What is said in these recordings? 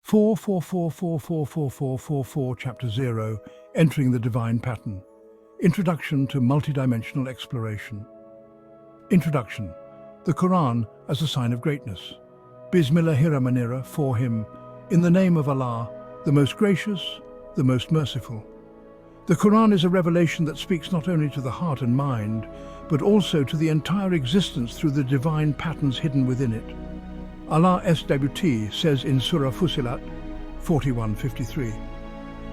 444444444 Chapter 0, Entering the Divine Pattern. Introduction to Multidimensional Exploration. Introduction. The Quran as a sign of greatness. Bismillahirrahmanirrahim, for him, in the name of Allah, the most gracious, the most merciful. The Quran is a revelation that speaks not only to the heart and mind, but also to the entire existence through the divine patterns hidden within it. Allah SWT says in Surah Fussilat 41:53,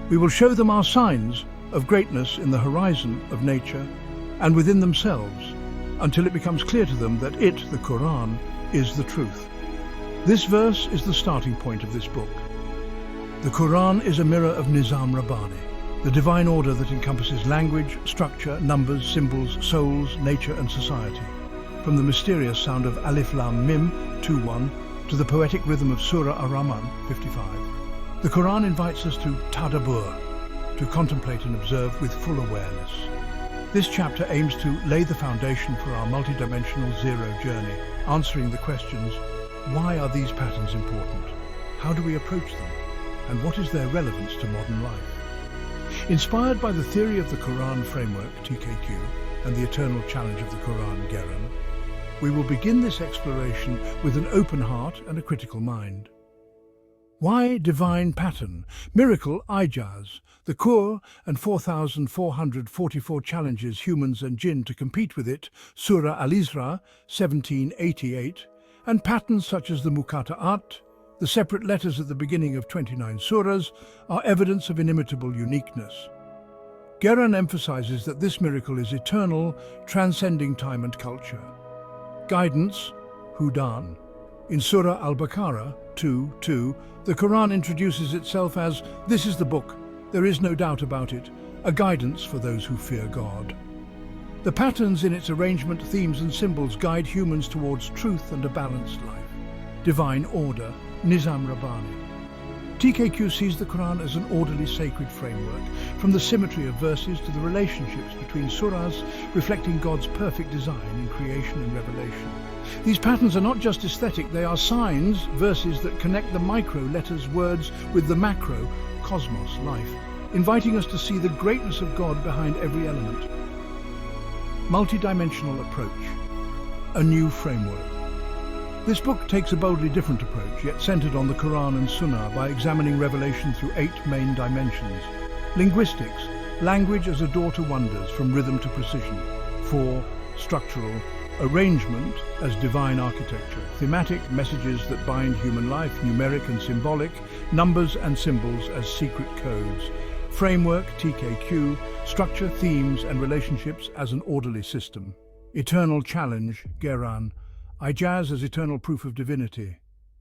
"We will show them our signs of greatness in the horizon of nature and within themselves, until it becomes clear to them that it, the Quran, is the truth." This verse is the starting point of this book. The Quran is a mirror of Nizam Rabbani, the divine order that encompasses language, structure, numbers, symbols, souls, nature and society. From the mysterious sound of Alif Lam Mim 2:1 to the poetic rhythm of Surah Ar-Rahman 55. The Quran invites us to tadabbur, to contemplate and observe with full awareness. This chapter aims to lay the foundation for our multidimensional zero journey, answering the questions: why are these patterns important? How do we approach them? And what is their relevance to modern life? Inspired by the theory of the Quran framework, TKQ, and the eternal challenge of the Quran, Geran, we will begin this exploration with an open heart and a critical mind. Why divine pattern? Miracle Ijaz, the Qur and 4,444 challenges humans and jinn to compete with it, Surah Al-Isra 1788, and patterns such as the Muqatta'at, the separate letters at the beginning of 29 surahs, are evidence of inimitable uniqueness. Geran emphasizes that this miracle is eternal, transcending time and culture. Guidance, Hudan. In Surah Al-Baqarah 2:2, the Quran introduces itself as, "This is the book, there is no doubt about it, a guidance for those who fear God." The patterns in its arrangement, themes and symbols guide humans towards truth and a balanced life. Divine order, Nizam Rabbani. TKQ sees the Quran as an orderly sacred framework, from the symmetry of verses to the relationships between surahs, reflecting God's perfect design in creation and revelation. These patterns are not just aesthetic, they are signs, verses that connect the micro letters, words, with the macro, cosmos, life, inviting us to see the greatness of God behind every element. Multidimensional approach, a new framework. This book takes a boldly different approach, yet centered on the Quran and Sunnah, by examining revelation through 8 main dimensions. Linguistics, language as a door to wonders, from rhythm to precision. 4. Structural, arrangement as divine architecture. Thematic, messages that bind human life, numeric and symbolic. Numbers and symbols as secret codes. Framework, TKQ, structure, themes and relationships as an orderly system. Eternal challenge, Geran. Ijaz as eternal proof of divinity.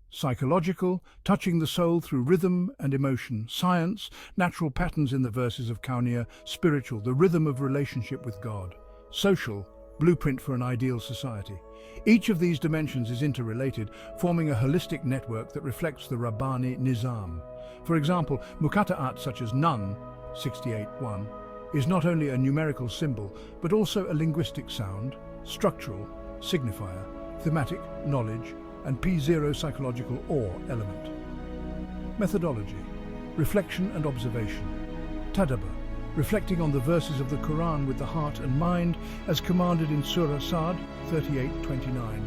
Psychological, touching the soul through rhythm and emotion. Science, natural patterns in the verses of Kaunia. Spiritual, the rhythm of relationship with God. Social, blueprint for an ideal society. Each of these dimensions is interrelated, forming a holistic network that reflects the Rabbani Nizam. For example, Muqatta'at such as Nun, 68:1, is not only a numerical symbol, but also a linguistic sound, structural, signifier, thematic, knowledge, and P0 psychological or element. Methodology, reflection and observation. Tadabbur, reflecting on the verses of the Quran with the heart and mind as commanded in Surah Sa'd 38:29,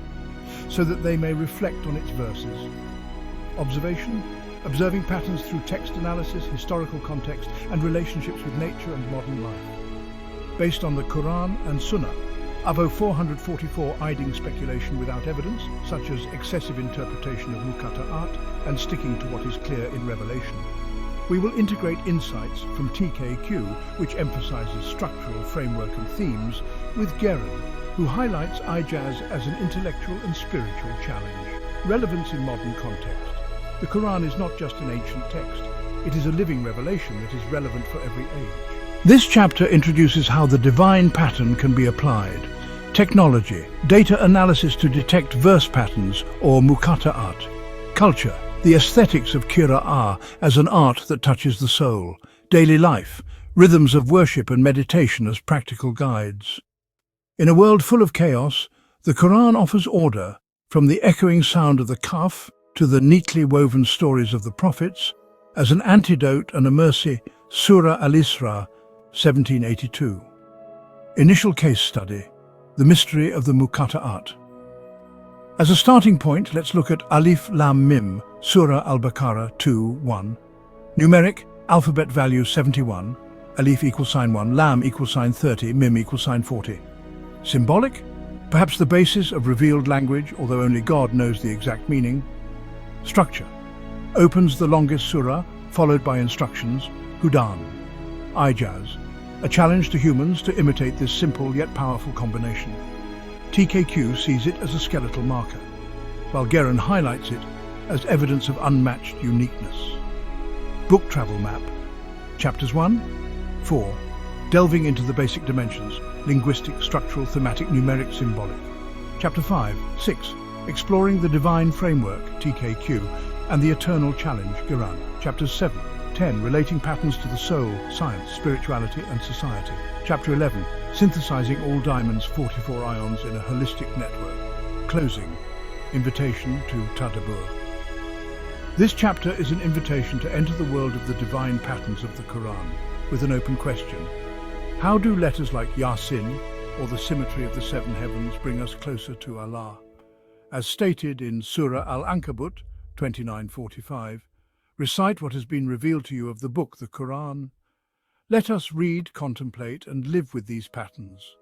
so that they may reflect on its verses. Observation, observing patterns through text analysis, historical context, and relationships with nature and modern life. Based on the Quran and Sunnah, Avo 444 iding speculation without evidence, such as excessive interpretation of Muqatta'at and sticking to what is clear in revelation. We will integrate insights from TKQ, which emphasizes structural framework and themes, with Geran, who highlights Ijaz as an intellectual and spiritual challenge. Relevance in modern context. The Quran is not just an ancient text, it is a living revelation that is relevant for every age. This chapter introduces how the divine pattern can be applied. Technology, data analysis to detect verse patterns or Muqatta'at. Culture, the aesthetics of Qira'ah as an art that touches the soul. Daily life, rhythms of worship and meditation as practical guides. In a world full of chaos, the Quran offers order, from the echoing sound of the kaf to the neatly woven stories of the prophets, as an antidote and a mercy, Surah Al-Isra, 1782. Initial case study, the mystery of the Muqatta'at. As a starting point, let's look at Alif Lam Mim, Surah Al-Baqarah 2:1. Numeric, alphabet value 71, Alif equals sign 1, Lam equals sign 30, Mim equals sign 40. Symbolic, perhaps the basis of revealed language, although only God knows the exact meaning. Structure, opens the longest surah, followed by instructions, Hudan. Ijaz, a challenge to humans to imitate this simple yet powerful combination. TKQ sees it as a skeletal marker, while Geron highlights it as evidence of unmatched uniqueness. Book travel map. Chapters 1-4, delving into the basic dimensions, linguistic, structural, thematic, numeric, symbolic. Chapter 5-6, exploring the divine framework, TKQ, and the eternal challenge, Geron. Chapters 7-10, relating patterns to the soul, science, spirituality, and society. Chapter 11, synthesizing all diamonds, 44 ions in a holistic network. Closing, invitation to Tadabbur. This chapter is an invitation to enter the world of the divine patterns of the Quran, with an open question. How do letters like Yasin, or the symmetry of the seven heavens, bring us closer to Allah? As stated in Surah Al-Ankabut, 29:45, recite what has been revealed to you of the book, the Quran. Let us read, contemplate, and live with these patterns.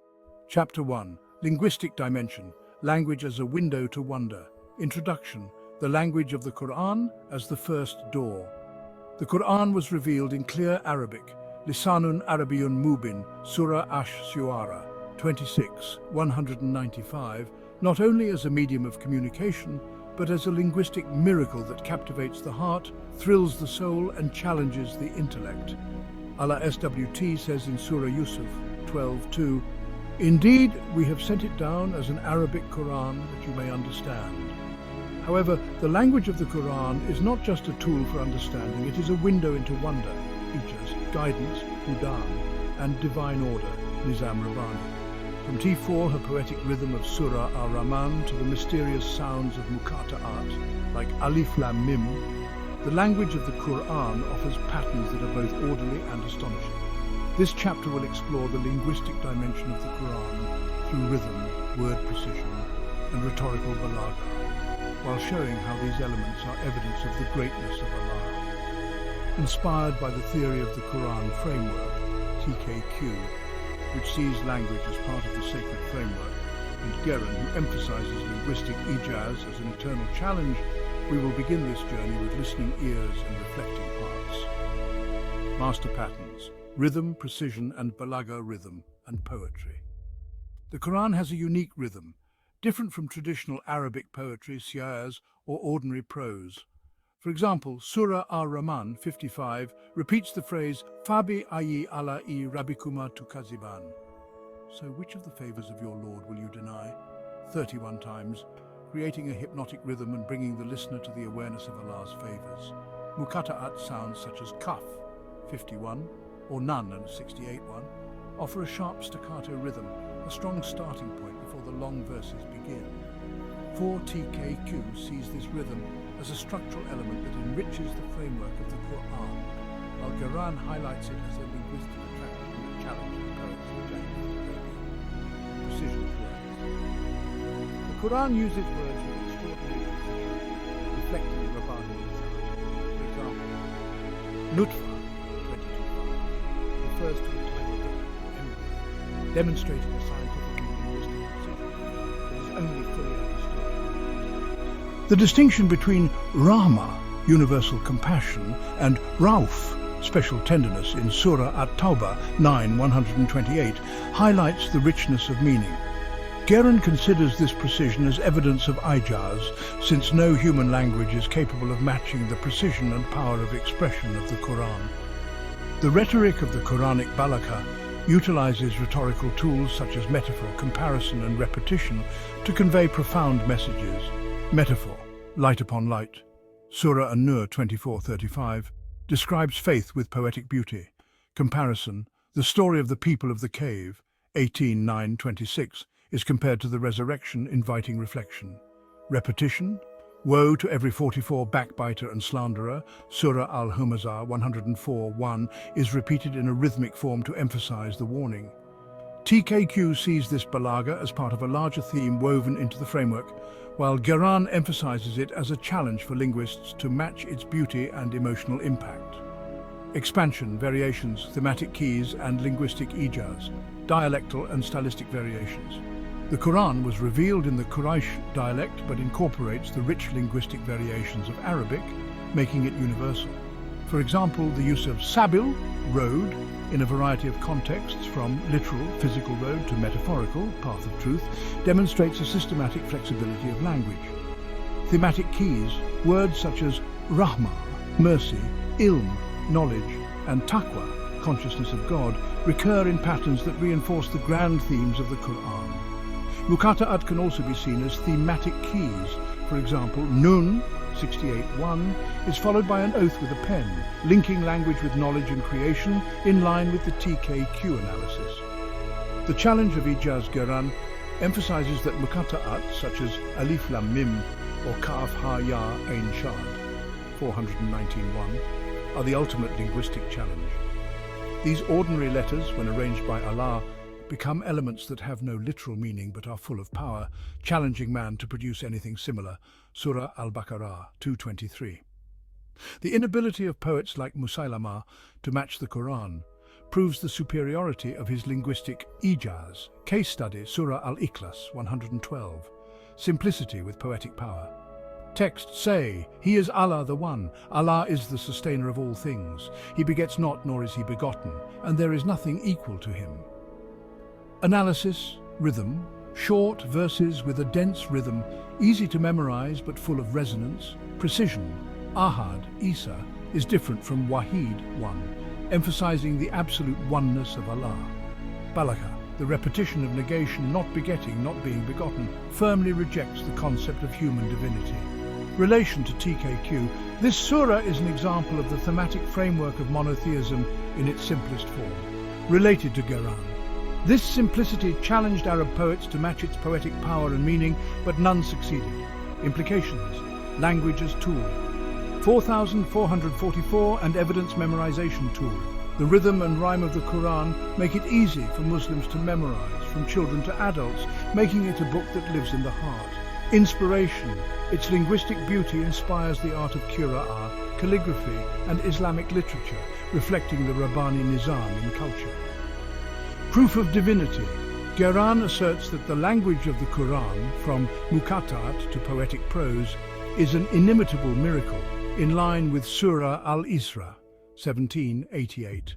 Chapter 1, Linguistic Dimension, Language as a Window to Wonder. Introduction, the language of the Quran as the first door. The Quran was revealed in clear Arabic, Lisanun Arabiyyun Mubin, Surah Ash-Shu'ara, 26:195, not only as a medium of communication, but as a linguistic miracle that captivates the heart, thrills the soul, and challenges the intellect. Allah SWT says in Surah Yusuf 12:2, "Indeed, we have sent it down as an Arabic Quran that you may understand." However, the language of the Quran is not just a tool for understanding, it is a window into wonder, features, guidance, Hudan, and divine order, Nizam Rabbani. From T4, her poetic rhythm of Surah Ar-Rahman, to the mysterious sounds of Muqatta'at, like Alif Lam Mim, the language of the Quran offers patterns that are both orderly and astonishing. This chapter will explore the linguistic dimension of the Quran through rhythm, word precision, and rhetorical balagha, while showing how these elements are evidence of the greatness of Allah. Inspired by the theory of the Quran framework, TKQ, which sees language as part of the sacred framework, and Geron, who emphasizes linguistic ijaz as an eternal challenge, we will begin this journey with listening ears and reflecting hearts. Master patterns, rhythm, precision, and balagha, rhythm and poetry. The Quran has a unique rhythm, different from traditional Arabic poetry, shi'ars, or ordinary prose. For example, Surah Ar-Rahman 55 repeats the phrase Fabi ayi ala'i rabbikuma tukaziban. So which of the favors of your Lord will you deny? 31 times, creating a hypnotic rhythm and bringing the listener to the awareness of Allah's favors. Muqatta'at sounds such as kaf 51 or nun and 68-1 offer a sharp staccato rhythm, a strong starting point before the long verses begin. 4TKQ sees this rhythm as a structural element that enriches the framework of the Quran. Al-Qur'an highlights it as a linguistic attraction that challenges poets reject precision of words. The Quran uses words with extraordinary precision, reflecting the Rabbani insight. For example, Nutfa 22:5 refers to a type of embryo, demonstrating a scientific and linguistic precision that is only fully understood. The distinction between Rahma, universal compassion, and Rauf, special tenderness, in Surah At-Tawbah 9:128 highlights the richness of meaning. Geron considers this precision as evidence of ijaz, since no human language is capable of matching the precision and power of expression of the Quran. The rhetoric of the Quranic balagha utilizes rhetorical tools such as metaphor, comparison, and repetition to convey profound messages. Metaphor, light upon light. Surah An-Nur 24:35 describes faith with poetic beauty. Comparison, the story of the people of the cave, 18:9-26, is compared to the resurrection, inviting reflection. Repetition, Woe to every 44 backbiter and slanderer, Surah Al-Humazah 104:1, is repeated in a rhythmic form to emphasize the warning. TKQ sees this balaga as part of a larger theme woven into the framework, while Quran emphasizes it as a challenge for linguists to match its beauty and emotional impact. Expansion, variations, thematic keys, and linguistic ijaz, dialectal and stylistic variations. The Quran was revealed in the Quraysh dialect but incorporates the rich linguistic variations of Arabic, making it universal. For example, the use of sabil, road, in a variety of contexts from literal, physical road to metaphorical, path of truth, demonstrates a systematic flexibility of language. Thematic keys, words such as rahmah, mercy, ilm, knowledge, and taqwa, consciousness of God, recur in patterns that reinforce the grand themes of the Quran. Muqatta'at can also be seen as thematic keys. For example, Nun 68:1 is followed by an oath with a pen, linking language with knowledge and creation in line with the TKQ analysis. The challenge of Ijaz Quran emphasizes that Muqatta'at, such as Alif Lam Mim or Kaf Ha Ya Ain Shad 419:1, are the ultimate linguistic challenge. These ordinary letters, when arranged by Allah, become elements that have no literal meaning but are full of power, challenging man to produce anything similar. Surah Al-Baqarah 223. The inability of poets like Musaylama to match the Quran proves the superiority of his linguistic ijaz. Case study, Surah Al-Ikhlas 112. Simplicity with poetic power. Text say, He is Allah the One. Allah is the sustainer of all things. He begets not, nor is he begotten, and there is nothing equal to him. Analysis, rhythm, short verses with a dense rhythm, easy to memorize but full of resonance. Precision, Ahad, Isa, is different from Wahid, one, emphasizing the absolute oneness of Allah. Balagha, the repetition of negation, not begetting, not being begotten, firmly rejects the concept of human divinity. Relation to TKQ, this surah is an example of the thematic framework of monotheism in its simplest form. Related to Quran, this simplicity challenged Arab poets to match its poetic power and meaning, but none succeeded. Implications, language as tool, 4,444 and evidence memorization tool. The rhythm and rhyme of the Quran make it easy for Muslims to memorize, from children to adults, making it a book that lives in the heart. Inspiration, its linguistic beauty inspires the art of qira'ah, calligraphy, and Islamic literature, reflecting the Rabbani Nizam in culture. Proof of divinity. Quran asserts that the language of the Quran, from muqatta'at to poetic prose, is an inimitable miracle, in line with Surah Al-Isra 1788.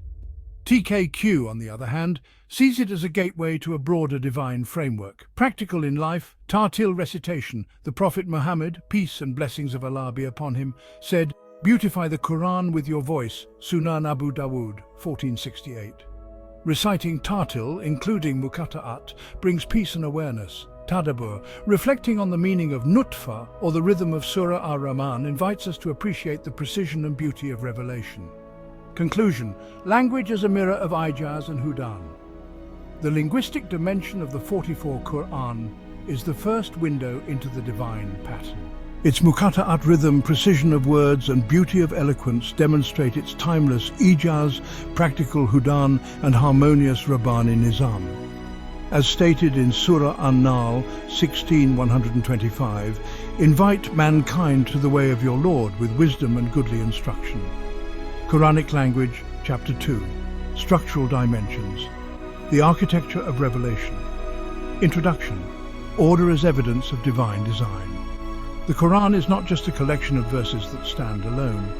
TKQ, on the other hand, sees it as a gateway to a broader divine framework. Practical in life, Tartil recitation. The Prophet Muhammad, peace and blessings of Allah be upon him, said, "Beautify the Quran with your voice." Sunan Abu Dawud 1468. Reciting Tartil, including Muqatta'at, brings peace and awareness. Tadabbur, reflecting on the meaning of nutfa, or the rhythm of Surah Ar-Rahman, invites us to appreciate the precision and beauty of revelation. Conclusion, language as a mirror of Ijaz and Hudan. The linguistic dimension of the 44 Quran is the first window into the divine pattern. Its Muqatta'at rhythm, precision of words, and beauty of eloquence demonstrate its timeless Ijaz, practical Hudan, and harmonious Rabbani Nizam. As stated in Surah An-Nahl 16:125, invite mankind to the way of your Lord with wisdom and goodly instruction. Quranic language, Chapter 2, Structural Dimensions, the Architecture of Revelation. Introduction, Order as Evidence of Divine Design. The Quran is not just a collection of verses that stand alone.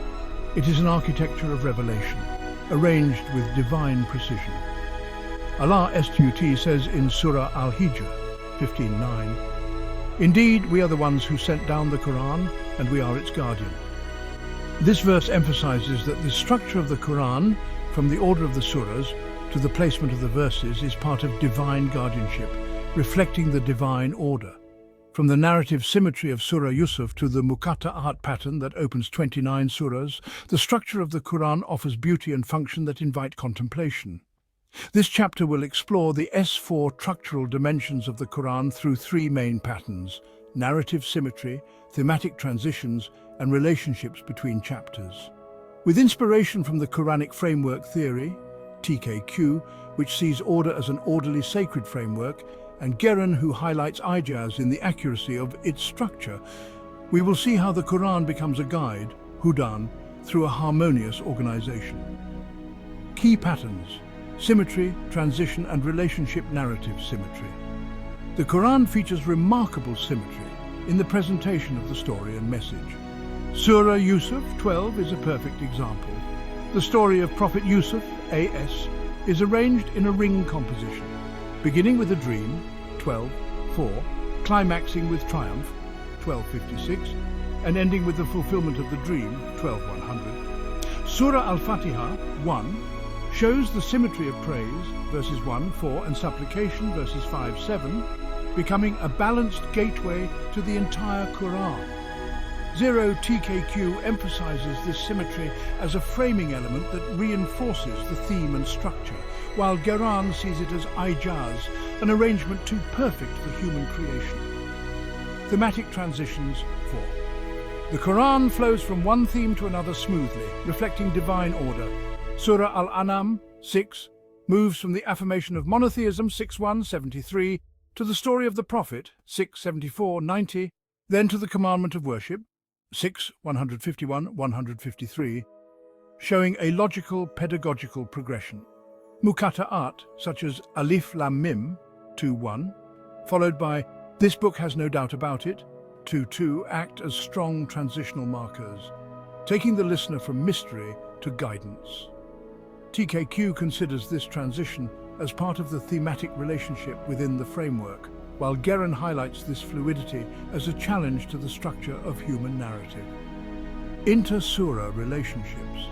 It is an architecture of revelation, arranged with divine precision. Allah Sut says in Surah Al-Hijr 15:9, "Indeed, we are the ones who sent down the Quran, and we are its guardian." This verse emphasizes that the structure of the Quran, from the order of the surahs to the placement of the verses, is part of divine guardianship, reflecting the divine order. From the narrative symmetry of Surah Yusuf to the Muqatta'at pattern that opens 29 surahs, the structure of the Quran offers beauty and function that invite contemplation. This chapter will explore the S4 structural dimensions of the Quran through three main patterns: narrative symmetry, thematic transitions, and relationships between chapters. With inspiration from the Quranic framework theory, TKQ, which sees order as an orderly sacred framework, and Geron, who highlights ijaz in the accuracy of its structure, we will see how the Quran becomes a guide, Hudan, through a harmonious organization. Key patterns: symmetry, transition, and relationship narrative symmetry. The Quran features remarkable symmetry in the presentation of the story and message. Surah Yusuf 12 is a perfect example. The story of Prophet Yusuf, AS, is arranged in a ring composition, beginning with a dream, 12:4, climaxing with triumph, 12:56, and ending with the fulfillment of the dream, 12:100. Surah Al-Fatiha 1 shows the symmetry of praise, verses 1-4, and supplication, verses 5-7, becoming a balanced gateway to the entire Quran. 0TKQ emphasizes this symmetry as a framing element that reinforces the theme and structure, while Geron sees it as ijaz, an arrangement too perfect for human creation. Thematic transitions 4. The Quran flows from one theme to another smoothly, reflecting divine order. Surah Al-An'am 6 moves from the affirmation of monotheism 6:1-73 to the story of the Prophet 6:74-90, then to the commandment of worship 6:151-153, showing a logical pedagogical progression. Muqatta'at, such as Alif Lam Mim 2:1, followed by This Book Has No Doubt About It 2:2, act as strong transitional markers, taking the listener from mystery to guidance. TKQ considers this transition as part of the thematic relationship within the framework, while Geron highlights this fluidity as a challenge to the structure of human narrative. Inter-surah relationships.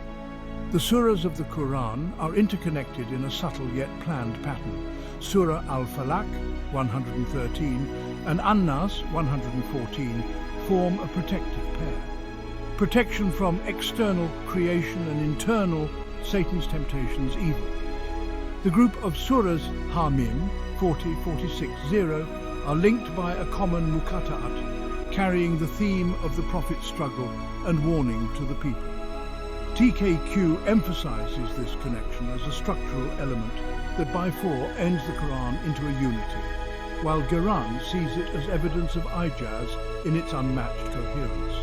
The surahs of the Quran are interconnected in a subtle yet planned pattern. Surah Al-Falaq 113 and An-Nas 114 form a protective pair. Protection from external creation and internal Satan's temptations, evil. The group of surahs Hamim 40-46-0 are linked by a common muqatta'at, carrying the theme of the Prophet's struggle and warning to the people. TKQ emphasizes this connection as a structural element that by four ends the Quran into a unity, while Geron sees it as evidence of ijaz in its unmatched coherence.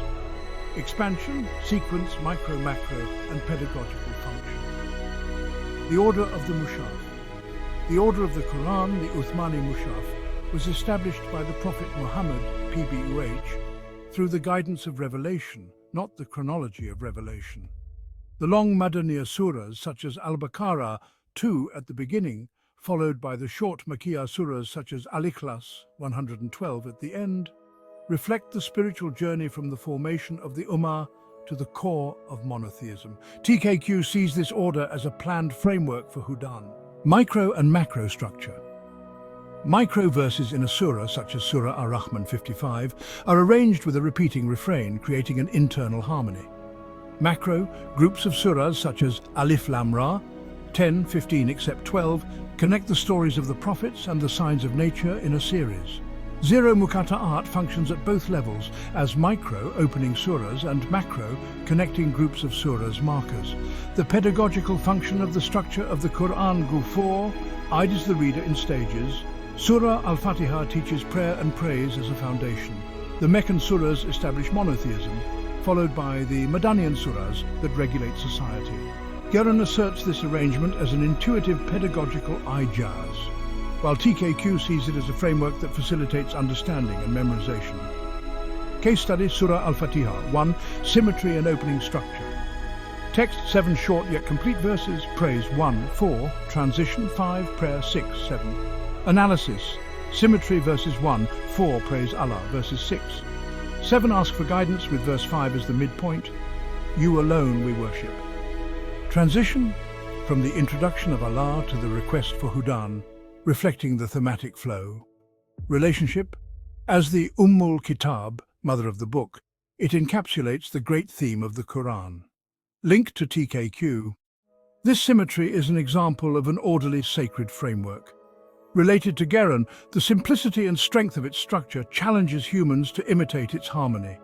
Expansion, sequence, micro-macro, and pedagogical function. The order of the Mushaf. The order of the Quran, the Uthmani Mushaf, was established by the Prophet Muhammad, PBUH, through the guidance of revelation, not the chronology of revelation. The long Madaniya surahs, such as Al-Baqarah 2 at the beginning, followed by the short Makkiyah surahs such as Al-Ikhlas 112 at the end, reflect the spiritual journey from the formation of the Ummah to the core of monotheism. TKQ sees this order as a planned framework for Hudan. Micro and macro structure. Micro verses in a surah, such as Surah Ar-Rahman 55, are arranged with a repeating refrain, creating an internal harmony. Macro, groups of surahs such as Alif Lam Ra, 10, 15 except 12, connect the stories of the prophets and the signs of nature in a series. Zero Muqatta'at functions at both levels as micro, opening surahs, and macro, connecting groups of surahs markers. The pedagogical function of the structure of the Quran Ghufur guides the reader in stages. Surah Al-Fatiha teaches prayer and praise as a foundation. The Meccan surahs establish monotheism, followed by the Madanian surahs that regulate society. Geron asserts this arrangement as an intuitive pedagogical ijaz, while TKQ sees it as a framework that facilitates understanding and memorization. Case study: Surah Al-Fatiha 1. Symmetry and opening structure. Text: 7 short yet complete verses. Praise 1, 4. Transition 5. Prayer 6, 7. Analysis: symmetry verses 1, 4. Praise Allah verses 6. 7 ask for guidance with verse 5 as the midpoint. You alone we worship. Transition: from the introduction of Allah to the request for Hudan, reflecting the thematic flow. Relationship: as the Kitab, mother of the book, it encapsulates the great theme of the Quran. Link to TKQ. This symmetry is an example of an orderly sacred framework. Related to Geran, the simplicity and strength of its structure challenges humans to imitate its harmony.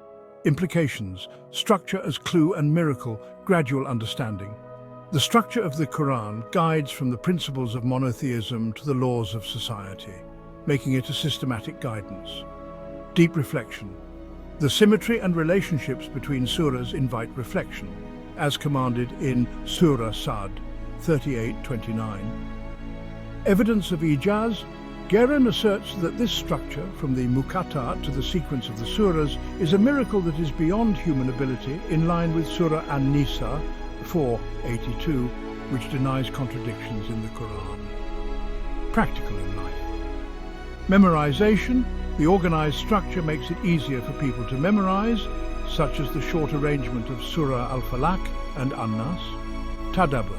Implications: structure as clue and miracle, gradual understanding. The structure of the Quran guides from the principles of monotheism to the laws of society, making it a systematic guidance. Deep reflection. The symmetry and relationships between surahs invite reflection, as commanded in Surah Sad 38:29. Evidence of ijaz. Geran asserts that this structure, from the muqatta to the sequence of the surahs, is a miracle that is beyond human ability, in line with Surah An-Nisa 4:82, which denies contradictions in the Quran. Practical in life. Memorization. The organized structure makes it easier for people to memorize, such as the short arrangement of Surah Al-Falaq and An-Nas. Tadabbur.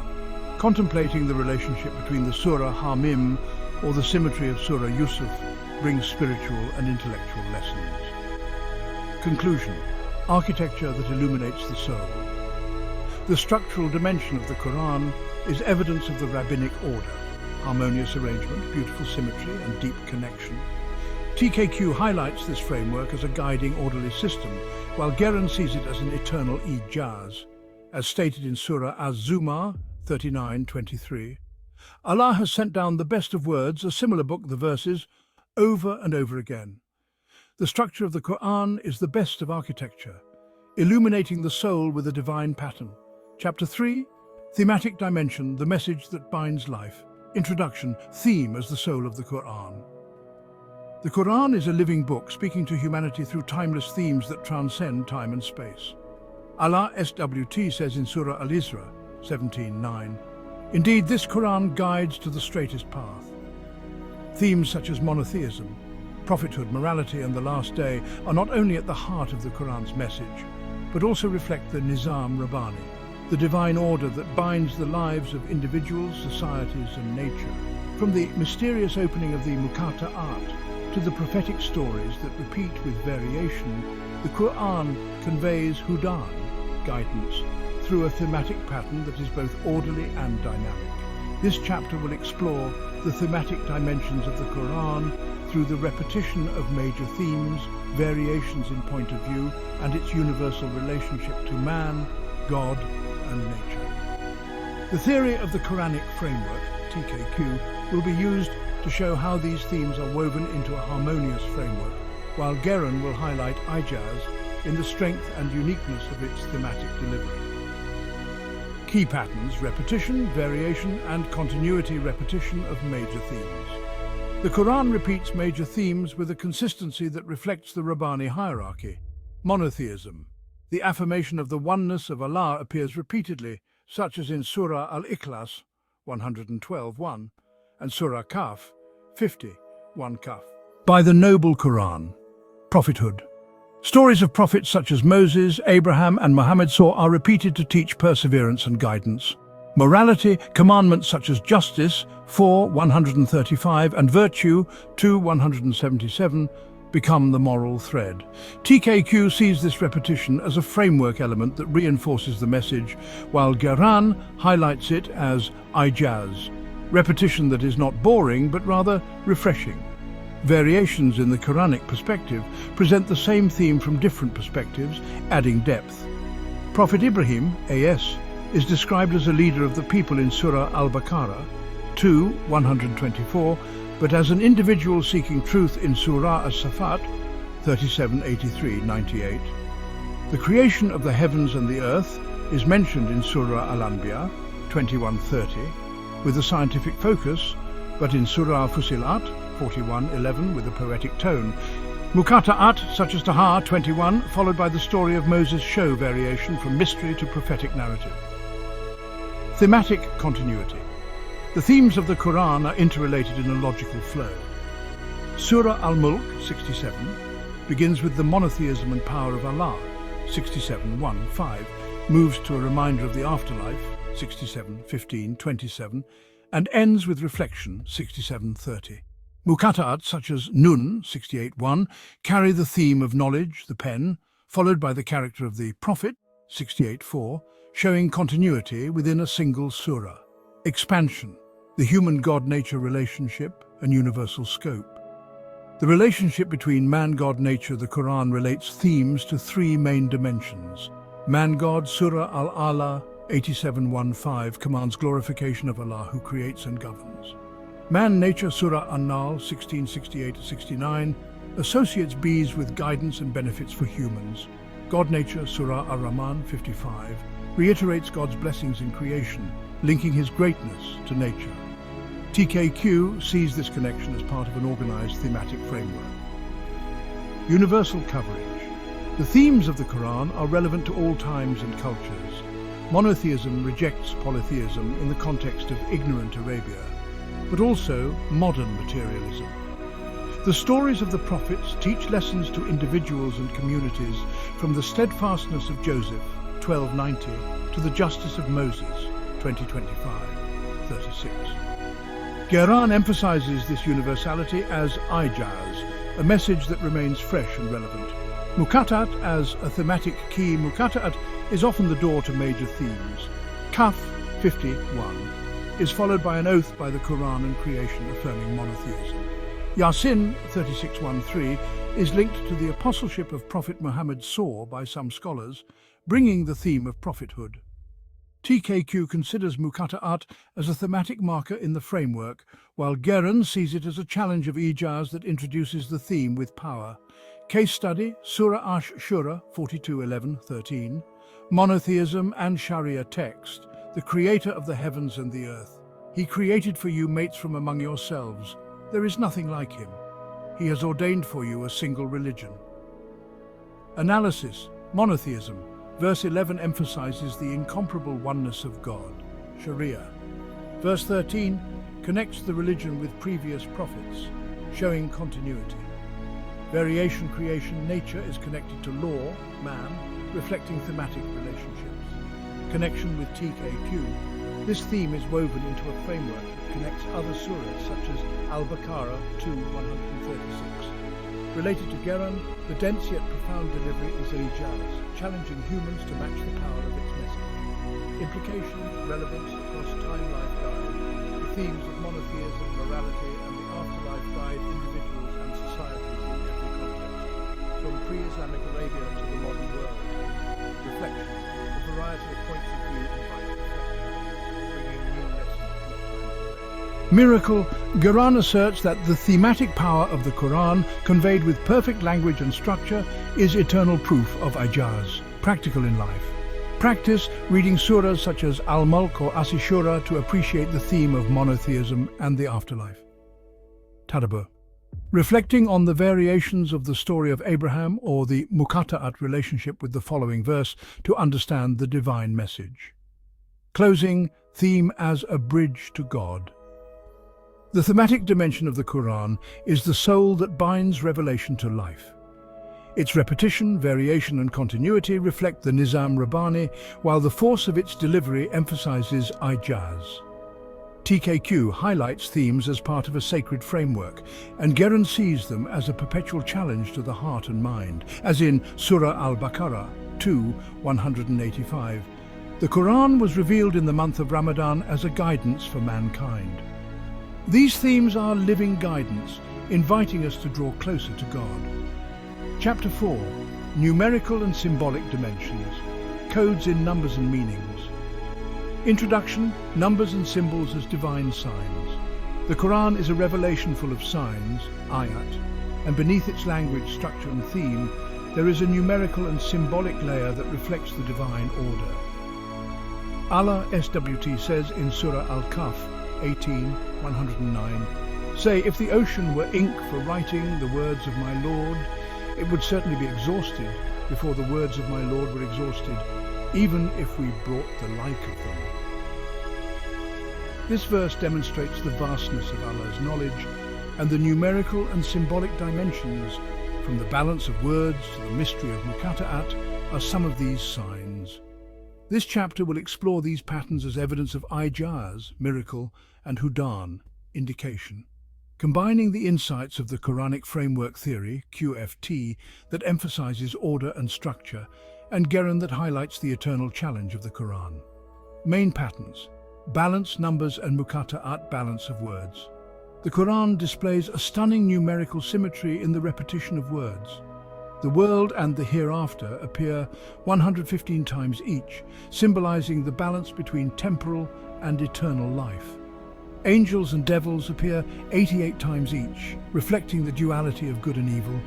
Contemplating the relationship between the Surah Hamim or the symmetry of Surah Yusuf brings spiritual and intellectual lessons. Conclusion. Architecture that illuminates the soul. The structural dimension of the Quran is evidence of the rabbinic order: harmonious arrangement, beautiful symmetry, and deep connection. TKQ highlights this framework as a guiding, orderly system, while Geran sees it as an eternal ijaz. As stated in Surah Az-Zumar 39:23, Allah has sent down the best of words, a similar book, the verses, over and over again. The structure of the Quran is the best of architecture, illuminating the soul with a divine pattern. Chapter 3, Thematic Dimension, the message that binds life. Introduction, theme as the soul of the Quran. The Quran is a living book speaking to humanity through timeless themes that transcend time and space. Allah SWT says in Surah Al-Isra 17:9, "Indeed, this Quran guides to the straightest path." Themes such as monotheism, prophethood, morality, and the last day are not only at the heart of the Quran's message, but also reflect the Nizam Rabbani, the divine order that binds the lives of individuals, societies, and nature. From the mysterious opening of the Muqatta art to the prophetic stories that repeat with variation, the Quran conveys Hudan, guidance, through a thematic pattern that is both orderly and dynamic. This chapter will explore the thematic dimensions of the Quran through the repetition of major themes, variations in point of view, and its universal relationship to man, God, and nature. The theory of the Quranic framework, TKQ, will be used to show how these themes are woven into a harmonious framework, while Geran will highlight ijaz in the strength and uniqueness of its thematic delivery. Key patterns: repetition, variation, and continuity repetition of major themes. The Quran repeats major themes with a consistency that reflects the Rabbani hierarchy. Monotheism. The affirmation of the oneness of Allah appears repeatedly, such as in Surah Al-Ikhlas 112:1 and Surah Kaf 50:1 Kaf. By the noble Quran. Prophethood. Stories of prophets such as Moses, Abraham, and Muhammad are repeated to teach perseverance and guidance. Morality. Commandments such as justice 4:135 and virtue 2:177 become the moral thread. TKQ sees this repetition as a framework element that reinforces the message, while Geran highlights it as ijaz, repetition that is not boring but rather refreshing. Variations in the Quranic perspective present the same theme from different perspectives, adding depth. Prophet Ibrahim, AS, is described as a leader of the people in Surah Al-Baqarah 2:124, but as an individual seeking truth in Surah As-Safat 37:83-98. The creation of the heavens and the earth is mentioned in Surah Al-Anbiya 21:30 with a scientific focus, but in Surah Fusilat 41:11 with a poetic tone. Muqatta'at such as Taha 21, followed by the story of Moses, show variation from mystery to prophetic narrative. Thematic continuity. The themes of the Quran are interrelated in a logical flow. Surah Al-Mulk 67 begins with the monotheism and power of Allah 67:1-5, moves to a reminder of the afterlife 67:15-27, and ends with reflection 67:30. Muqatta'at such as Nun 68:1 carry the theme of knowledge, the pen, followed by the character of the Prophet 68:4, showing continuity within a single surah. Expansion. The human God-nature relationship and universal scope. The relationship between man, God, nature, the Quran relates themes to three main dimensions. Man, God, Surah Al-Ala 87:15 commands glorification of Allah who creates and governs. Man, nature, Surah An-Nahl 16:68-69 associates bees with guidance and benefits for humans. God, nature, Surah Ar-Rahman 55 reiterates God's blessings in creation, linking his greatness to nature. TKQ sees this connection as part of an organized thematic framework. Universal coverage. The themes of the Quran are relevant to all times and cultures. Monotheism rejects polytheism in the context of ignorant Arabia, but also modern materialism. The stories of the prophets teach lessons to individuals and communities, from the steadfastness of Joseph, 1290, to the justice of Moses, 2025-36. Quran emphasizes this universality as ijaz, a message that remains fresh and relevant. Muqatta'at as a thematic key. Muqatta'at is often the door to major themes. Kaf 51 is followed by an oath by the Quran and creation affirming monotheism. Yasin 36:13 is linked to the apostleship of Prophet Muhammad by some scholars, bringing the theme of prophethood. TKQ considers Muqatta'at as a thematic marker in the framework, while Quran sees it as a challenge of ijaz that introduces the theme with power. Case study, Surah Ash-Shura 42:11-13, Monotheism and Sharia text, the creator of the heavens and the earth. He created for you mates from among yourselves. There is nothing like him. He has ordained for you a single religion. Analysis, monotheism. Verse 11 emphasizes the incomparable oneness of God, Sharia. Verse 13 connects the religion with previous prophets, showing continuity. Variation, creation, nature is connected to law, man, reflecting thematic relationships. Connection with TKQ. This theme is woven into a framework that connects other surahs such as Al-Baqarah 2:136. Related to Quran, the dense yet profound delivery is ijaz, challenging humans to match the power of its message. Implication, relevance across time-life guide. The themes of monotheism, morality, and the afterlife guide individuals and societies in every context, from pre-Islamic Arabia to the modern world. Reflection, a variety of points of view invite reflection, bringing new lessons. Miracle, Quran asserts that the thematic power of the Quran, conveyed with perfect language and structure, is eternal proof of ijaz, practical in life. Practice reading surahs such as Al-Mulk or As-Shura to appreciate the theme of monotheism and the afterlife. Tadabbur. Reflecting on the variations of the story of Abraham or the Muqatta'at relationship with the following verse to understand the divine message. Closing, theme as a bridge to God. The thematic dimension of the Quran is the soul that binds revelation to life. Its repetition, variation and continuity reflect the Nizam Rabbani, while the force of its delivery emphasizes ijaz. TKQ highlights themes as part of a sacred framework, and Quran sees them as a perpetual challenge to the heart and mind, as in Surah Al-Baqarah 2:185. The Quran was revealed in the month of Ramadan as a guidance for mankind. These themes are living guidance, inviting us to draw closer to God. Chapter 4. Numerical and Symbolic Dimensions. Codes in Numbers and Meanings. Introduction, Numbers and Symbols as Divine Signs. The Quran is a revelation full of signs, ayat, and beneath its language, structure and theme, there is a numerical and symbolic layer that reflects the divine order. Allah SWT says in Surah Al-Kahf 18:109, Say, if the ocean were ink for writing the words of my Lord, it would certainly be exhausted before the words of my Lord were exhausted, even if we brought the like of them. This verse demonstrates the vastness of Allah's knowledge and the numerical and symbolic dimensions, from the balance of words to the mystery of Muqatta'at, are some of these signs. This chapter will explore these patterns as evidence of ijaz, miracle, and hudan, indication, combining the insights of the Quranic framework theory, QFT, that emphasizes order and structure, and Quran that highlights the eternal challenge of the Quran. Main patterns: balance, numbers, and Muqatta'at, balance of words. The Quran displays a stunning numerical symmetry in the repetition of words. The world and the hereafter appear 115 times each, symbolizing the balance between temporal and eternal life. Angels and devils appear 88 times each, reflecting the duality of good and evil.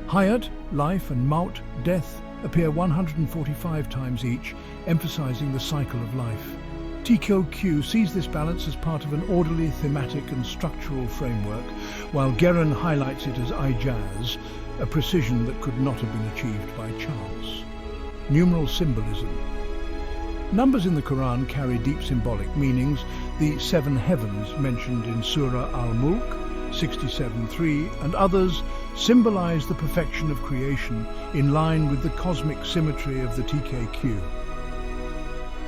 Hayat, life, and Maut, death, appear 145 times each, emphasizing the cycle of life. TQQ sees this balance as part of an orderly, thematic and structural framework, while Geron highlights it as ijaz, a precision that could not have been achieved by chance. Numeral symbolism. Numbers in the Quran carry deep symbolic meanings. The 7 heavens mentioned in Surah Al-Mulk 67:3 and others symbolize the perfection of creation in line with the cosmic symmetry of the TQQ.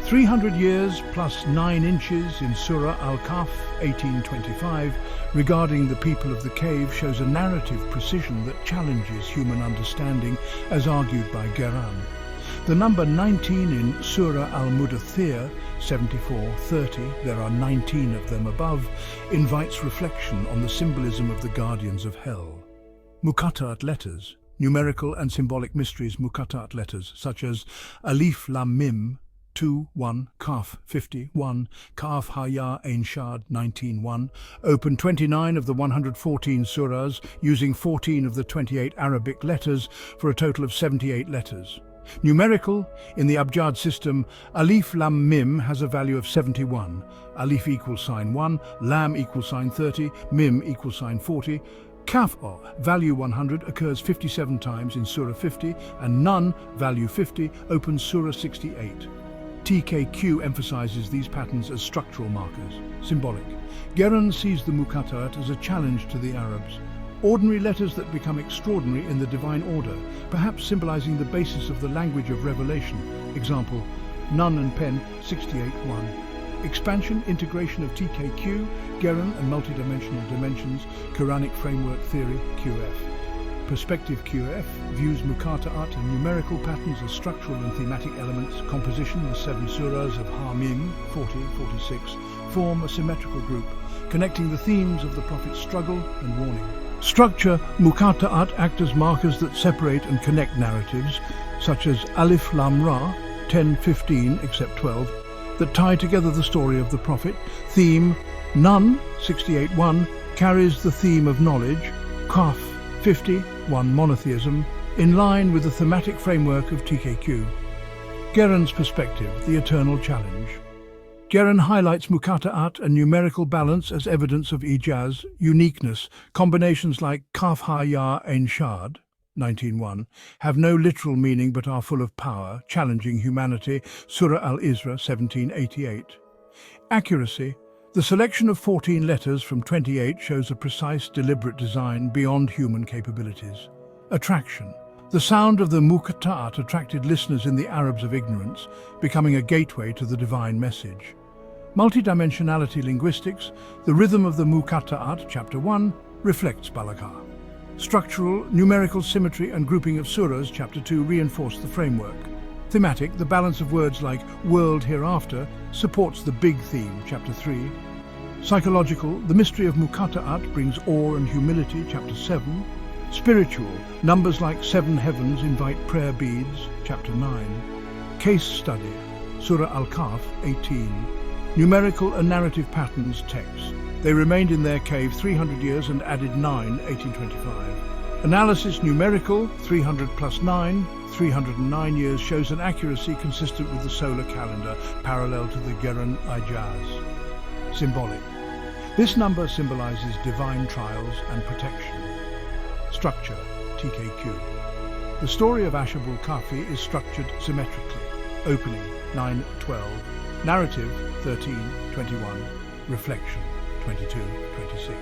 300 years plus 9 inches in Surah Al-Kahf 18:25 regarding the people of the cave shows a narrative precision that challenges human understanding as argued by Geron. The number 19 in Surah Al-Mudaththir 74:30, there are 19 of them above, invites reflection on the symbolism of the guardians of hell. Muqatta'at letters, numerical and symbolic mysteries. Muqatta'at letters such as Alif Lam Mim 2:1, Kaf 50:1, Kaf Ha Ya Ain Shad 19:1, open 29 of the 114 surahs using 14 of the 28 Arabic letters for a total of 78 letters. Numerical, in the Abjad system, Alif Lam Mim has a value of 71. Alif equals sign 1, Lam equals sign 30, Mim equals sign 40. Kaf, value 100, occurs 57 times in Surah 50, and Nun, value 50, opens Surah 68. TQQ emphasizes these patterns as structural markers, symbolic. Geron sees the Muqatta'at as a challenge to the Arabs. Ordinary letters that become extraordinary in the divine order, perhaps symbolizing the basis of the language of revelation. Example, Nun and Pen 68:1. Expansion, integration of TQQ, Geron and multidimensional dimensions, Quranic framework theory, QF. Perspective QF views Muqatta'at and numerical patterns as structural and thematic elements. Composition, the 7 surahs of Hamim 40-46 form a symmetrical group, connecting the themes of the Prophet's struggle and warning. Structure, Muqatta'at act as markers that separate and connect narratives, such as Alif Lam Ra 10-15 except 12, that tie together the story of the Prophet. Theme, Nun 68:1 carries the theme of knowledge. Kaf 50:1 monotheism, in line with the thematic framework of TQQ. Geron's perspective, the eternal challenge. Geron highlights Muqatta'at and numerical balance as evidence of ijaz, uniqueness. Combinations like Kaf Ha Ya Ain Shad 19:1 have no literal meaning but are full of power, challenging humanity. Surah Al-Isra 17:88. Accuracy. The selection of 14 letters from 28 shows a precise, deliberate design beyond human capabilities. Attraction. The sound of the Muqatta'at attracted listeners in the Arabs of ignorance, becoming a gateway to the divine message. Multidimensionality linguistics. The rhythm of the Muqatta'at, Chapter 1, reflects balagha. Structural, numerical symmetry and grouping of surahs, Chapter 2, reinforce the framework. Thematic, the balance of words like world hereafter supports the big theme, Chapter 3. Psychological, the mystery of Muqatta'at brings awe and humility, Chapter 7. Spiritual, numbers like 7 heavens invite prayer beads, Chapter 9. Case study, Surah Al-Kahf 18. Numerical and narrative patterns text. They remained in their cave 300 years and added 9, 1825. Analysis numerical, 300 plus 9, 309 years shows an accuracy consistent with the solar calendar, parallel to the Geron Ijaz. Symbolic. This number symbolizes divine trials and protection. Structure, TQQ. The story of Ashabul Kahfi is structured symmetrically. Opening, 9:12. Narrative, 13:21. Reflection, 22:26.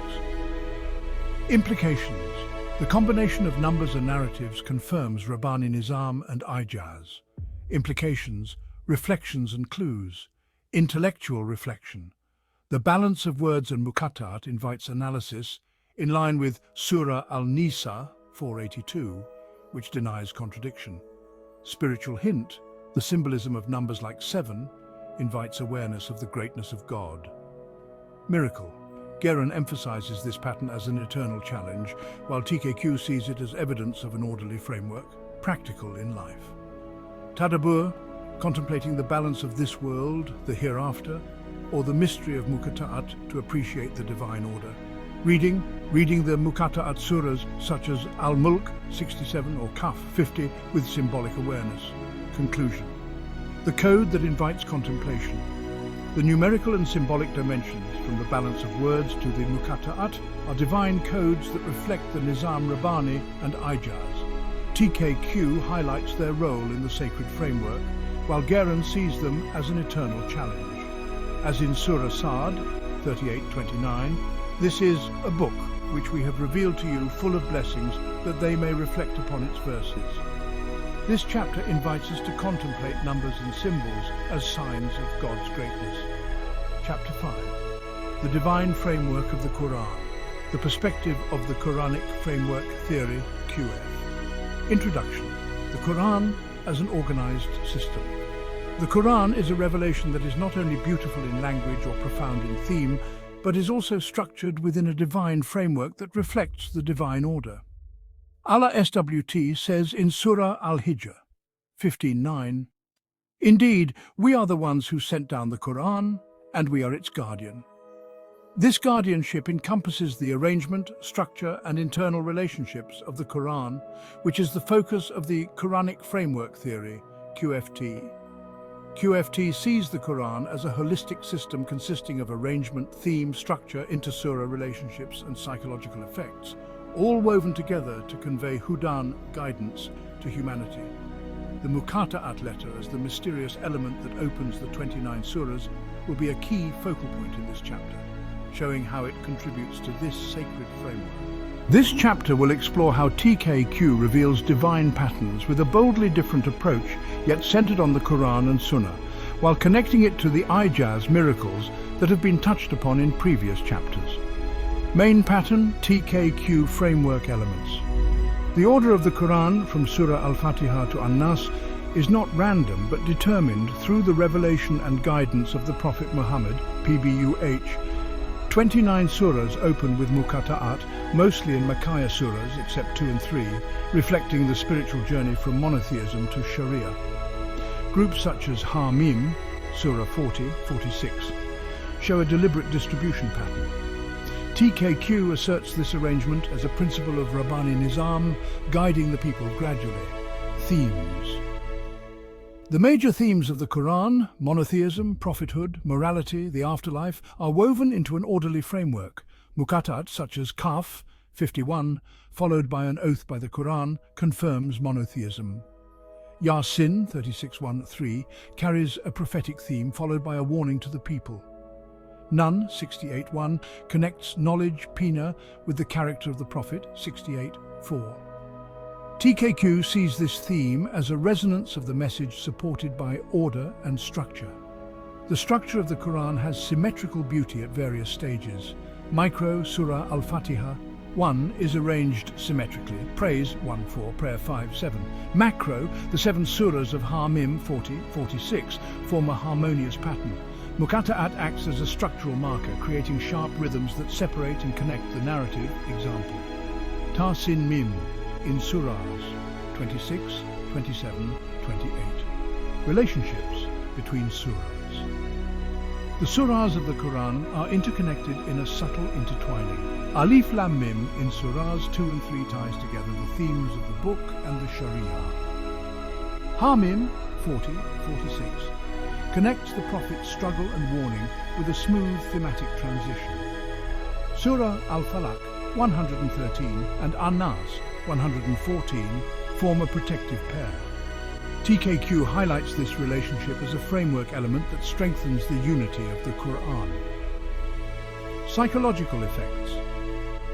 Implications. The combination of numbers and narratives confirms Rabbani Nizam and Ijaz. Implications, reflections and clues. Intellectual reflection. The balance of words and Muqatta'at invites analysis, in line with Surah Al-Nisa 482, which denies contradiction. Spiritual hint, the symbolism of numbers like 7 invites awareness of the greatness of God. Miracle. Geren emphasizes this pattern as an eternal challenge, while TKQ sees it as evidence of an orderly framework, practical in life. Tadabbur, contemplating the balance of this world, the hereafter, or the mystery of Muqatta'at to appreciate the divine order. Reading the Muqatta'at surahs such as Al-Mulk 67 or Kaf 50 with symbolic awareness. Conclusion. The code that invites contemplation. The numerical and symbolic dimensions, from the balance of words to the Muqatta'at, are divine codes that reflect the Nizam Rabbani and Ijaz. TKQ highlights their role in the sacred framework, while Geren sees them as an eternal challenge. As in Surah Sa'd 38:29, this is a book which we have revealed to you full of blessings that they may reflect upon its verses. This chapter invites us to contemplate numbers and symbols as signs of God's greatness. Chapter 5. The Divine Framework of the Qur'an. The Perspective of the Quranic Framework Theory, QF. Introduction. The Qur'an as an organized system. The Qur'an is a revelation that is not only beautiful in language or profound in theme, but is also structured within a divine framework that reflects the divine order. Allah SWT says in Surah Al-Hijr 15:9, "Indeed, we are the ones who sent down the Qur'an, and we are its guardian." This guardianship encompasses the arrangement, structure, and internal relationships of the Qur'an, which is the focus of the Quranic Framework Theory, QFT. QFT sees the Qur'an as a holistic system consisting of arrangement, theme, structure, inter-surah relationships, and psychological effects, all woven together to convey Hudan, guidance, to humanity. The Muqatta'at letter, as the mysterious element that opens the 29 surahs, will be a key focal point in this chapter, showing how it contributes to this sacred framework. This chapter will explore how TKQ reveals divine patterns with a boldly different approach, yet centered on the Quran and Sunnah, while connecting it to the Ijaz miracles that have been touched upon in previous chapters. Main pattern, TKQ framework elements. The order of the Quran from Surah Al-Fatiha to An-Nas is not random but determined through the revelation and guidance of the Prophet Muhammad, PBUH. 29 surahs open with Muqatta'at, mostly in Makkah surahs except 2 and 3, reflecting the spiritual journey from monotheism to Sharia. Groups such as Hamim, Surah 40-46, show a deliberate distribution pattern. TKQ asserts this arrangement as a principle of Rabbani Nizam, guiding the people gradually. Themes. The major themes of the Quran, monotheism, prophethood, morality, the afterlife, are woven into an orderly framework. Muqatta'at, such as Kaf 51, followed by an oath by the Quran, confirms monotheism. Yasin 36:1-3 carries a prophetic theme followed by a warning to the people. Nun 68:1 connects knowledge, Pina, with the character of the Prophet 68:4. TKQ sees this theme as a resonance of the message supported by order and structure. The structure of the Quran has symmetrical beauty at various stages. Micro Surah Al-Fatiha 1 is arranged symmetrically, praise 1-4, prayer 5-7. Macro, the 7 surahs of Hamim 40-46 form a harmonious pattern. Muqatta'at acts as a structural marker, creating sharp rhythms that separate and connect the narrative. Example. Ta-Sin Mim in surahs 26, 27, 28. Relationships between surahs. The surahs of the Quran are interconnected in a subtle intertwining. Alif Lam Mim in surahs 2 and 3 ties together the themes of the book and the Sharia. Hamim 40-46 connects the Prophet's struggle and warning with a smooth thematic transition. Surah Al-Falaq 113 and An-Nas 114 form a protective pair. TKQ highlights this relationship as a framework element that strengthens the unity of the Quran. Psychological effects.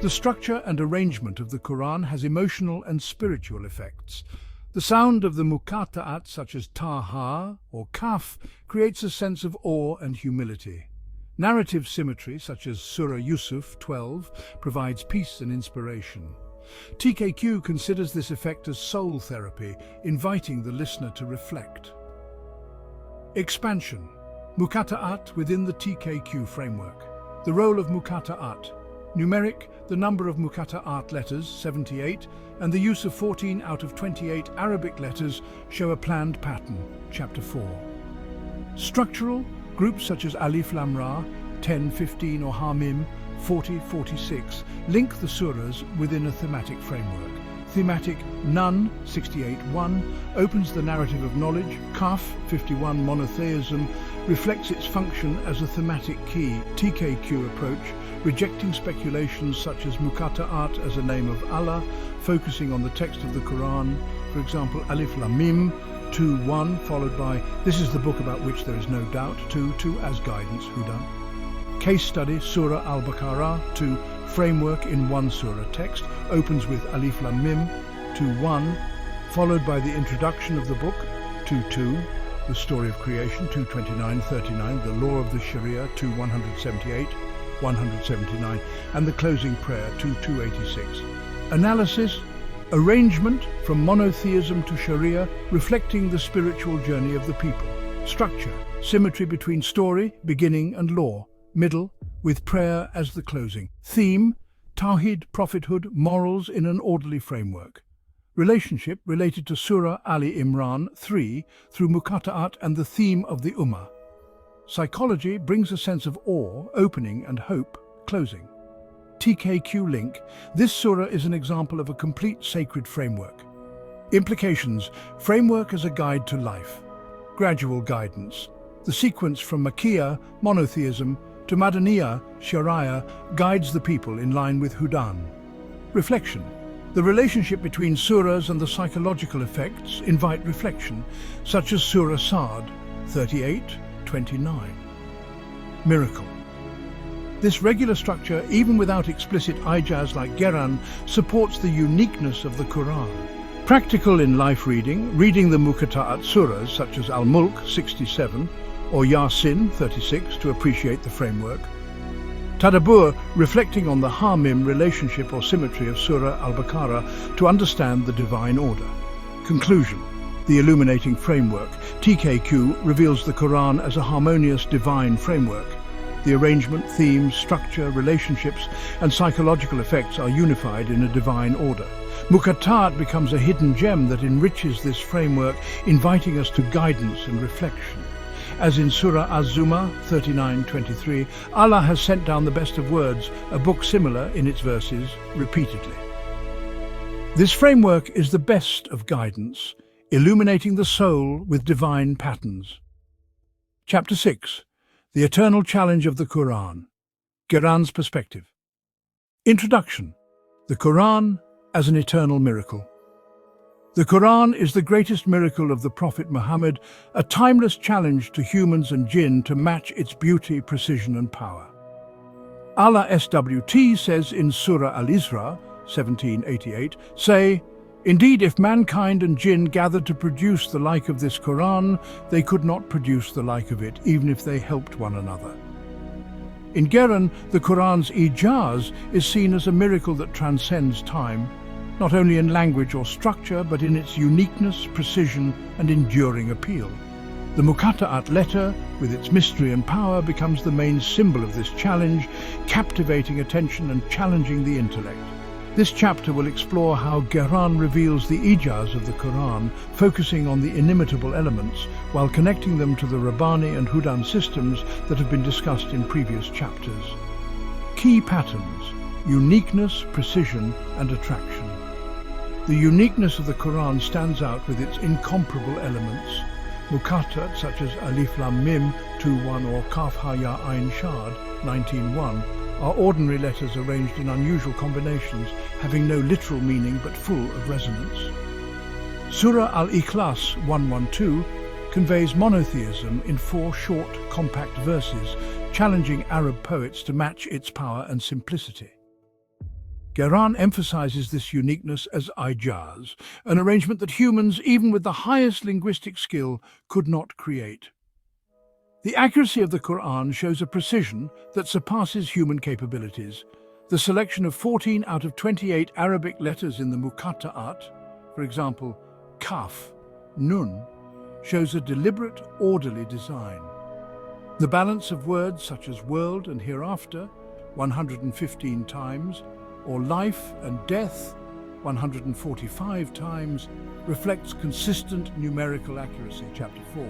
The structure and arrangement of the Quran has emotional and spiritual effects. The sound of the Muqatta'at, such as Taha or Kaf, creates a sense of awe and humility. Narrative symmetry, such as Surah Yusuf 12, provides peace and inspiration. TKQ considers this effect as soul therapy, inviting the listener to reflect. Expansion. Muqatta'at within the TKQ framework. The role of muqatta'at. Numeric, the number of muqatta'at letters, 78, and the use of 14 out of 28 Arabic letters show a planned pattern, Chapter 4. Structural, groups such as Alif Lam Ra, 10, 15 or Ha-Mim, 40, 46, link the surahs within a thematic framework. Thematic Nun, 68-1, opens the narrative of knowledge. Kaf, 51, monotheism, reflects its function as a thematic key. TKQ approach, rejecting speculations such as muqatta'at as a name of Allah, focusing on the text of the Quran. For example, Alif Lam Mim, 2-1, followed by this is the book about which there is no doubt, 2 as guidance, Hudan. Case study, Surah Al-Baqarah, 2, framework in one surah text, opens with Alif Lam Mim, 2-1, followed by the introduction of the book, 2-2, the story of creation, 229-39, the law of the Sharia, 2-178, 179, and the closing prayer, 2-286. Analysis, arrangement from monotheism to Sharia, reflecting the spiritual journey of the people. Structure, symmetry between story, beginning and law. Middle, with prayer as the closing. Theme, Tawhid, prophethood, morals in an orderly framework. Relationship related to Surah Ali Imran 3 through muqatta'at and the theme of the Ummah. Psychology brings a sense of awe, opening, and hope, closing. TKQ link, this surah is an example of a complete sacred framework. Implications, framework as a guide to life. Gradual guidance. The sequence from Makkiyah, monotheism, to Madaniyah, Sharia, guides the people in line with Hudan. Reflection. The relationship between surahs and the psychological effects invite reflection, such as Surah Sa'd, 38-29. Miracle. This regular structure, even without explicit ijaz like Geran, supports the uniqueness of the Quran. Practical in life reading, reading the muqatta'at surahs such as Al-Mulk, 67, or Yasin, 36, to appreciate the framework. Tadabbur, reflecting on the Ha-Mim relationship or symmetry of Surah Al-Baqarah to understand the divine order. Conclusion. The illuminating framework. TKQ reveals the Quran as a harmonious divine framework. The arrangement, themes, structure, relationships, and psychological effects are unified in a divine order. Muqatta'at becomes a hidden gem that enriches this framework, inviting us to guidance and reflection. As in Surah Az-Zumar 39-23, Allah has sent down the best of words, a book similar in its verses, repeatedly. This framework is the best of guidance, illuminating the soul with divine patterns. Chapter 6. The Eternal Challenge of the Quran. Quran's Perspective. Introduction. The Quran as an eternal miracle. The Quran is the greatest miracle of the Prophet Muhammad, a timeless challenge to humans and jinn to match its beauty, precision and power. Allah SWT says in Surah Al-Isra, 1788, say, "Indeed, if mankind and jinn gathered to produce the like of this Quran, they could not produce the like of it, even if they helped one another." In Geran, the Quran's ijaz is seen as a miracle that transcends time, not only in language or structure, but in its uniqueness, precision, and enduring appeal. The muqatta'at letter, with its mystery and power, becomes the main symbol of this challenge, captivating attention and challenging the intellect. This chapter will explore how Quran reveals the ijaz of the Quran, focusing on the inimitable elements, while connecting them to the Rabbani and Hudan systems that have been discussed in previous chapters. Key patterns: uniqueness, precision, and attraction. The uniqueness of the Quran stands out with its incomparable elements. Muqatta'at such as Alif Lam Mim 2-1 or Kaf Ha Ya Ain Shad 19-1 are ordinary letters arranged in unusual combinations, having no literal meaning but full of resonance. Surah Al-Ikhlas 112 conveys monotheism in 4 short, compact verses, challenging Arab poets to match its power and simplicity. Quran emphasizes this uniqueness as ijaz, an arrangement that humans, even with the highest linguistic skill, could not create. The accuracy of the Quran shows a precision that surpasses human capabilities. The selection of 14 out of 28 Arabic letters in the muqatta'at, for example, Kaf, Nun, shows a deliberate, orderly design. The balance of words such as world and hereafter, 115 times, or life and death, 145 times, reflects consistent numerical accuracy, chapter 4.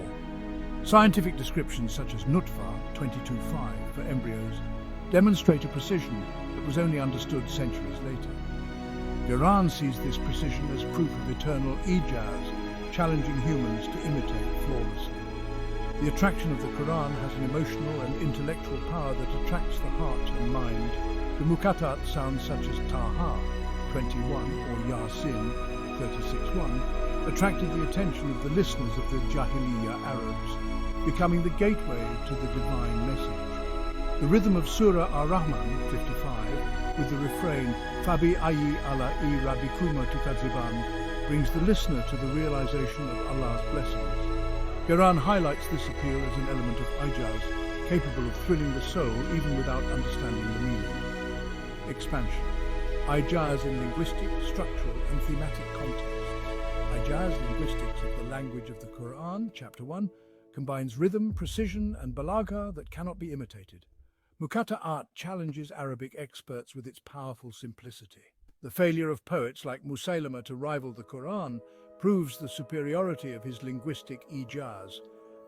Scientific descriptions such as nutfa, 22.5 for embryos, demonstrate a precision that was only understood centuries later. Quran sees this precision as proof of eternal ijaz, challenging humans to imitate flawlessly. The attraction of the Quran has an emotional and intellectual power that attracts the heart and mind. The muqattat sounds such as Taha, 21, or Yasin, 36.1, attracted the attention of the listeners of the Jahiliyyah Arabs, becoming the gateway to the divine message. The rhythm of Surah Ar-Rahman, 55, with the refrain, Fabi ayi ala'i rabbikuma tukadziban, brings the listener to the realization of Allah's blessings. Quran highlights this appeal as an element of ijaz, capable of thrilling the soul even without understanding the meaning. Expansion. Ijaz in linguistic, structural and thematic contexts. Ijaz, linguistics of the language of the Quran, chapter 1, combines rhythm, precision and balagha that cannot be imitated. Muqattat challenges Arabic experts with its powerful simplicity. The failure of poets like Musaylama to rival the Quran proves the superiority of his linguistic ijaz.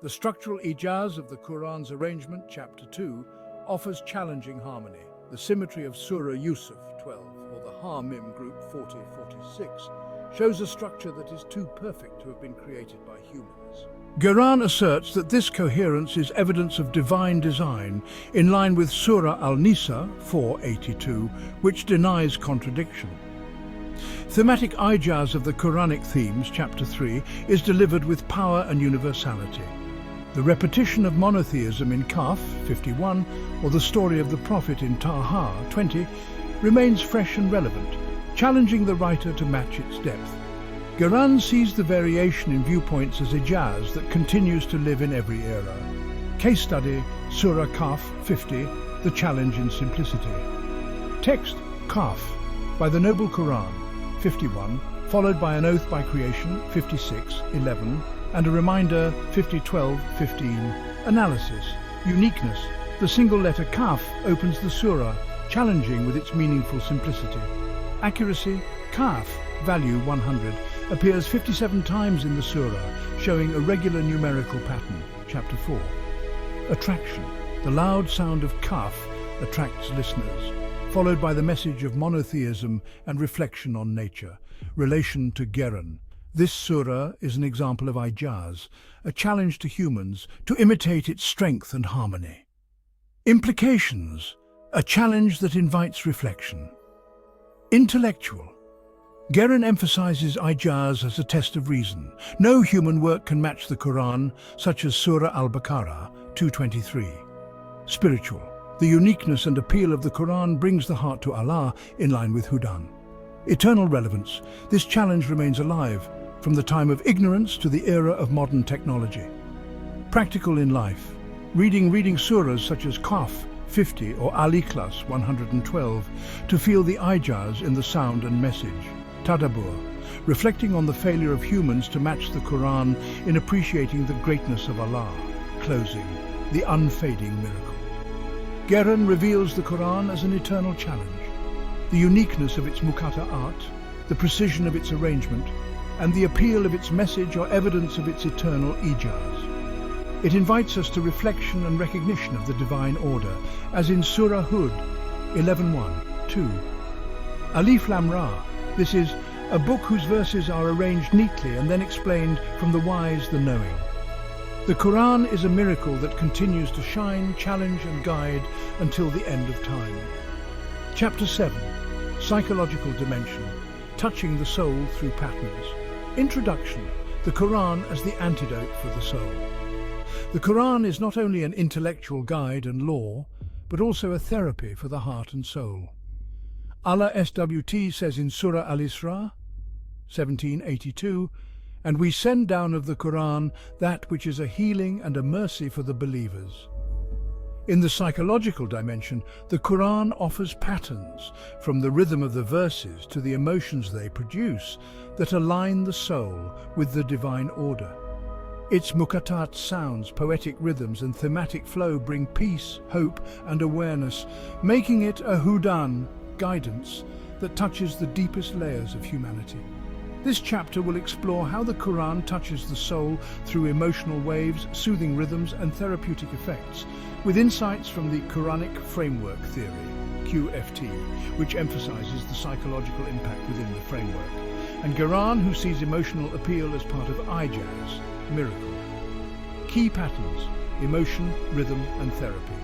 The structural ijaz of the Quran's arrangement, chapter 2, offers challenging harmony. The symmetry of Surah Yusuf, 12, or the Ha-Mim group 40-46, shows a structure that is too perfect to have been created by humans. Quran asserts that this coherence is evidence of divine design, in line with Surah Al-Nisa 4:82, which denies contradiction. Thematic ijaz of the Quranic themes, chapter 3, is delivered with power and universality. The repetition of monotheism in Kaf 51, or the story of the Prophet in Taha 20, remains fresh and relevant, challenging the writer to match its depth. Quran sees the variation in viewpoints as ijaz that continues to live in every era. Case study, Surah Kaf 50, the challenge in simplicity. Text, Kaf, by the Noble Quran, 51, followed by an oath by creation, 56:11, and a reminder, 50:12-15. Analysis, uniqueness. The single letter Kaf opens the surah, challenging with its meaningful simplicity. Accuracy, Kaf, value 100, appears 57 times in the surah, showing a regular numerical pattern, chapter 4. Attraction. The loud sound of Kaf attracts listeners, followed by the message of monotheism and reflection on nature. Relation to Quran. This surah is an example of ijaz, a challenge to humans to imitate its strength and harmony. Implications. A challenge that invites reflection. Intellectual. Quran emphasizes ijaz as a test of reason. No human work can match the Quran, such as Surah Al-Baqarah 2:23. Spiritual. The uniqueness and appeal of the Quran brings the heart to Allah in line with Hudan. Eternal relevance. This challenge remains alive from the time of ignorance to the era of modern technology. Practical in life. Reading surahs such as Qaf 50 or Al-Ikhlas 112 to feel the ijaz in the sound and message. Tadabbur. Reflecting on the failure of humans to match the Quran in appreciating the greatness of Allah. Closing. The unfading miracle. Quran reveals the Quran as an eternal challenge. The uniqueness of its muqattat, the precision of its arrangement, and the appeal of its message are evidence of its eternal ijaz. It invites us to reflection and recognition of the divine order, as in Surah Hud 11:1-2. Alif Lam Ra. This is a book whose verses are arranged neatly and then explained from the wise, the knowing. The Quran is a miracle that continues to shine, challenge and guide until the end of time. Chapter 7. Psychological dimension, touching the soul through patterns. Introduction. The Quran as the antidote for the soul. The Quran is not only an intellectual guide and law, but also a therapy for the heart and soul. Allah SWT says in Surah Al-Isra 17:82, "And we send down of the Quran that which is a healing and a mercy for the believers." In the psychological dimension, the Quran offers patterns, from the rhythm of the verses to the emotions they produce, that align the soul with the divine order. Its muqattat sounds, poetic rhythms and thematic flow bring peace, hope and awareness, making it a hudan, guidance, that touches the deepest layers of humanity. This chapter will explore how the Quran touches the soul through emotional waves, soothing rhythms and therapeutic effects, with insights from the Quranic framework theory, QFT, which emphasizes the psychological impact within the framework, and Quran, who sees emotional appeal as part of ijaz, miracle. Key patterns: emotion, rhythm and therapy.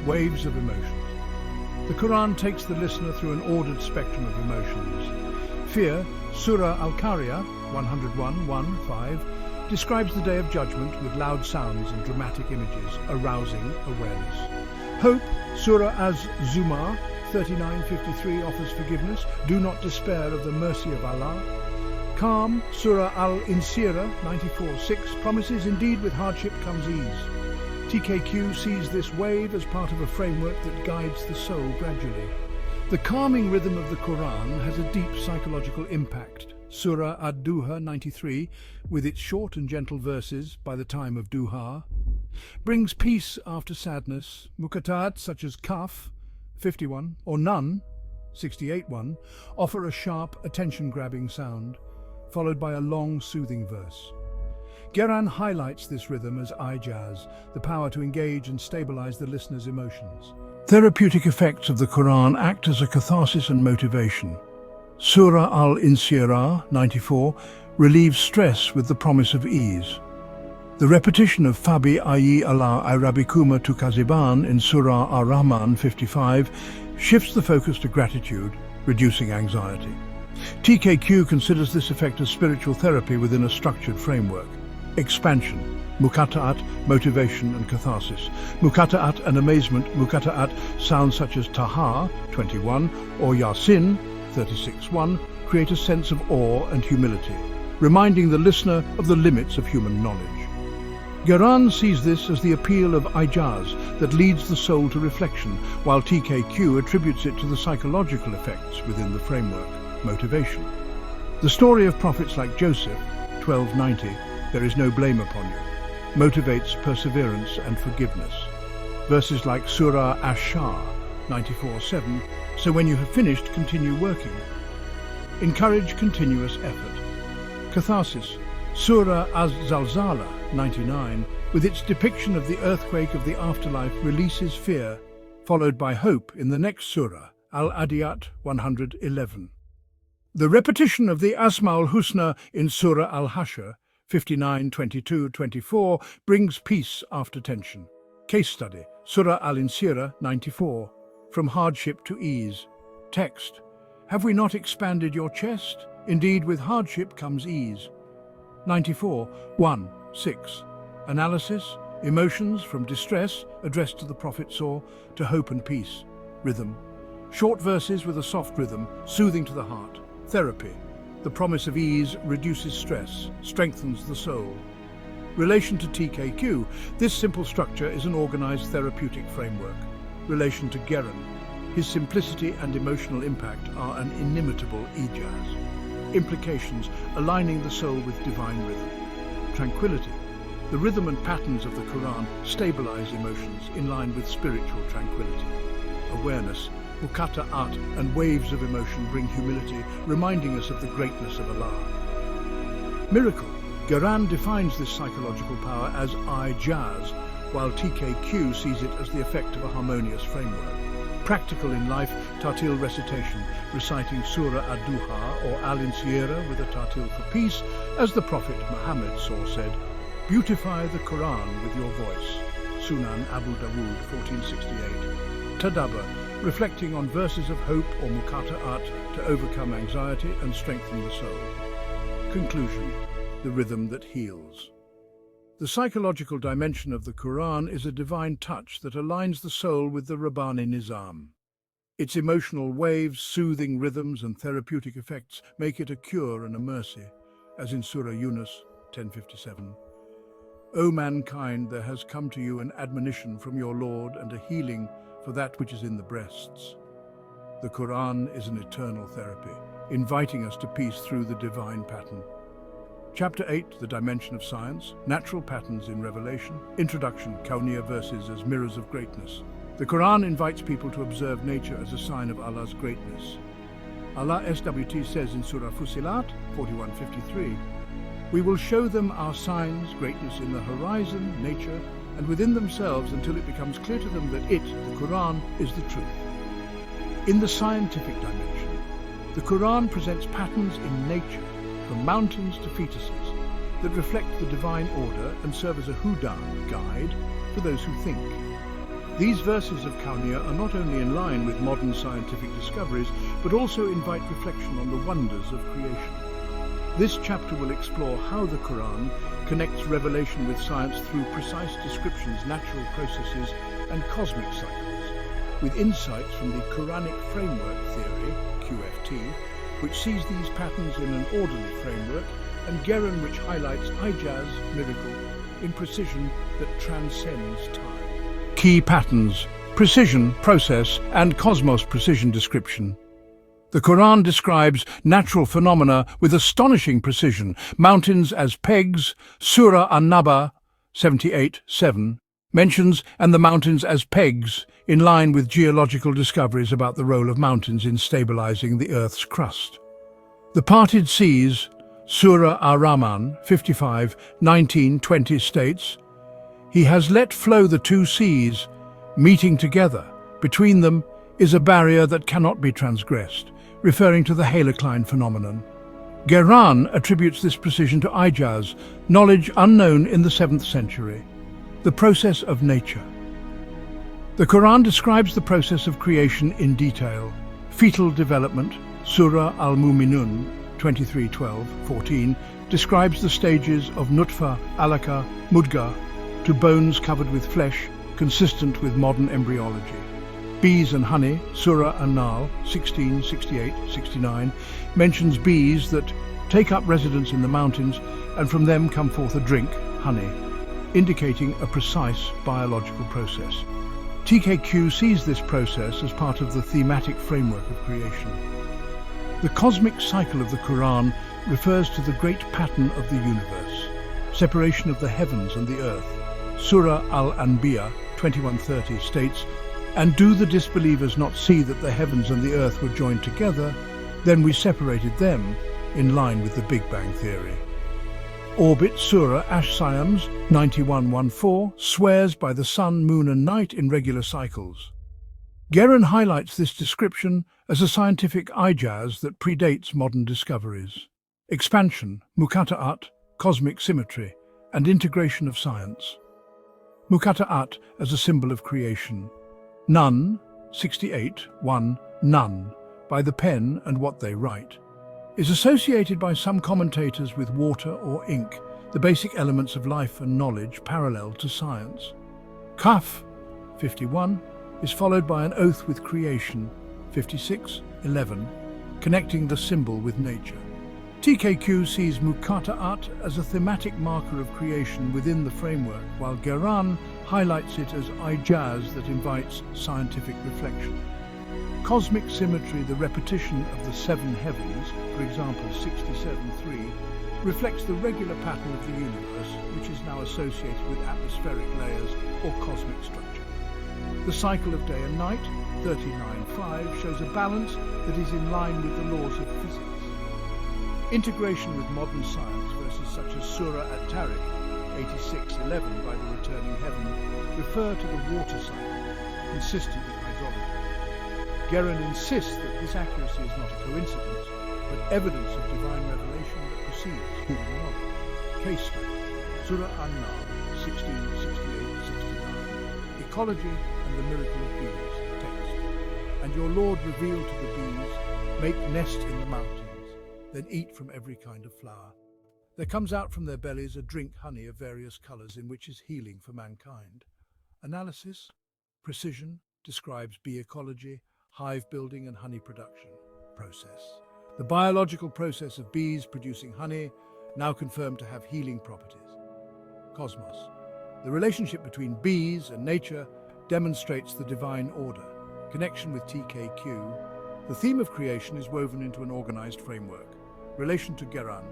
Waves of emotions. The Quran takes the listener through an ordered spectrum of emotions. Fear, Surah Al-Qari'ah 101:1-5, describes the Day of Judgment with loud sounds and dramatic images, arousing awareness. Hope, Surah Az-Zumar 39:53, offers forgiveness. Do not despair of the mercy of Allah. Calm, Surah Al-Insyirah 94:6, promises indeed with hardship comes ease. TKQ sees this wave as part of a framework that guides the soul gradually. The calming rhythm of the Quran has a deep psychological impact. Surah Ad-Duha 93, with its short and gentle verses by the time of duha, brings peace after sadness. Muqattat such as Kaf 51 or Nun 68:1 offer a sharp, attention-grabbing sound, followed by a long, soothing verse. Quran highlights this rhythm as ijaz, the power to engage and stabilize the listener's emotions. Therapeutic effects of the Quran act as a catharsis and motivation. Surah Al-Insyirah 94 relieves stress with the promise of ease. The repetition of Fabi ayi ala irabikuma tukaziban in Surah Ar-Rahman 55 shifts the focus to gratitude, reducing anxiety. TKQ considers this effect as spiritual therapy within a structured framework. Expansion, muqattat, motivation and catharsis. Muqattat and amazement. Muqattat sounds such as Taha 21 or Yasin 36:1 create a sense of awe and humility, reminding the listener of the limits of human knowledge. Quran sees this as the appeal of ijaz that leads the soul to reflection, while TKQ attributes it to the psychological effects within the framework, motivation. The story of prophets like Joseph 12:90, there is no blame upon you, motivates perseverance and forgiveness. Verses like Surah Ash-Shah 94:7, so when you have finished, continue working, encourage continuous effort. Catharsis, Surah Az-Zalzala 99, with its depiction of the earthquake of the afterlife, releases fear, followed by hope in the next surah, Al-Adiyat 111. The repetition of the Asma'ul Husna in Surah Al-Hashr 59:22-24 brings peace after tension. Case study, Surah Al-Insyirah 94, from hardship to ease. Text, have we not expanded your chest? Indeed, with hardship comes ease. 94:1-6. Analysis, emotions from distress addressed to the Prophet to hope and peace. Rhythm, short verses with a soft rhythm, soothing to the heart. Therapy, the promise of ease reduces stress, strengthens the soul. Relation to TKQ, this simple structure is an organized therapeutic framework. Relation to Geran, his simplicity and emotional impact are an inimitable ijaz. Implications, aligning the soul with divine rhythm. Tranquility, the rhythm and patterns of the Quran stabilize emotions in line with spiritual tranquility. Awareness, muqattat and waves of emotion bring humility, reminding us of the greatness of Allah. Miracle, Quran defines this psychological power as ijaz, while TKQ sees it as the effect of a harmonious framework. Practical in life, tartil recitation, reciting Surah Ad-Duha or Al-Insyirah with a tartil for peace, as the Prophet Muhammad said, beautify the Quran with your voice. Sunan Abu Dawud 1468. Tadabbur, reflecting on verses of hope or muqattat to overcome anxiety and strengthen the soul. Conclusion, the rhythm that heals. The psychological dimension of the Quran is a divine touch that aligns the soul with the Rabbani Nizam. Its emotional waves, soothing rhythms and therapeutic effects make it a cure and a mercy, as in Surah Yunus 10:57. O mankind, there has come to you an admonition from your Lord and a healing for that which is in the breasts. The Quran is an eternal therapy, inviting us to peace through the divine pattern. Chapter 8, The Dimension of Science, Natural Patterns in Revelation. Introduction, Kauniya verses as mirrors of greatness. The Quran invites people to observe nature as a sign of Allah's greatness. Allah SWT says in Surah Fussilat 41:53, "We will show them our signs, greatness in the horizon, nature, and within themselves until it becomes clear to them that it, the Quran, is the truth." In the scientific dimension, the Quran presents patterns in nature, from mountains to fetuses, that reflect the divine order and serve as a hudan guide for those who think. These verses of Kauniya are not only in line with modern scientific discoveries, but also invite reflection on the wonders of creation. This chapter will explore how the Quran connects revelation with science through precise descriptions, natural processes, and cosmic cycles, with insights from the Quranic framework theory, QFT, which sees these patterns in an orderly framework, and Geran, which highlights ijaz, miracle, in precision that transcends time. Key patterns: precision, process, and cosmos precision description. The Quran describes natural phenomena with astonishing precision. Mountains as pegs, Surah An-Naba 78:7 mentions, and the mountains as pegs, in line with geological discoveries about the role of mountains in stabilizing the Earth's crust. The parted seas, Surah Ar-Rahman 55:19-20 states, "He has let flow the two seas, meeting together. Between them is a barrier that cannot be transgressed," referring to the halocline phenomenon. Geran attributes this precision to ijaz, knowledge unknown in the 7th century. The process of nature. The Quran describes the process of creation in detail. Fetal development, Surah Al-Mu'minun 23:12-14, describes the stages of nutfa, alaka, mudga, to bones covered with flesh, consistent with modern embryology. Bees and honey, Surah An-Nahl 16:68-69, mentions bees that take up residence in the mountains, and from them come forth a drink, honey, indicating a precise biological process. TKQ sees this process as part of the thematic framework of creation. The cosmic cycle of the Quran refers to the great pattern of the universe, separation of the heavens and the earth. Surah Al-Anbiya 21:30 states, "And do the disbelievers not see that the heavens and the earth were joined together? Then we separated them, in line with the Big Bang Theory." Orbit, Surah Ash-Syams 91:14, swears by the sun, moon and night in regular cycles. Geran highlights this description as a scientific ijaz that predates modern discoveries. Expansion, Muqatta'at, cosmic symmetry, and integration of science. Muqatta'at as a symbol of creation. None, 68:1, none, by the pen and what they write, is associated by some commentators with water or ink, the basic elements of life and knowledge parallel to science. Kaf, 51, is followed by an oath with creation, 56:11, connecting the symbol with nature. TKQ sees Muqatta'at as a thematic marker of creation within the framework, while Geran highlights it as ijaz that invites scientific reflection. Cosmic symmetry, the repetition of the seven heavens, for example 67:3, reflects the regular pattern of the universe, which is now associated with atmospheric layers or cosmic structure. The cycle of day and night, 39:5, shows a balance that is in line with the laws of physics. Integration with modern science, verses such as Surah At-Tariq 86:11 by the returning heaven, refer to the water cycle, consistent with hydrology. Geran insists that this accuracy is not a coincidence, but evidence of divine revelation that precedes human knowledge. Case study, Surah An-Nahl 16:68-69, Ecology and the Miracle of Bees, text. "And your Lord revealed to the bees, make nest in the mountains, then eat from every kind of flower. There comes out from their bellies a drink, honey of various colors, in which is healing for mankind." Analysis, precision, describes bee ecology, hive building and honey production. Process, the biological process of bees producing honey, now confirmed to have healing properties. Cosmos, the relationship between bees and nature demonstrates the divine order. Connection with TKQ, the theme of creation is woven into an organized framework. Relation to Geran,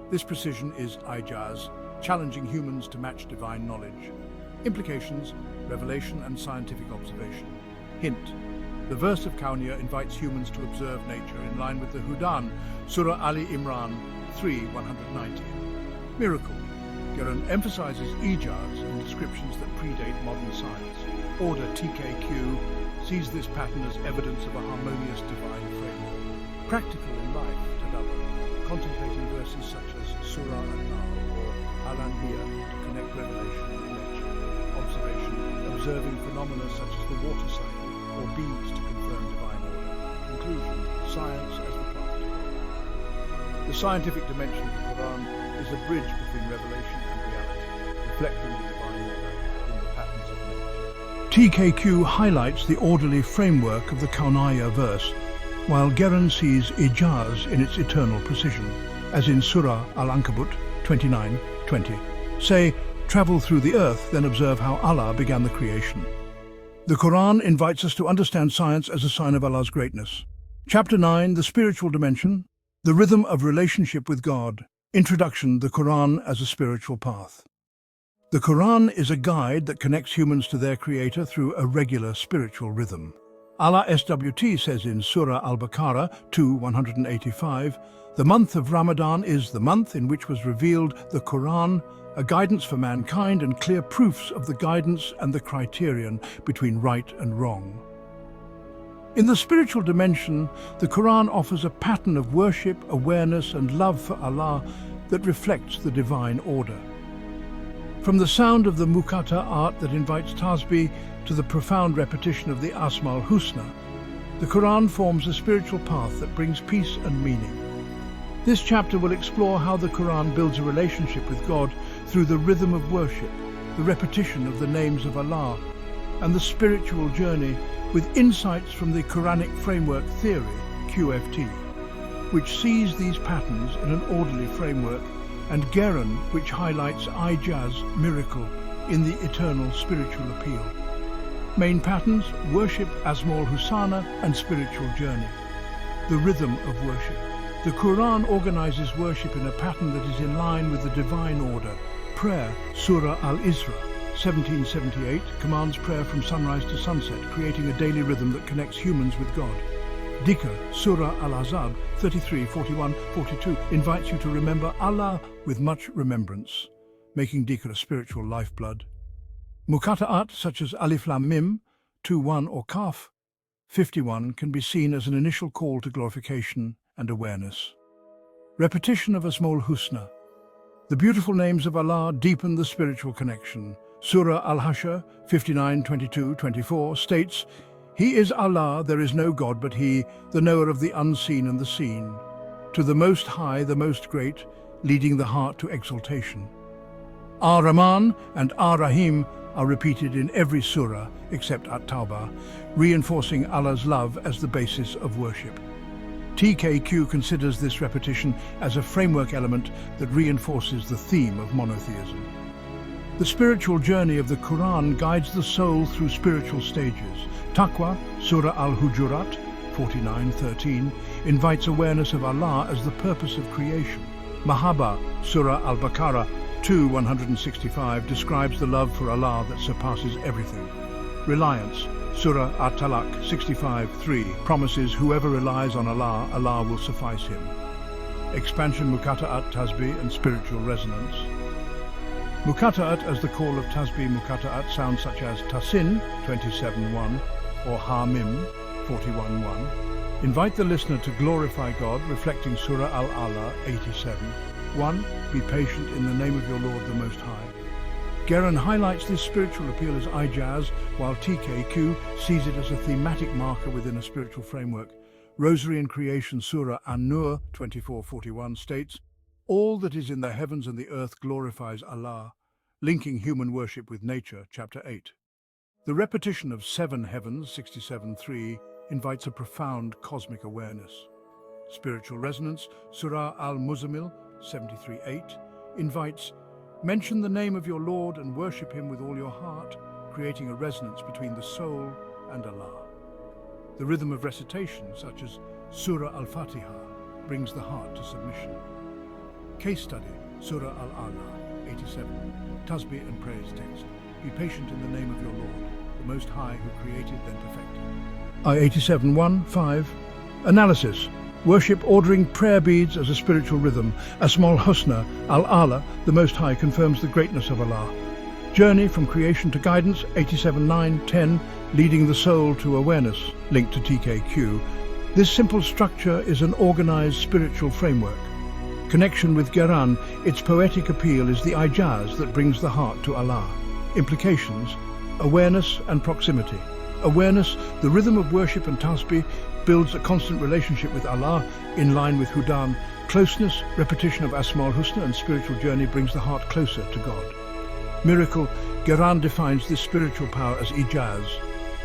This precision is ijaz, challenging humans to match divine knowledge. Implications, revelation and scientific observation. Hint: the verse of Kauniya invites humans to observe nature in line with the Hudan, Surah Ali Imran 3:190. Miracle: Quran emphasizes ijaz in descriptions that predate modern science. Order TKQ sees this pattern as evidence of a harmonious divine framework. Practical in life, Tadabbur, contemplating verses such as Surah An-Nahl or Al-Anbiya to connect revelation with nature. Observation, observing phenomena such as the water cycle or bees to confirm divine order. Conclusion, science as the path to God. The scientific dimension of the Quran is a bridge between revelation and reality, reflecting the divine order in the patterns of nature. TKQ highlights the orderly framework of the Kaunaya verse, while Geran sees ijaz in its eternal precision, as in Surah Al-Ankabut 29:20. Say, travel through the earth, then observe how Allah began the creation. The Quran invites us to understand science as a sign of Allah's greatness. Chapter 9, the spiritual dimension, the rhythm of relationship with God. Introduction, the Quran as a spiritual path. The Quran is a guide that connects humans to their Creator through a regular spiritual rhythm. Allah SWT says in Surah Al-Baqarah 2:185, the month of Ramadan is the month in which was revealed the Quran, a guidance for mankind and clear proofs of the guidance and the criterion between right and wrong. In the spiritual dimension, the Quran offers a pattern of worship, awareness and love for Allah that reflects the divine order. From the sound of the Muqatta art that invites tasbih to the profound repetition of the Asmaul Husna, the Quran forms a spiritual path that brings peace and meaning. This chapter will explore how the Quran builds a relationship with God through the rhythm of worship, the repetition of the names of Allah, and the spiritual journey with insights from the Quranic framework theory, QFT, which sees these patterns in an orderly framework, and Geran, which highlights ijaz, miracle, in the eternal spiritual appeal. Main patterns: worship, Asmaul Husna, and spiritual journey. The rhythm of worship. The Quran organizes worship in a pattern that is in line with the divine order. Prayer, Surah Al-Isra 1778, commands prayer from sunrise to sunset, creating a daily rhythm that connects humans with God. Dhikr, Surah Al-Ahzab 33, 41, 42, invites you to remember Allah with much remembrance, making dhikr a spiritual lifeblood. Muqatta'at such as Alif Lam Mim 2:1 or Kaf 51 can be seen as an initial call to glorification and awareness. Repetition of Asmaul Husna. The beautiful names of Allah deepen the spiritual connection. Surah Al-Hashr 59, 22, 24 states, He is Allah, there is no God but He, the knower of the unseen and the seen. To the Most High, the Most Great, leading the heart to exaltation. Ar-Rahman and Ar-Rahim are repeated in every surah except At-Tawbah, reinforcing Allah's love as the basis of worship. TKQ considers this repetition as a framework element that reinforces the theme of monotheism. The spiritual journey of the Quran guides the soul through spiritual stages. Taqwa, Surah Al-Hujurat 49:13, invites awareness of Allah as the purpose of creation. Mahabba, Surah Al-Baqarah 2:165, describes the love for Allah that surpasses everything. Reliance, Surah At-Talaq 65:3, promises whoever relies on Allah, Allah will suffice him. Expansion, Muqatta'at, Tasbih and spiritual resonance. Muqatta'at as the call of Tasbih. Muqatta'at sounds such as Tasin 27:1 or Ha-Mim 41:1 invite the listener to glorify God, reflecting Surah Al-Ala 87:1, be patient in the name of your Lord the Most High. Geran highlights this spiritual appeal as ijaz, while TKQ sees it as a thematic marker within a spiritual framework. Rosary and Creation, Surah An-Nur 24:41 states, all that is in the heavens and the earth glorifies Allah, linking human worship with nature, Chapter 8. The repetition of 7 heavens, 67:3, invites a profound cosmic awareness. Spiritual resonance, Surah Al-Muzammil 73:8, invites, mention the name of your Lord and worship Him with all your heart, creating a resonance between the soul and Allah. The rhythm of recitation, such as Surah Al-Fatiha, brings the heart to submission. Case study, Surah Al-A'la, 87. Tasbih and praise text. Be patient in the name of your Lord, the Most High, who created then perfected. I-87 1-5. Analysis. Worship ordering prayer beads as a spiritual rhythm. Asmal Husna, Al-A'la, the Most High, confirms the greatness of Allah. Journey from creation to guidance, 87-9-10, leading the soul to awareness, linked to TKQ. This simple structure is an organized spiritual framework. Connection with Quran, its poetic appeal is the ijaz that brings the heart to Allah. Implications, awareness and proximity. Awareness, the rhythm of worship and tasbih, builds a constant relationship with Allah in line with Hudan. Closeness, repetition of Asmaul Husna and spiritual journey brings the heart closer to God. Miracle, Quran defines this spiritual power as ijaz,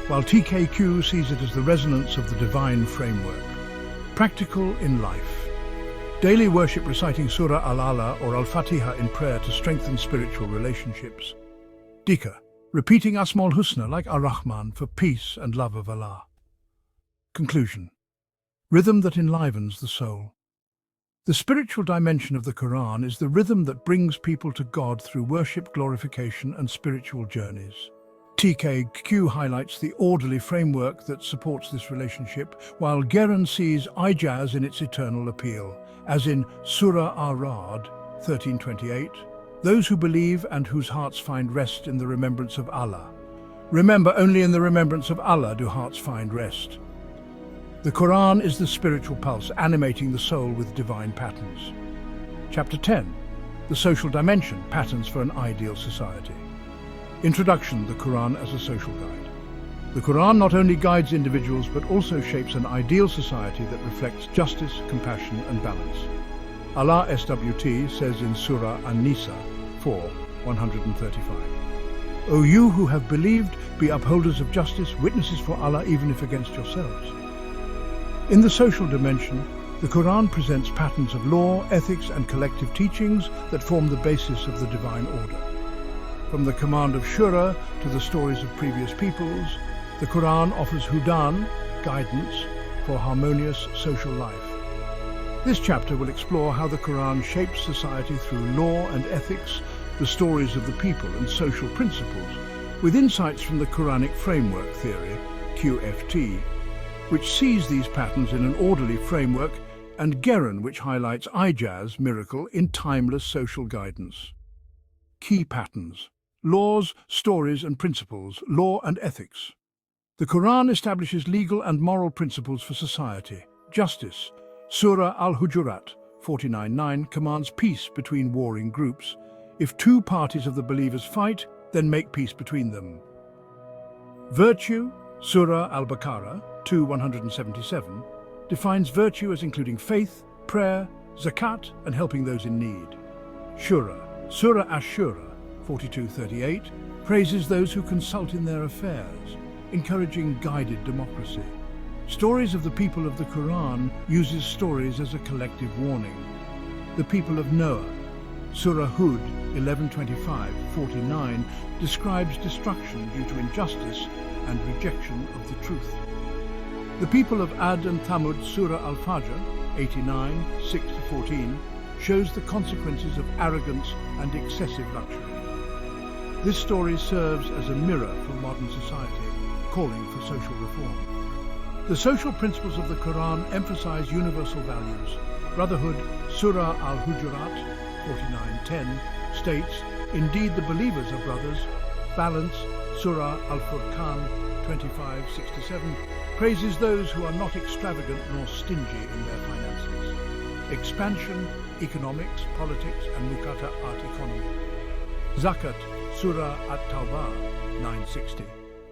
while TKQ sees it as the resonance of the divine framework. Practical in life. Daily worship reciting Surah Al-A'la or Al-Fatiha in prayer to strengthen spiritual relationships. Dhikr, repeating Asmaul Husna like Ar-Rahman for peace and love of Allah. Conclusion. Rhythm that enlivens the soul. The spiritual dimension of the Quran is the rhythm that brings people to God through worship, glorification, and spiritual journeys. TKQ highlights the orderly framework that supports this relationship, while Quran sees ijaz in its eternal appeal, as in Surah Ar-Ra'd 13:28, those who believe and whose hearts find rest in the remembrance of Allah. Remember, only in the remembrance of Allah do hearts find rest. The Quran is the spiritual pulse, animating the soul with divine patterns. Chapter 10. The social dimension, patterns for an ideal society. Introduction, the Quran as a social guide. The Quran not only guides individuals but also shapes an ideal society that reflects justice, compassion and balance. Allah SWT says in Surah An-Nisa 4:135, O you who have believed, be upholders of justice, witnesses for Allah even if against yourselves. In the social dimension, the Quran presents patterns of law, ethics and collective teachings that form the basis of the divine order. From the command of Shura to the stories of previous peoples, the Quran offers Hudan, guidance, for harmonious social life. This chapter will explore how the Quran shapes society through law and ethics, the stories of the people and social principles, with insights from the Quranic framework theory, QFT, which sees these patterns in an orderly framework, and Quran, which highlights ijaz, miracle, in timeless social guidance. Key patterns. Laws, stories and principles, law and ethics. The Quran establishes legal and moral principles for society. Justice. Surah Al-Hujurat 49:9 commands peace between warring groups. If two parties of the believers fight, then make peace between them. Virtue. Surah Al-Baqarah 2:177 defines virtue as including faith, prayer, zakat and helping those in need. Shura. Surah Ash-Shura 42:38 praises those who consult in their affairs, encouraging guided democracy. Stories of the people of the Quran uses stories as a collective warning. The people of Noah. Surah Hud 11:25-49 describes destruction due to injustice and rejection of the truth. The people of Ad and Thamud, Surah Al-Fajr 89:6-14 shows the consequences of arrogance and excessive luxury. This story serves as a mirror for modern society, calling for social reform. The social principles of the Quran emphasize universal values. Brotherhood, Surah Al-Hujurat 49:10 states, Indeed the believers are brothers. Balance, Surah Al-Furqan 25:67 praises those who are not extravagant nor stingy in their finances. Expansion, economics, politics and mukata art economy. Zakat, Surah At-Tawbah 9:60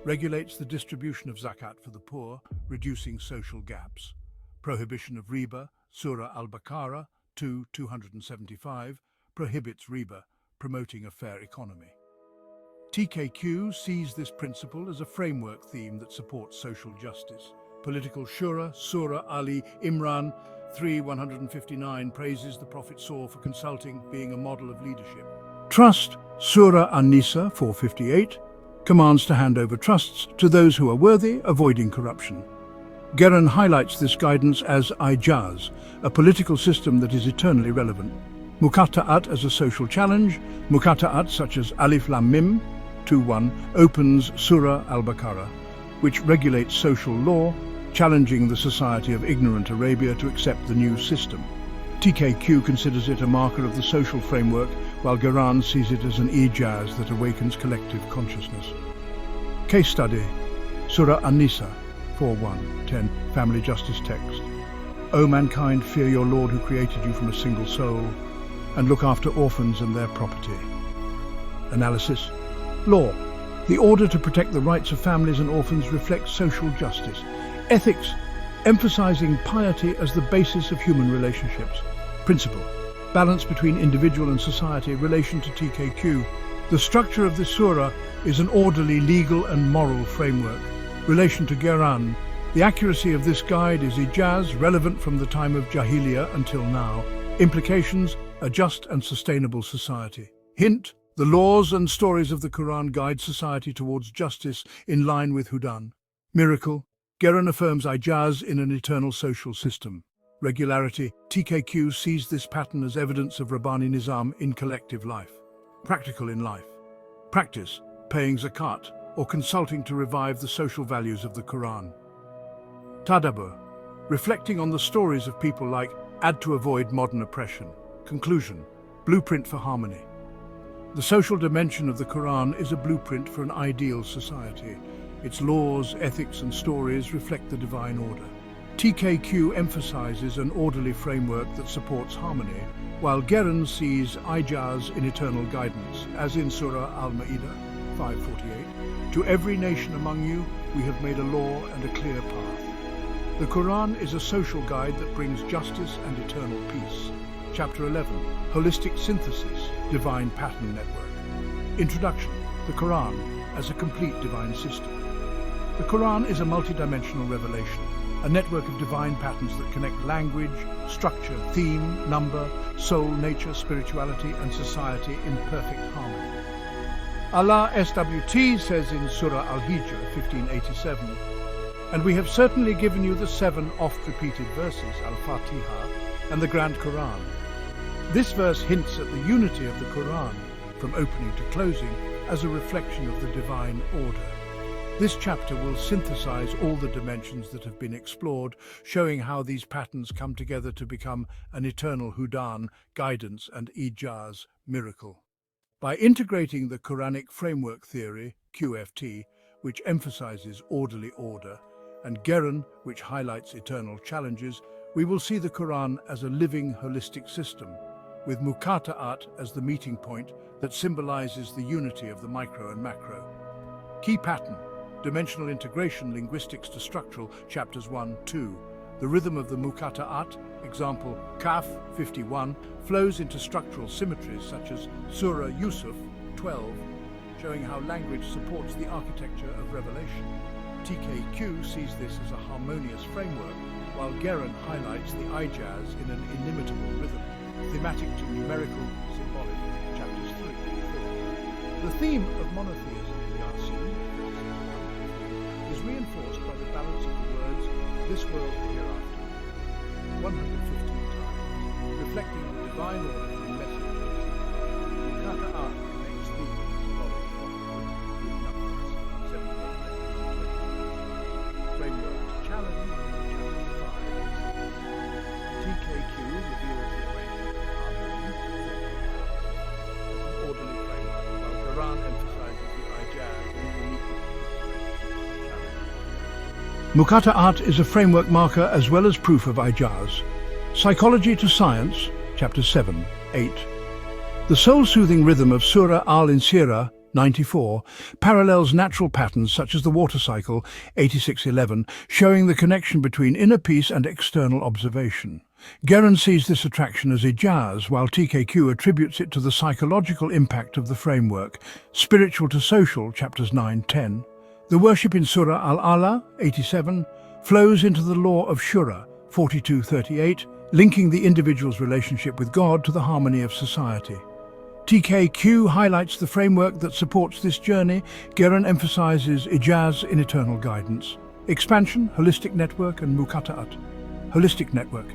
regulates the distribution of zakat for the poor, reducing social gaps. Prohibition of riba, Surah Al-Baqarah 2:275 prohibits riba, promoting a fair economy. TKQ sees this principle as a framework theme that supports social justice. Political Shura, Surah Ali Imran 3:159 praises the Prophet Saw for consulting, being a model of leadership. Trust, Surah An-Nisa 4:58 commands to hand over trusts to those who are worthy, avoiding corruption. Quran highlights this guidance as ijaz, a political system that is eternally relevant. Muqatta'at as a social challenge. Muqatta'at such as Alif Lam Mim 2:1 opens Surah Al-Baqarah, which regulates social law, challenging the society of ignorant Arabia to accept the new system. TKQ considers it a marker of the social framework, while Quran sees it as an ijaz that awakens collective consciousness. Case study: Surah An-Nisa 4:1-10 Family Justice Text. O mankind, fear your Lord who created you from a single soul, and look after orphans and their property. Analysis. Law. The order to protect the rights of families and orphans reflects social justice. Ethics, emphasizing piety as the basis of human relationships. Principle. Balance between individual and society. Relation to TKQ. The structure of this surah is an orderly legal and moral framework. Relation to Quran. The accuracy of this guide is ijaz, relevant from the time of Jahiliyyah until now. Implications: a just and sustainable society. Hint: the laws and stories of the Quran guide society towards justice in line with Hudan. Miracle: Quran affirms ijaz in an eternal social system. Regularity: TKQ sees this pattern as evidence of Rabbani Nizam in collective life. Practical in life. Practice: paying zakat or consulting to revive the social values of the Quran. Tadabbur: reflecting on the stories of people like Ad to avoid modern oppression. Conclusion: blueprint for harmony. The social dimension of the Quran is a blueprint for an ideal society. Its laws, ethics, and stories reflect the divine order. TKQ emphasizes an orderly framework that supports harmony, while Quran sees ijaz in eternal guidance, as in Surah Al-Ma'idah 5:48. To every nation among you, we have made a law and a clear path. The Quran is a social guide that brings justice and eternal peace. Chapter 11, Holistic Synthesis, Divine Pattern Network. Introduction: the Quran as a complete divine system. The Quran is a multidimensional revelation, a network of divine patterns that connect language, structure, theme, number, soul, nature, spirituality, and society in perfect harmony. Allah SWT says in Surah Al-Hijr 1587, "And we have certainly given you the 7 oft-repeated verses, Al-Fatiha, and the Grand Quran." This verse hints at the unity of the Quran, from opening to closing, as a reflection of the divine order. This chapter will synthesize all the dimensions that have been explored, showing how these patterns come together to become an eternal Hudan, guidance, and ijaz, miracle. By integrating the Quranic framework theory, QFT, which emphasizes orderly order, and Quran, which highlights eternal challenges, we will see the Quran as a living, holistic system, with Muqatta'at as the meeting point that symbolizes the unity of the micro and macro. Key pattern: dimensional integration, linguistics to structural, chapters 1-2. The rhythm of the Muqatta'at, example Kaf 51, flows into structural symmetries such as Surah Yusuf 12, showing how language supports the architecture of revelation. TKQ sees this as a harmonious framework, while Quran highlights the ijaz in an inimitable rhythm, thematic to numerical, symbolic, chapters 3-4. The theme of monotheism in Yasin is reinforced by the balance of the words "this world and hereafter" 115 times, reflecting the divine order and message. Muqatta'at connects theme and symbolic with numbers 78-20. Framework to challenge, chapter 5. TKQ reveals the arrangement of harmony as an orderly framework, while Quran emphasizes the ijaz and the uniqueness of the challenge. Muqatta'at is a framework marker as well as proof of ijaz. Psychology to Science, chapter 7-8. The soul-soothing rhythm of Surah Al-Insyirah 94 parallels natural patterns such as the water cycle 86:11, showing the connection between inner peace and external observation. Quran sees this attraction as ijaz, while TKQ attributes it to the psychological impact of the framework. Spiritual to Social, chapters 9-10. The worship in Surah Al-Ala 87 flows into the law of Shura 42:38, linking the individual's relationship with God to the harmony of society. TKQ highlights the framework that supports this journey. Quran emphasizes ijaz in eternal guidance. Expansion, holistic network, and Muqatta'at. Holistic network.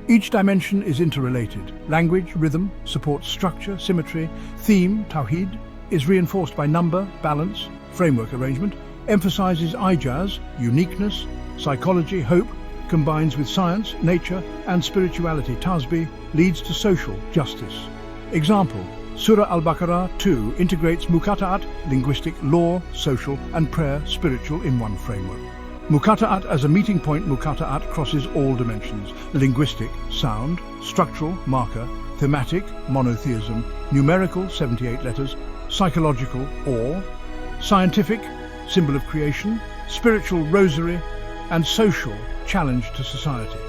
Each dimension is interrelated. Language, rhythm, supports structure, symmetry. Theme, tawhid, is reinforced by number, balance, framework arrangement, emphasizes ijaz, uniqueness. Psychology, hope, combines with science, nature, and spirituality. Tasbih leads to social justice. Example, Surah Al-Baqarah 2 integrates mukata'at, linguistic, law, social, and prayer, spiritual, in one framework. Mukata'at as a meeting point, mukata'at crosses all dimensions: linguistic, sound; structural, marker; thematic, monotheism; numerical, 78 letters; psychological, awe; scientific, symbol of creation; spiritual, rosary; and social, challenge to society.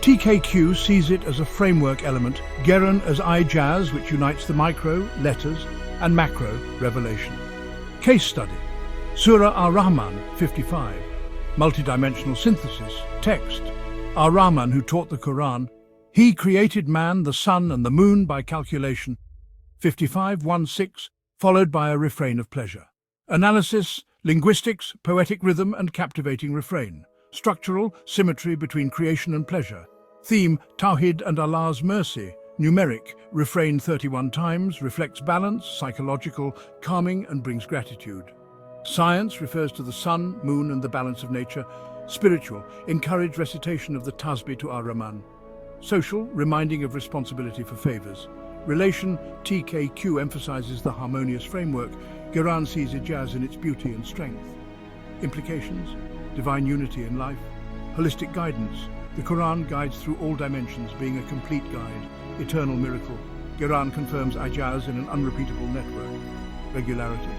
TKQ sees it as a framework element, Geran as ijaz, which unites the micro, letters, and macro, revelation. Case study, Surah Ar-Rahman 55, multidimensional synthesis, text. Ar-Rahman, who taught the Quran, he created man, the sun, and the moon by calculation. 55:1-6, followed by a refrain of pleasure. Analysis, linguistics, poetic rhythm, and captivating refrain. Structural, symmetry between creation and pleasure. Theme, Tawhid and Allah's mercy. Numeric, refrain 31 times, reflects balance; psychological, calming and brings gratitude. Science refers to the sun, moon, and the balance of nature. Spiritual, encourage recitation of the Tasbih to Ar-Rahman. Social, reminding of responsibility for favors. Relation, TKQ emphasizes the harmonious framework. Quran sees ijaz in its beauty and strength. Implications, divine unity in life. Holistic guidance, the Quran guides through all dimensions, being a complete guide. Eternal miracle, Quran confirms ijaz in an unrepeatable network. Regularity,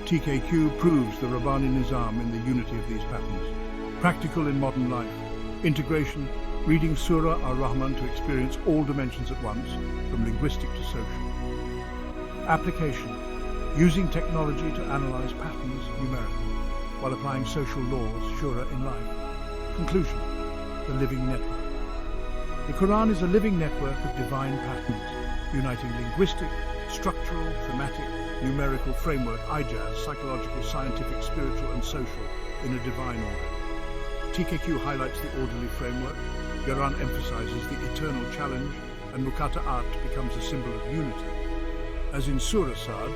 TKQ proves the Rabbani Nizam in the unity of these patterns. Practical in modern life. Integration, reading Surah Ar-Rahman to experience all dimensions at once, from linguistic to social. Application, using technology to analyze patterns numerically, while applying social laws, shura, in life. Conclusion, the living network. The Quran is a living network of divine patterns, uniting linguistic, structural, thematic, numerical framework, ijaz, psychological, scientific, spiritual, and social in a divine order. TKQ highlights the orderly framework, Quran emphasizes the eternal challenge, and Mukata'at becomes a symbol of unity. As in Surah Sad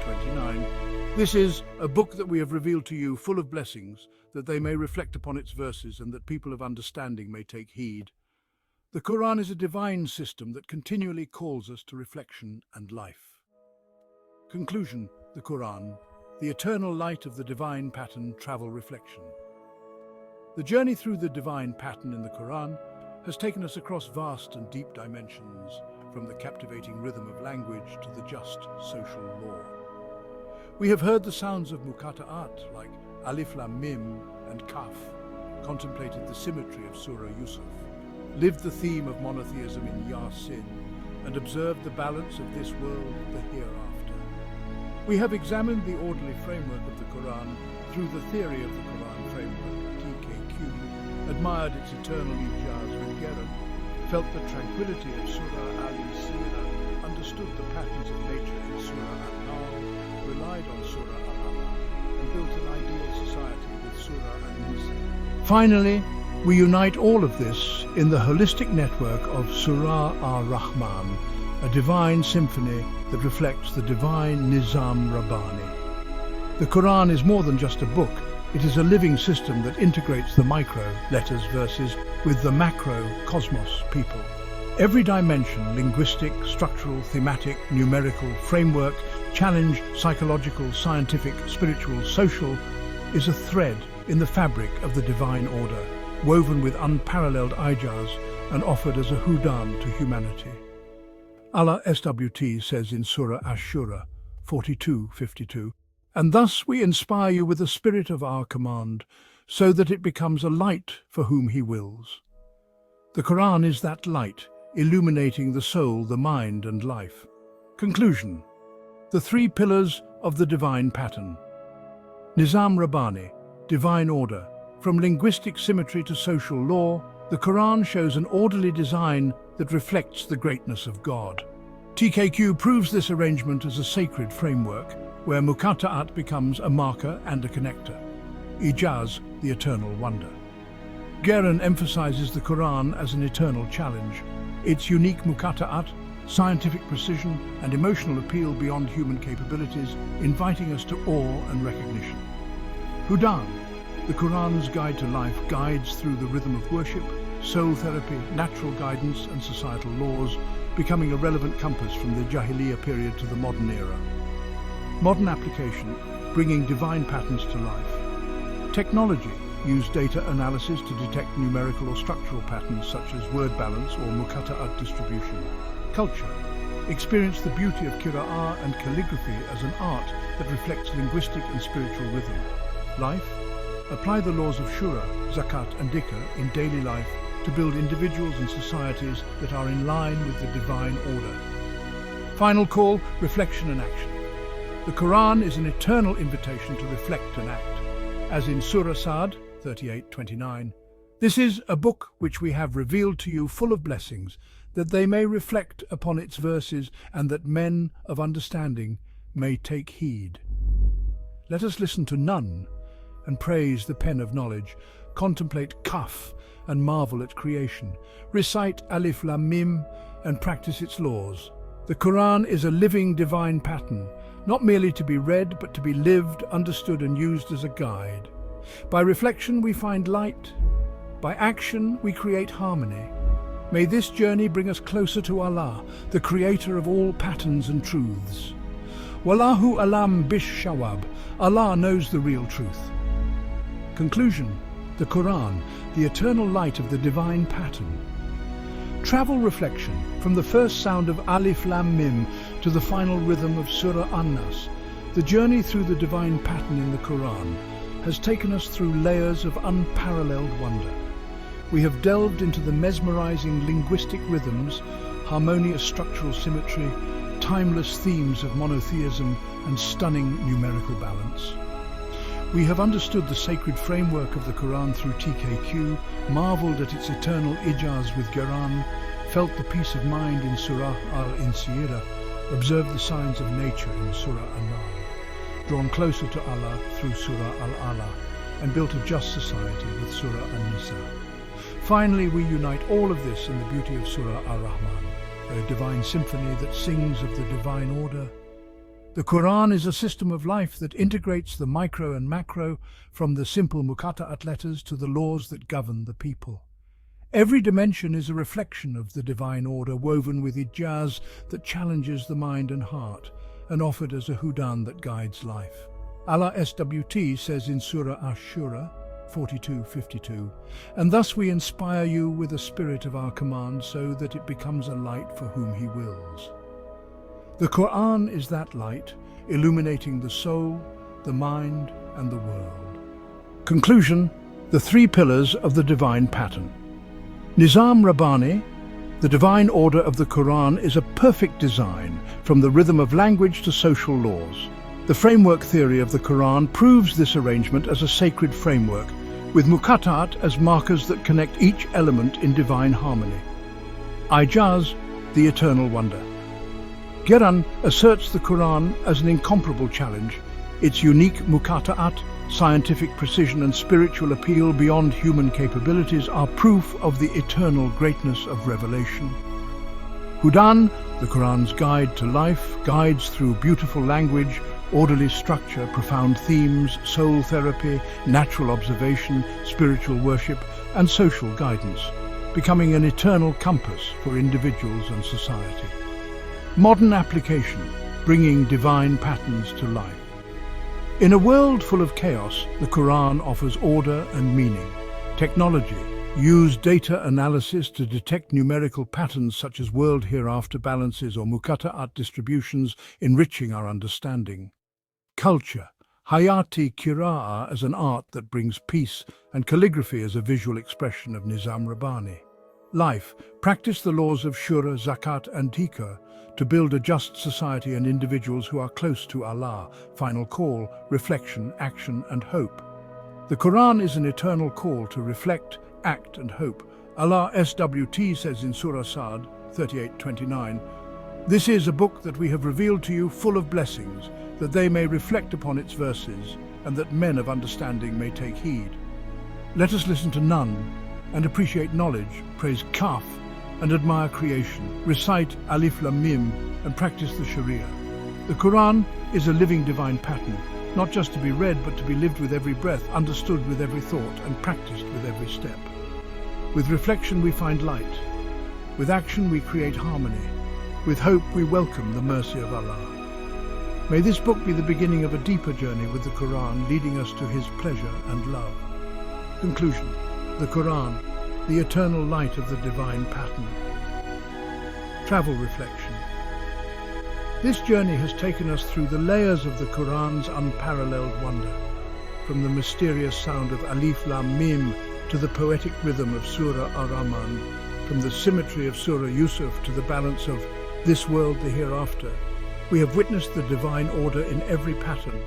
38:29, this is a book that we have revealed to you, full of blessings, that they may reflect upon its verses and that people of understanding may take heed. The Quran is a divine system that continually calls us to reflection and life. Conclusion, the Quran, the eternal light of the divine pattern, travel reflection. The journey through the divine pattern in the Quran has taken us across vast and deep dimensions, from the captivating rhythm of language to the just social law. We have heard the sounds of Mukata'at like Alif Lam Mim and Kaf, contemplated the symmetry of Surah Yusuf, lived the theme of monotheism in Yasin, and observed the balance of this world and the hereafter. We have examined the orderly framework of the Quran through the theory of the Quran framework, TKQ, admired its eternal ijaz with Geran, felt the tranquility of Surah Al-Sirah, understood the patterns of nature in Surah Al-Nahl, relied on Surah Al-Allah, and built an ideal society with Surah Al-Nisa. Finally, we unite all of this in the holistic network of Surah Ar-Rahman, a divine symphony that reflects the divine Nizam Rabbani. The Quran is more than just a book. It is a living system that integrates the micro, letters, verses, with the macro, cosmos, people. Every dimension, linguistic, structural, thematic, numerical, framework, challenge, psychological, scientific, spiritual, social, is a thread in the fabric of the divine order, woven with unparalleled ijaz and offered as a hudan to humanity. Allah SWT says in Surah Ash-Shura 42:52, "And thus we inspire you with the spirit of our command, so that it becomes a light for whom He wills." The Quran is that light, illuminating the soul, the mind, and life. Conclusion, the three pillars of the divine pattern. Nizam Rabbani, divine order. From linguistic symmetry to social law, the Quran shows an orderly design that reflects the greatness of God. TKQ proves this arrangement as a sacred framework, where Mukata'at becomes a marker and a connector. Ijaz, the eternal wonder. Geran emphasizes the Quran as an eternal challenge. Its unique muqatta'at, scientific precision and emotional appeal beyond human capabilities, inviting us to awe and recognition. Hudan, the Quran's guide to life, guides through the rhythm of worship, soul therapy, natural guidance and societal laws, becoming a relevant compass from the Jahiliyyah period to the modern era. Modern application, bringing divine patterns to life. Technology, use data analysis to detect numerical or structural patterns such as word balance or muqatta'at distribution. Culture, experience the beauty of qira'ah and calligraphy as an art that reflects linguistic and spiritual rhythm. Life, apply the laws of shura, zakat and dhikr in daily life to build individuals and societies that are in line with the divine order. Final call, reflection and action. The Quran is an eternal invitation to reflect and act. As in Surah Sad 38:29, this is a book which we have revealed to you full of blessings, that they may reflect upon its verses and that men of understanding may take heed. Let us listen to none and praise the pen of knowledge, contemplate Kaf and marvel at creation, recite Alif Lam Mim and practice its laws. The Quran is a living divine pattern, not merely to be read but to be lived, understood and used as a guide. By reflection we find light, by action we create harmony. May this journey bring us closer to Allah, the creator of all patterns and truths. Wallahu alam bish shawab, Allah knows the real truth. Conclusion, the Quran, the eternal light of the divine pattern. Travel reflection, from the first sound of Alif Lam Mim to the final rhythm of Surah An-Nas. The journey through the divine pattern in the Quran has taken us through layers of unparalleled wonder. We have delved into the mesmerizing linguistic rhythms, harmonious structural symmetry, timeless themes of monotheism and stunning numerical balance. We have understood the sacred framework of the Quran through TKQ, marveled at its eternal ijaz with Geran, felt the peace of mind in Surah Al-Insira, observed the signs of nature in Surah An-Nahl, drawn closer to Allah through Surah Al-Ala, and built a just society with Surah An-Nisa. Finally, we unite all of this in the beauty of Surah Ar-Rahman, a divine symphony that sings of the divine order. The Quran is a system of life that integrates the micro and macro, from the simple muqatta'at letters to the laws that govern the people. Every dimension is a reflection of the divine order, woven with ijaz that challenges the mind and heart, and offered as a hudan that guides life. Allah SWT says in Surah Ash-Shura 42:52, and thus we inspire you with a spirit of our command so that it becomes a light for whom He wills. The Quran is that light, illuminating the soul, the mind and the world. Conclusion, the three pillars of the divine pattern. Nizam Rabbani, the divine order of the Quran, is a perfect design, from the rhythm of language to social laws. The framework theory of the Quran proves this arrangement as a sacred framework, with muqatta'at as markers that connect each element in divine harmony. Ijaz, the eternal wonder. Geran asserts the Quran as an incomparable challenge. Its unique muqatta'at, scientific precision and spiritual appeal beyond human capabilities are proof of the eternal greatness of revelation. Hudan, the Quran's guide to life, guides through beautiful language, orderly structure, profound themes, soul therapy, natural observation, spiritual worship, and social guidance, becoming an eternal compass for individuals and society. Modern application, bringing divine patterns to life. In a world full of chaos, the Quran offers order and meaning. Technology, use data analysis to detect numerical patterns such as world hereafter balances or muqatta'at distributions, enriching our understanding. Culture, hayati qira'ah as an art that brings peace, and calligraphy as a visual expression of Nizam Rabbani. Life, practice the laws of shura, zakat and dhikr to build a just society and individuals who are close to Allah. Final call, reflection, action and hope. The Quran is an eternal call to reflect, act and hope. Allah SWT says in Surah Sad 38:29, this is a book that we have revealed to you full of blessings, that they may reflect upon its verses, and that men of understanding may take heed. Let us listen to none and appreciate knowledge, praise kaf, and admire creation, recite alif lam mim, and practice the Sharia. The Quran is a living divine pattern, not just to be read but to be lived with every breath, understood with every thought, and practiced with every step. With reflection we find light. With action we create harmony. With hope we welcome the mercy of Allah. May this book be the beginning of a deeper journey with the Quran, leading us to His pleasure and love. Conclusion. The Quran, the eternal light of the divine pattern. Travel reflection. This journey has taken us through the layers of the Quran's unparalleled wonder, from the mysterious sound of Alif Lam Mim to the poetic rhythm of Surah Ar-Rahman, from the symmetry of Surah Yusuf to the balance of this world, the hereafter. We have witnessed the divine order in every pattern.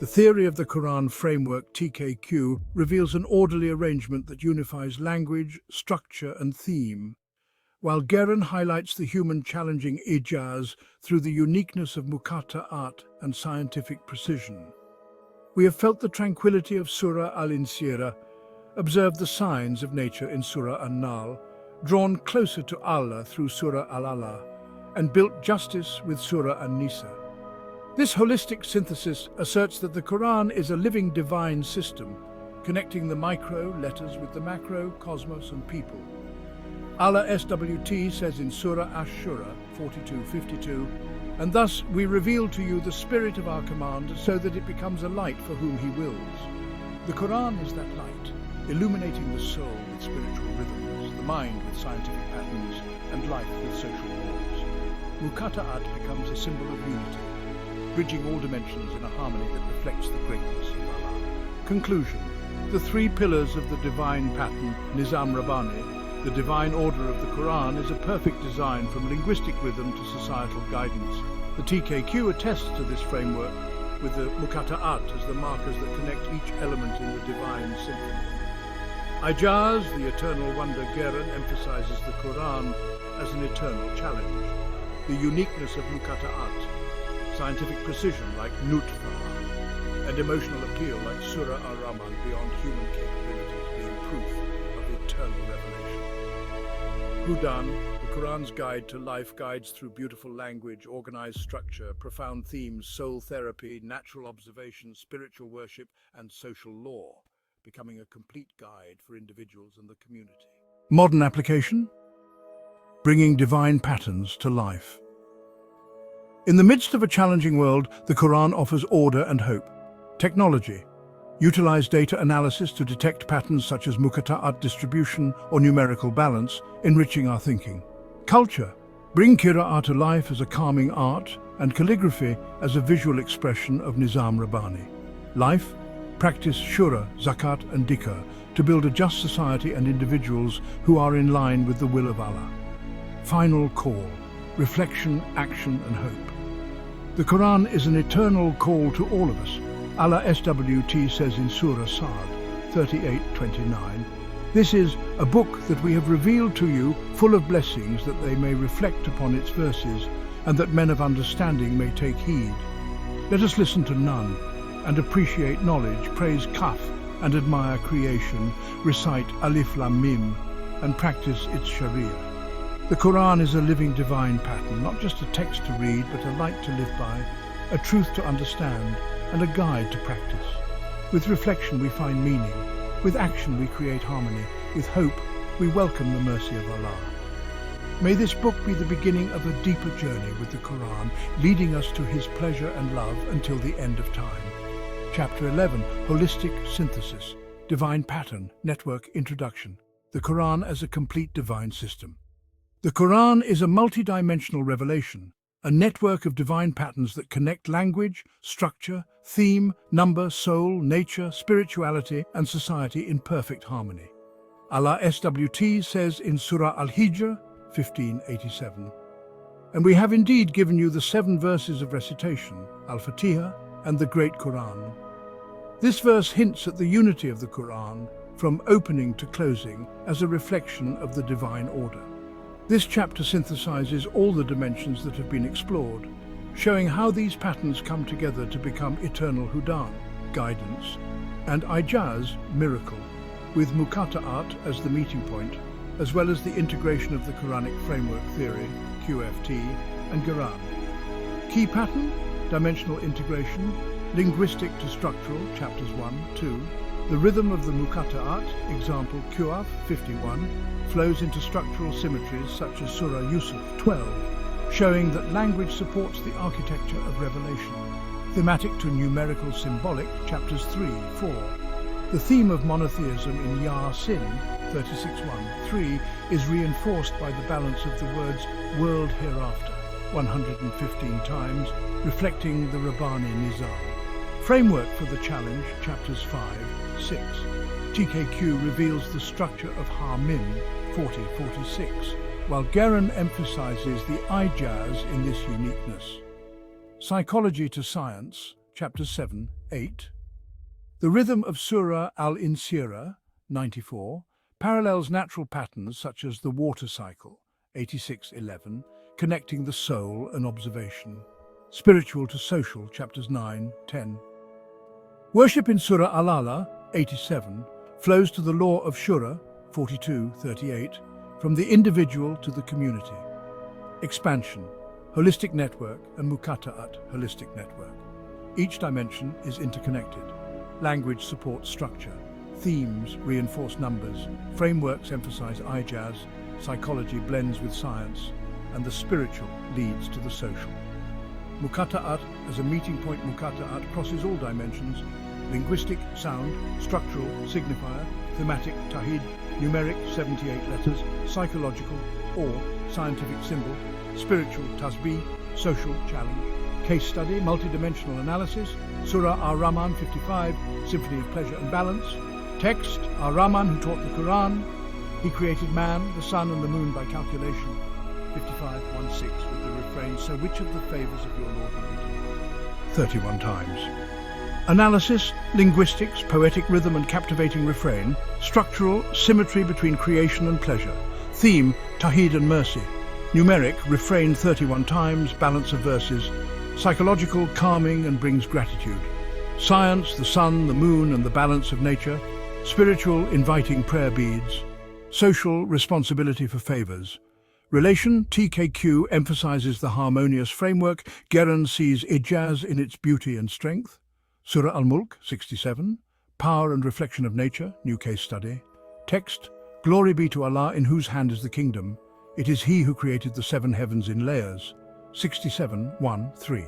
The theory of the Quran framework TKQ reveals an orderly arrangement that unifies language, structure, and theme, while Geran highlights the human challenging ijaz through the uniqueness of muqatta'at and scientific precision. We have felt the tranquility of Surah Al-Insyirah, observed the signs of nature in Surah An-Nahl, drawn closer to Allah through Surah Al-Alaq, and built justice with Surah An-Nisa. This holistic synthesis asserts that the Quran is a living divine system, connecting the micro letters with the macro, cosmos, and people. Allah SWT says in Surah Ash-Shura 42:52, "And thus we reveal to you the spirit of our command so that it becomes a light for whom He wills." The Quran is that light, illuminating the soul with spiritual rhythms, the mind with scientific patterns, and life with social laws. Muqatta'at becomes a symbol of unity, bridging all dimensions in a harmony that reflects the greatness of Allah. Conclusion. The three pillars of the divine pattern, Nizam Rabbani, the divine order of the Quran, is a perfect design from linguistic rhythm to societal guidance. The TKQ attests to this framework, with the muqatta'at as the markers that connect each element in the divine symphony. Ijaz, the eternal wonder Geran, emphasizes the Quran as an eternal challenge. The uniqueness of muqatta'at, scientific precision like nutfa, and emotional appeal like Surah Ar-Rahman beyond human capabilities, being proof of eternal revelation. Hudan, the Quran's guide to life, guides through beautiful language, organized structure, profound themes, soul therapy, natural observation, spiritual worship, and social law, becoming a complete guide for individuals and the community. Modern application? Bringing divine patterns to life. In the midst of a challenging world, the Quran offers order and hope. Technology. Utilize data analysis to detect patterns such as muqatta'at distribution or numerical balance, enriching our thinking. Culture. Bring qira'ah to life as a calming art and calligraphy as a visual expression of Nizam Rabbani. Life. Practice shura, zakat, and dhikr to build a just society and individuals who are in line with the will of Allah. Final call. Reflection, action, and hope. The Quran is an eternal call to all of us. Allah SWT says in Surah Sa'd 38:29, "This is a book that we have revealed to you, full of blessings, that they may reflect upon its verses, and that men of understanding may take heed." Let us listen to none, and appreciate knowledge, praise kaf, and admire creation, recite alif lam mim, and practice its Sharia. The Quran is a living divine pattern, not just a text to read, but a light to live by, a truth to understand, and a guide to practice. With reflection we find meaning. With action we create harmony. With hope we welcome the mercy of Allah. May this book be the beginning of a deeper journey with the Quran, leading us to His pleasure and love until the end of time. Chapter 11, Holistic Synthesis, Divine Pattern, Network Introduction. The Quran as a complete divine system. The Quran is a multidimensional revelation, a network of divine patterns that connect language, structure, theme, number, soul, nature, spirituality, and society in perfect harmony. Allah SWT says in Surah Al-Hijr 15:87, "And we have indeed given you the 7 verses of recitation, Al-Fatiha, and the Great Quran." This verse hints at the unity of the Quran, from opening to closing, as a reflection of the divine order. This chapter synthesizes all the dimensions that have been explored, showing how these patterns come together to become eternal Hudan, guidance, and Ijaz, miracle. with Muqatta'at as the meeting point, as well as the integration of the Quranic framework theory, QFT, and Quran. Key pattern, dimensional integration, linguistic to structural, chapters 1, 2. The rhythm of the Muqatta'at, example Qaf 51, flows into structural symmetries such as Surah Yusuf 12, showing that language supports the architecture of revelation. Thematic to numerical symbolic, chapters 3, 4. The theme of monotheism in Yasin 36:1-3 is reinforced by the balance of the words world hereafter 115 times, reflecting the Rabbani Nizam. Framework for the challenge, chapters 5, 6. TKQ reveals the structure of Hamim 40-46, while Geran emphasizes the ijaz in this uniqueness. Psychology to science, chapters 7, 8. The rhythm of Surah Al-Insira 94 parallels natural patterns such as the water cycle 86:11, connecting the soul and observation. Spiritual to social, chapters 9, 10. Worship in Surah Al-Ala 87 flows to the law of Shura 42:38, from the individual to the community. Expansion, holistic network, and Muqatta'at, holistic network. Each dimension is interconnected. Language supports structure. Themes reinforce numbers. Frameworks emphasize ijaz. Psychology blends with science. And the spiritual leads to the social. Muqatta'at as a meeting point. Muqatta'at crosses all dimensions. Linguistic, sound, structural, signifier, thematic, tawhid, numeric, 78 letters, psychological, or scientific symbol, spiritual, tasbih, social, challenge. Case study, multidimensional analysis, Surah Ar-Rahman 55, Symphony of Pleasure and Balance. Text, Ar-Rahman who taught the Quran. He created man, the sun and the moon by calculation. 55:16 with the refrain, so which of the favors of your Lord will you do? 31 times. Analysis, linguistics, poetic rhythm and captivating refrain. Structural, symmetry between creation and pleasure. Theme, tawhid and mercy. Numeric, refrain 31 times, balance of verses. Psychological, calming and brings gratitude. Science, the sun, the moon and the balance of nature. Spiritual, inviting prayer beads. Social, responsibility for favors. Relation, TKQ emphasizes the harmonious framework. Geran sees ijaz in its beauty and strength. Surah Al-Mulk 67, power and reflection of nature, new case study. Text, glory be to Allah in whose hand is the kingdom. It is He who created the 7 heavens in layers. 67:1-3.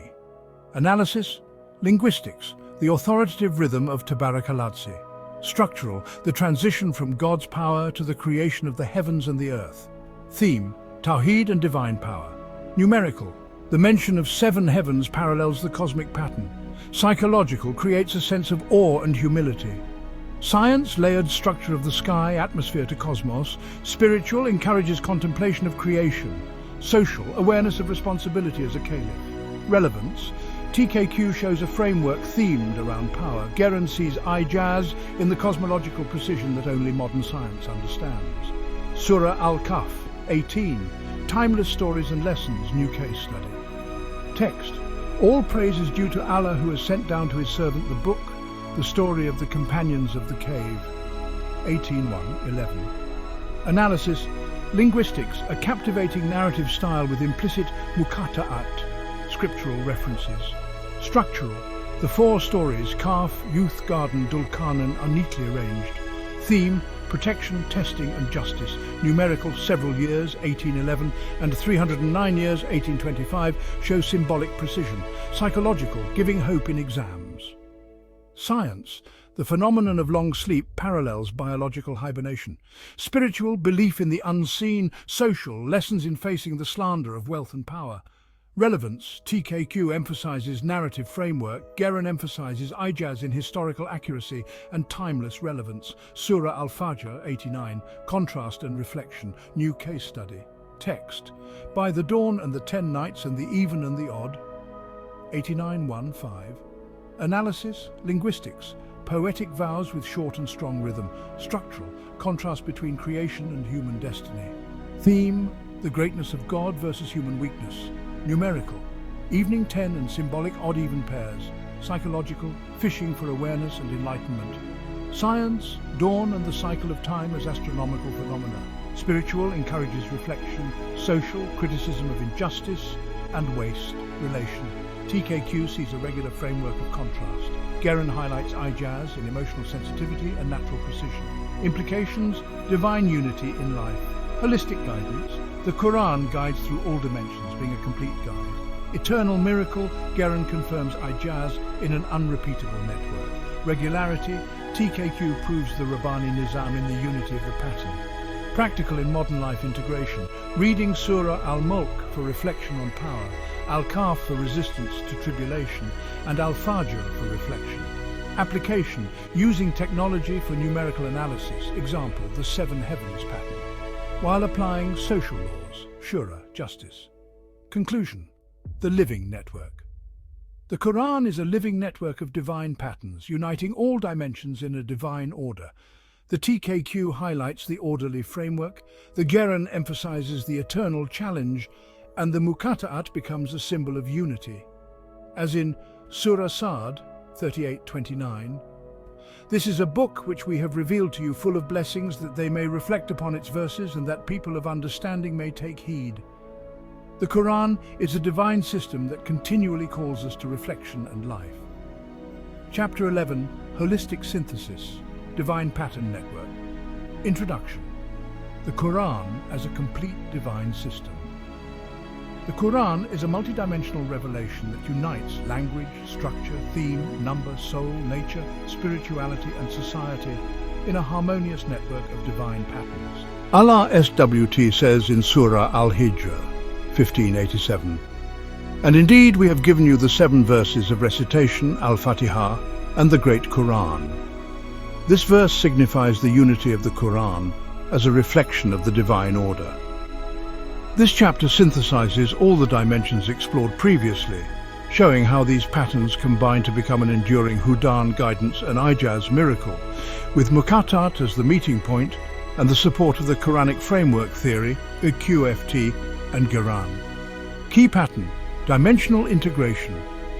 Analysis, linguistics, the authoritative rhythm of Tabarakalladzi. Structural, the transition from God's power to the creation of the heavens and the earth. Theme, tawhid and divine power. Numerical, the mention of 7 heavens parallels the cosmic pattern. Psychological, creates a sense of awe and humility. Science, layered structure of the sky, atmosphere to cosmos. Spiritual, encourages contemplation of creation. Social, awareness of responsibility as a caliph. Relevance, TKQ shows a framework themed around power. Geran sees ijaz in the cosmological precision that only modern science understands. Surah Al-Kahf 18, timeless stories and lessons, new case study. Text, all praise is due to Allah who has sent down to his servant the book, the story of the companions of the cave. 18:1-11. Analysis, linguistics, a captivating narrative style with implicit Muqatta'at, scriptural references. Structural, the 4 stories, Kaf, Youth Garden, Dulkarnan, are neatly arranged. Theme, protection, testing and justice. Numerical, several years, 1811, and 309 years, 1825, show symbolic precision. Psychological, giving hope in exams. Science, the phenomenon of long sleep parallels biological hibernation. Spiritual, belief in the unseen. Social, lessons in facing the slander of wealth and power. Relevance, TKQ emphasizes narrative framework. Geran emphasizes ijaz in historical accuracy and timeless relevance. Surah Al-Fajr 89, contrast and reflection, new case study. Text, by the dawn and the 10 nights and the even and the odd. 89:1-5. Analysis, linguistics, poetic vows with short and strong rhythm. Structural, contrast between creation and human destiny. Theme, the greatness of God versus human weakness. Numerical, evening 10 and symbolic odd-even pairs. Psychological, fishing for awareness and enlightenment. Science, dawn and the cycle of time as astronomical phenomena. Spiritual encourages reflection. Social, criticism of injustice and waste, relation. TKQ sees a regular framework of contrast. Geron highlights Ijaz in emotional sensitivity and natural precision. Implications, divine unity in life. Holistic guidance, the Quran guides through all dimensions, being a complete guide. Eternal miracle, Geron confirms Ijaz in an unrepeatable network. Regularity, TKQ proves the Rabbani Nizam in the unity of the pattern. Practical in modern life integration, reading Surah Al-Mulk for reflection on power, Al-Kahf for resistance to tribulation, and Al-Fajr for reflection. Application, using technology for numerical analysis, example, the seven heavens pattern, while applying social laws, shura, justice. Conclusion, the living network. The Quran is a living network of divine patterns, uniting all dimensions in a divine order. The TKQ highlights the orderly framework, the Geron emphasizes the eternal challenge, and the Muqatta'at becomes a symbol of unity. As in Surah Sa'd 38:29, "This is a book which we have revealed to you full of blessings that they may reflect upon its verses and that people of understanding may take heed." The Quran is a divine system that continually calls us to reflection and life. Chapter 11, Holistic Synthesis, Divine Pattern Network. Introduction. The Quran as a complete divine system. The Quran is a multidimensional revelation that unites language, structure, theme, number, soul, nature, spirituality and society in a harmonious network of divine patterns. Allah SWT says in Surah Al-Hijr 1587, "And indeed we have given you the 7 verses of recitation, Al-Fatiha, and the Great Quran." This verse signifies the unity of the Quran as a reflection of the divine order. This chapter synthesizes all the dimensions explored previously, showing how these patterns combine to become an enduring Hudan guidance and Ijaz miracle, with Muqatta'at as the meeting point and the support of the Quranic framework theory, QFT, and Geron. Key pattern, dimensional integration,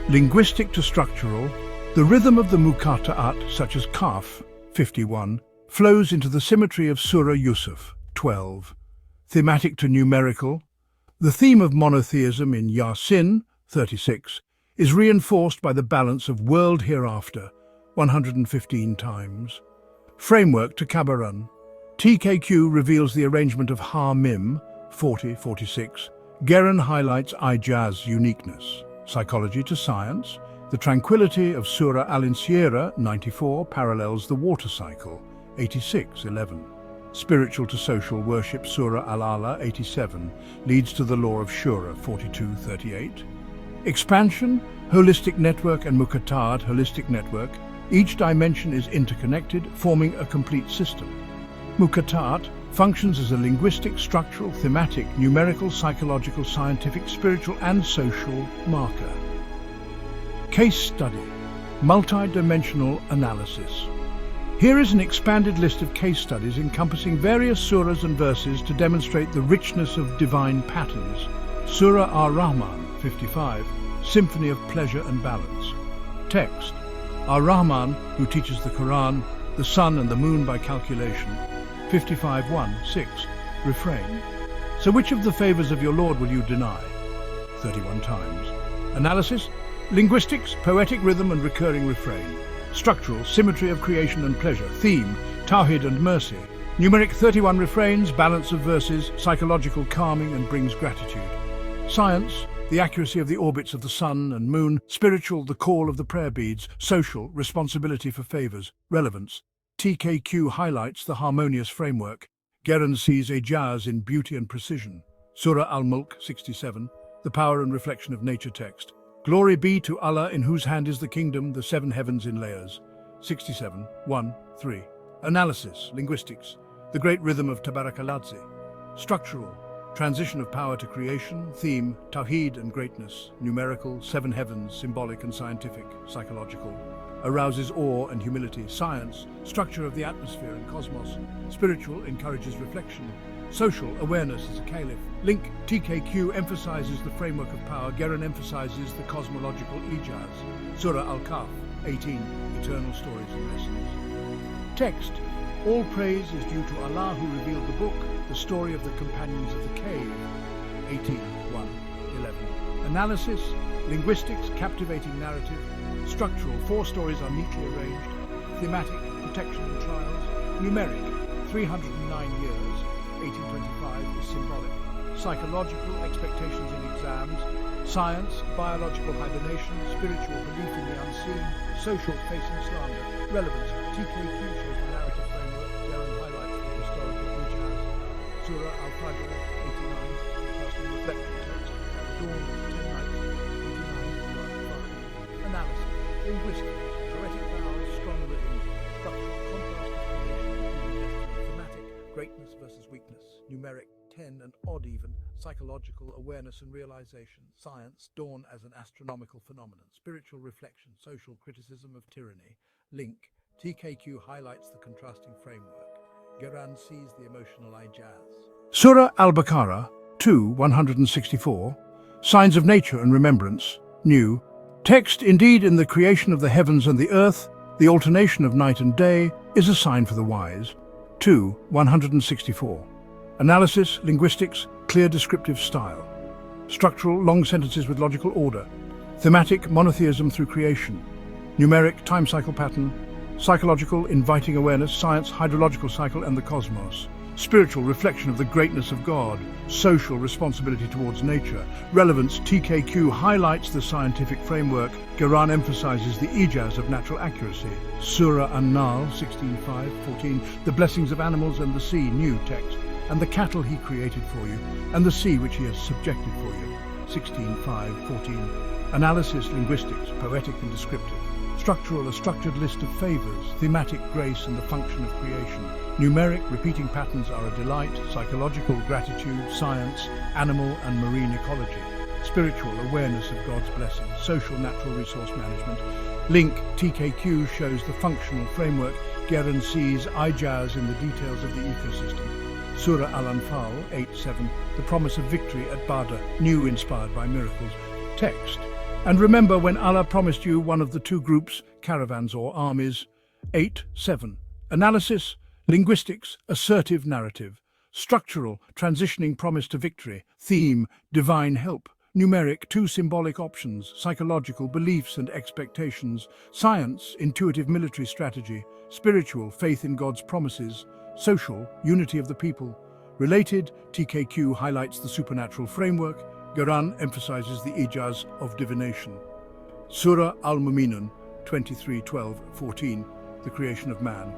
linguistic to structural. The rhythm of the Muqatta'at, such as Kaf 51, flows into the symmetry of Surah Yusuf 12. Thematic to numerical, the theme of monotheism in Yasin 36 is reinforced by the balance of world hereafter 115 times. Framework to Kabaran, TKQ reveals the arrangement of Ha-Mim 40-46. Geron highlights Ijaz uniqueness. Psychology to science, the tranquility of Surah Al-Insyirah 94 parallels the water cycle 86:11. Spiritual to social worship, Surah Al-Ala 87 leads to the law of Shura 42:38. Expansion, holistic network and Muqatta'at holistic network. Each dimension is interconnected, forming a complete system. Muqatta'at functions as a linguistic, structural, thematic, numerical, psychological, scientific, spiritual and social marker. Case study, multidimensional analysis. Here is an expanded list of case studies encompassing various surahs and verses to demonstrate the richness of divine patterns. Surah Ar-Rahman 55, Symphony of Pleasure and Balance. Text, Ar-Rahman, who teaches the Quran, the sun and the moon by calculation. 55:1-6, refrain. So which of the favors of your Lord will you deny? 31 times. Analysis, linguistics, poetic rhythm and recurring refrain. Structural, symmetry of creation and pleasure. Theme, Tawhid and mercy. Numeric 31 refrains, balance of verses, psychological calming and brings gratitude. Science, the accuracy of the orbits of the sun and moon. Spiritual, the call of the prayer beads. Social, responsibility for favors. Relevance, TKQ highlights the harmonious framework. Geron sees Ijaz in beauty and precision. Surah Al-Mulk 67, the power and reflection of nature text. Glory be to Allah in whose hand is the kingdom, the 7 heavens in layers. 67:1-3. Analysis, linguistics, the great rhythm of Tabarakaladze. Structural, transition of power to creation. Theme, Tawhid and greatness. Numerical, 7 heavens, symbolic and scientific, psychological. Arouses awe and humility. Science, structure of the atmosphere and cosmos. Spiritual, encourages reflection. Social, awareness as a caliph. Link, TKQ emphasizes the framework of power. Geron emphasizes the cosmological Ijaz. Surah Al-Kahf 18, eternal stories and lessons. Text. All praise is due to Allah who revealed the book, the story of the companions of the cave. 18:1-11. Analysis. Linguistics, captivating narrative. Structural, 4 stories are neatly arranged. Thematic, protection and trials. Numeric, 309 years. 1825 is symbolic. Psychological, expectations in exams. Science, biological hibernation. Spiritual, belief in the unseen. Social, facing slander. Relevance, TKQ shows the narrative framework. Darren highlights the historical ijaz. Surah Al-Fajr, 89, casting reflection text. At the dawn of the 10 nights, 89, 5. Analysis, linguistics, poetic vowels, strong rhythm, structure, contrast of creation, human destiny, thematic, greatness versus weakness, numeric, 10 and odd even, psychological, awareness and realization, science, dawn as an astronomical phenomenon, spiritual reflection, social criticism of tyranny, link, TKQ highlights the contrasting framework, Quran sees the emotional ijaz. Surah Al-Baqarah, 2:164, signs of nature and remembrance, new, text. Indeed, in the creation of the heavens and the earth, the alternation of night and day is a sign for the wise, 2:164. Analysis, linguistics, clear descriptive style. Structural, long sentences with logical order. Thematic, monotheism through creation. Numeric, time cycle pattern. Psychological, inviting awareness, science, hydrological cycle and the cosmos. Spiritual, reflection of the greatness of God. Social, responsibility towards nature. Relevance, TKQ highlights the scientific framework. Quran emphasizes the ijaz of natural accuracy. Surah An-Nahl, 16:5-14, the blessings of animals and the sea, new text. And the cattle he created for you, and the sea which he has subjected for you. 16:5-14. Analysis, linguistics, poetic and descriptive. Structural, a structured list of favors. Thematic, grace and the function of creation. Numeric, repeating patterns are a delight. Psychological, gratitude, science, animal and marine ecology. Spiritual, awareness of God's blessing. Social, natural resource management. Link, TKQ shows the functional framework. Quran sees ijaz in the details of the ecosystem. Surah Al-Anfal, 8:7, the promise of victory at Badr, new inspired by miracles. Text. And remember when Allah promised you one of the 2 groups, caravans or armies. 8:7. Analysis, linguistics, assertive narrative. Structural, transitioning promise to victory. Theme, divine help. Numeric, 2 symbolic options, psychological, beliefs and expectations. Science, intuitive military strategy. Spiritual, faith in God's promises. Social, unity of the people. Related, TKQ highlights the supernatural framework. Quran emphasizes the ijaz of divination. Surah Al-Mu'minun, 23:12-14, the creation of man,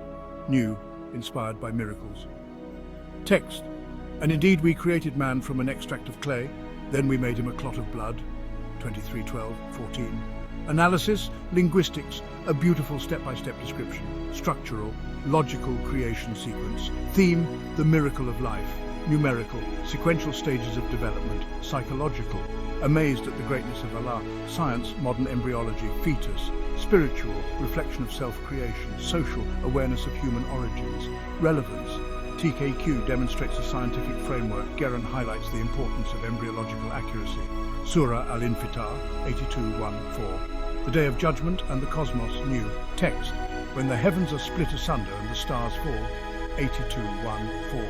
new, inspired by miracles. Text. And indeed we created man from an extract of clay, then we made him a clot of blood, 23:12-14. Analysis, linguistics, a beautiful step-by-step description. Structural, logical creation sequence. Theme, the miracle of life. Numerical, sequential stages of development. Psychological, amazed at the greatness of Allah. Science, modern embryology, fetus. Spiritual, reflection of self-creation. Social, awareness of human origins. Relevance, TKQ demonstrates a scientific framework. Quran highlights the importance of embryological accuracy. Surah Al-Infitar, 82:1-4. The Day of Judgment and the Cosmos, new. Text. When the heavens are split asunder and the stars fall, 82:1-4.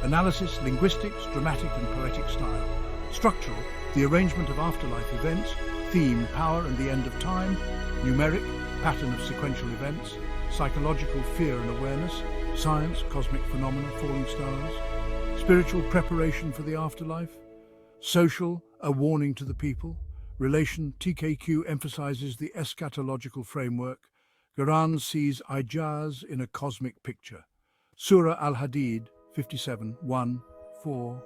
Analysis, linguistics, dramatic and poetic style. Structural, the arrangement of afterlife events. Theme, power and the end of time. Numeric, pattern of sequential events. Psychological, fear and awareness. Science, cosmic phenomena, falling stars. Spiritual, preparation for the afterlife. Social, a warning to the people. Relation, TKQ emphasizes the eschatological framework. Quran sees ijaz in a cosmic picture. Surah Al-Hadid, 57:1-4.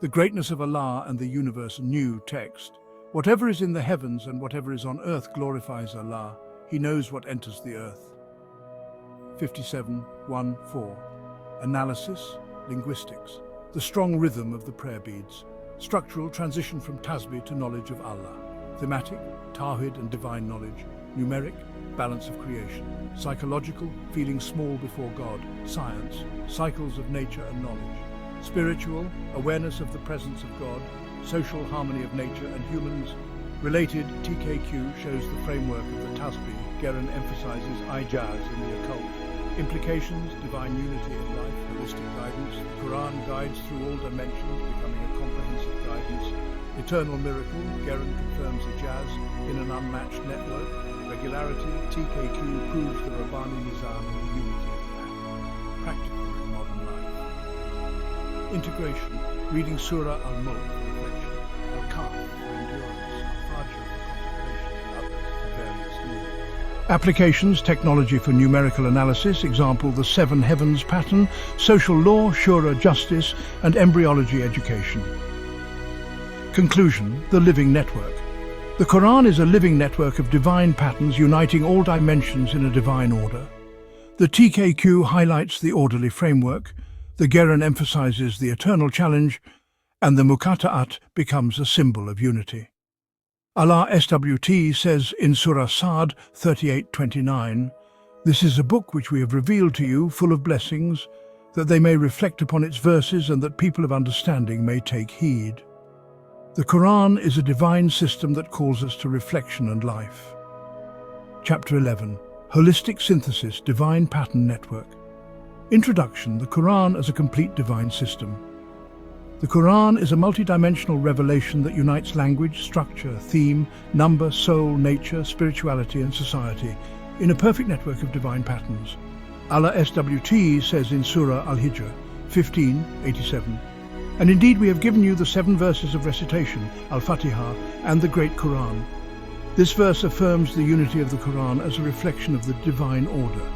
The greatness of Allah and the universe, new text. Whatever is in the heavens and whatever is on earth glorifies Allah. He knows what enters the earth. 57:1-4. Analysis, linguistics. The strong rhythm of the prayer beads. Structural, transition from tasbih to knowledge of Allah. Thematic, tawhid and divine knowledge. Numeric, balance of creation. Psychological, feeling small before God. Science, cycles of nature and knowledge. Spiritual, awareness of the presence of God. Social, harmony of nature and humans. Related, TKQ shows the framework of the tasbih. Quran emphasizes ijaz in the occult. Implications, divine unity in life, holistic guidance. The Quran guides through all dimensions, becoming a comprehensive guidance. Eternal miracle, Geron confirms Ijaz in an unmatched network. Regularity, TKQ proves the Rabbani Nizam and the unity of the pattern. Practical in modern life. Integration, reading Surah Al-Mulk for reflection, Al-Kahf for endurance, Al-Fajr for contemplation, and others for various needs. Applications, technology for numerical analysis, example the seven heavens pattern, social law, shura justice, and embryology education. Conclusion, the living network. The Quran is a living network of divine patterns uniting all dimensions in a divine order. The TKQ highlights the orderly framework, the Geron emphasizes the eternal challenge, and the Muqatta'at becomes a symbol of unity. Allah SWT says in Surah Sa'd 38:29, "This is a book which we have revealed to you, full of blessings, that they may reflect upon its verses and that people of understanding may take heed." The Quran is a divine system that calls us to reflection and life. Chapter 11. Holistic Synthesis, Divine Pattern Network. Introduction, the Quran as a complete divine system. The Quran is a multidimensional revelation that unites language, structure, theme, number, soul, nature, spirituality, and society in a perfect network of divine patterns. Allah SWT says in Surah Al-Hijr 15:87, "And indeed we have given you the 7 verses of recitation, Al-Fatiha, and the Great Quran." This verse affirms the unity of the Quran as a reflection of the divine order.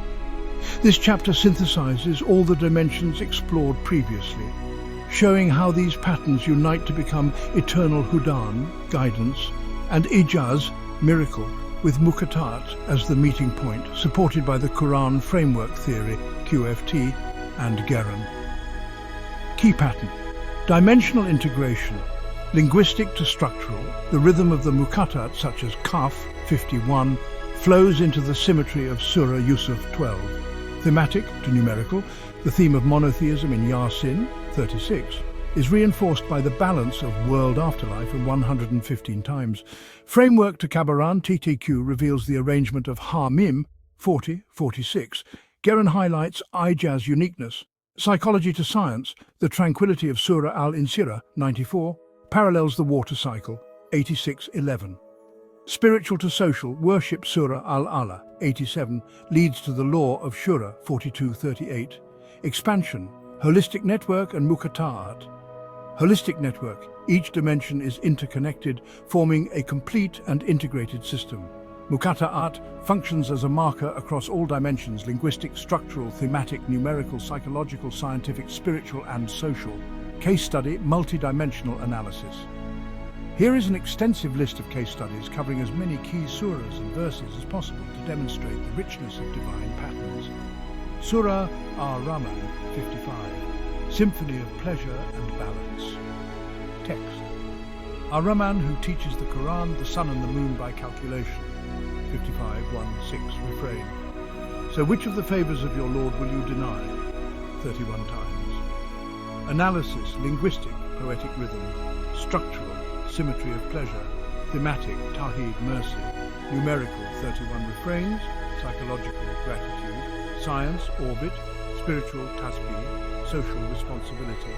This chapter synthesizes all the dimensions explored previously, showing how these patterns unite to become eternal Hudan, guidance, and Ijaz, miracle, with Muqatta'at as the meeting point, supported by the Quran framework theory, QFT, and Geron. Key pattern. Dimensional integration, linguistic to structural. The rhythm of the Muqatta'at, such as Kaf 51, flows into the symmetry of Surah Yusuf 12. Thematic to numerical, the theme of monotheism in Yasin 36 is reinforced by the balance of world afterlife in 115 times. Framework to Kabaran TTQ reveals the arrangement of Ha-Mim 40-46. Geron highlights Ijaz uniqueness. Psychology to science, the tranquility of Surah Al-Insirah 94 parallels the water cycle 86:11. Spiritual to social, worship Surah Al-Ala 87 leads to the law of Shura 42:38. Expansion, holistic network and Muqatta'at. Holistic network, each dimension is interconnected, forming a complete and integrated system. Muqatta'at functions as a marker across all dimensions: linguistic, structural, thematic, numerical, psychological, scientific, spiritual, and social. Case study, multidimensional analysis. Here is an extensive list of case studies covering as many key surahs and verses as possible to demonstrate the richness of divine patterns. Surah Ar-Rahman 55, Symphony of Pleasure and Balance. Text. Ar-Rahman, who teaches the Quran, the sun and the moon by calculation. 55:1-6 refrain. So which of the favors of your Lord will you deny? 31 times. Analysis, linguistic, poetic rhythm, structural, symmetry of pleasure, thematic, tawheed, mercy, numerical, 31 refrains, psychological, gratitude, science, orbit, spiritual, tasbih, social responsibility.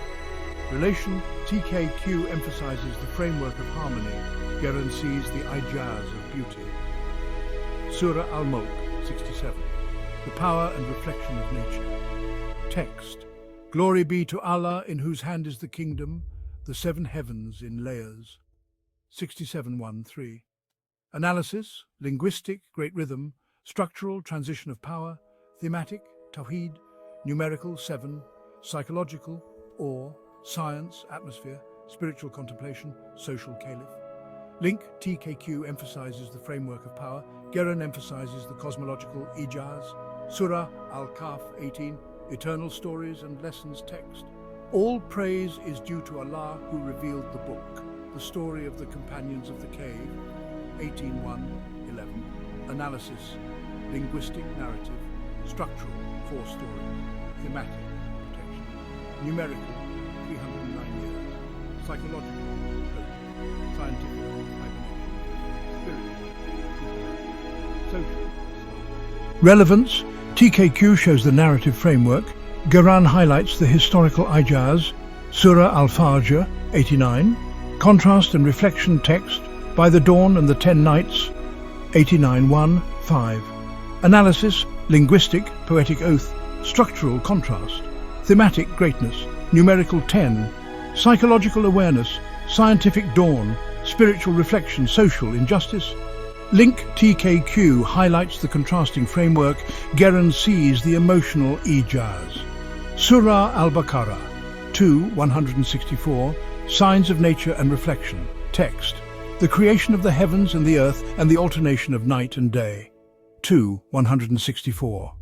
Relation, TKQ emphasizes the framework of harmony, Geron sees the ijaz of beauty. Surah Al-Mulk 67, the power and reflection of nature. Text. Glory be to Allah in whose hand is the kingdom, the 7 heavens in layers. 67:1-3. Analysis, linguistic, great rhythm, structural, transition of power, thematic, tawheed, numerical, 7, psychological, awe, science, atmosphere, spiritual contemplation, social caliph. Link, TKQ emphasizes the framework of power, Geron emphasizes the cosmological ijaz. Surah Al-Kahf 18, eternal stories and lessons text. All praise is due to Allah who revealed the book, the story of the companions of the cave, 18:1-11. Analysis, linguistic narrative, structural, 4 stories, thematic, protection, numerical, 309 years, psychological, hope, scientific, hibernation, spiritual, supernatural, social, relevance, TKQ shows the narrative framework. Quran highlights the historical ijaz. Surah Al-Fajr, 89. Contrast and reflection text. By the Dawn and the 10 Nights, 89:1-5. Analysis, linguistic, poetic oath, structural contrast, thematic greatness, numerical 10, psychological awareness, scientific dawn, spiritual reflection, social injustice. Link TKQ highlights the contrasting framework. Quran sees the emotional ijaz. Surah Al-Baqarah, 2:164, signs of nature and reflection, text. The creation of the heavens and the earth and the alternation of night and day. 2:164.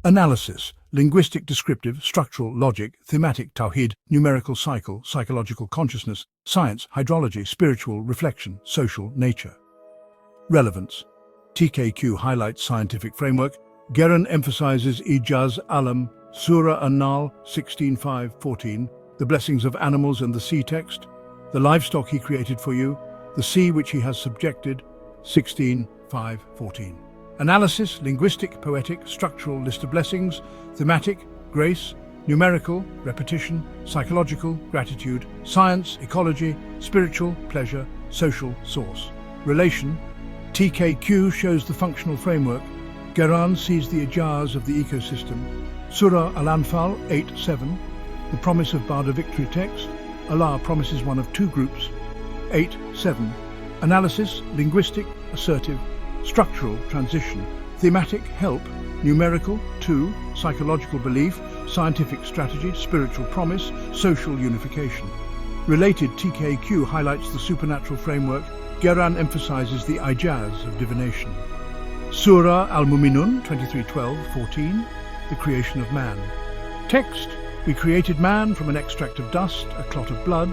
Analysis, linguistic, descriptive, structural, logic, thematic, tawhid, numerical cycle, psychological consciousness, science, hydrology, spiritual, reflection, social, nature. Relevance. TKQ highlights scientific framework. Quran emphasizes ijaz alam. Surah An-Nahl, 16:5-14, the blessings of animals and the sea text. The livestock he created for you, the sea which he has subjected, 16:5-14. Analysis, linguistic, poetic, structural, list of blessings, thematic, grace, numerical, repetition, psychological, gratitude, science, ecology, spiritual, pleasure, social, source. Relation, TKQ shows the functional framework. Quran sees the ijaz of the ecosystem. Surah Al-Anfal, 8:7, the promise of Ba'da victory text. Allah promises one of two groups, 8:7. Analysis, linguistic, assertive, structural, transition, thematic, help, numerical, 2, psychological belief, scientific strategy, spiritual promise, social unification. Related, TKQ highlights the supernatural framework. Quran emphasizes the ijaz of divination. Surah Al-Muminun, 23:12-14, the creation of man. Text, we created man from an extract of dust, a clot of blood,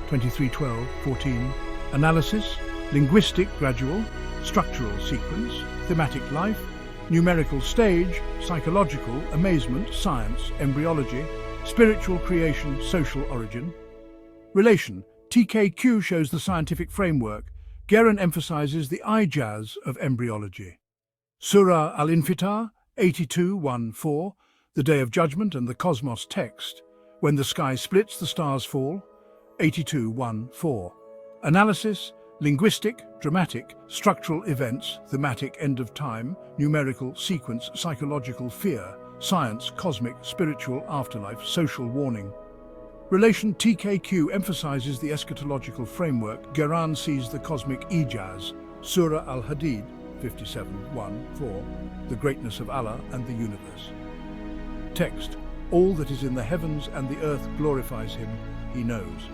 23:12-14. Analysis, linguistic, gradual, structural sequence, thematic life, numerical stage, psychological, amazement, science, embryology, spiritual creation, social origin. Relation, TKQ shows the scientific framework. Quran emphasizes the ijaz of embryology. Surah Al-Infitar, 82:1-4, the Day of Judgment and the Cosmos text. When the sky splits, the stars fall, 82:1-4. Analysis, linguistic, dramatic, structural events, thematic end of time, numerical sequence, psychological fear, science, cosmic, spiritual afterlife, social warning. Relation, TKQ emphasizes the eschatological framework. Quran sees the cosmic ijaz. Surah Al-Hadid, 57:1-4, the greatness of Allah and the universe. Text, all that is in the heavens and the earth glorifies him, he knows,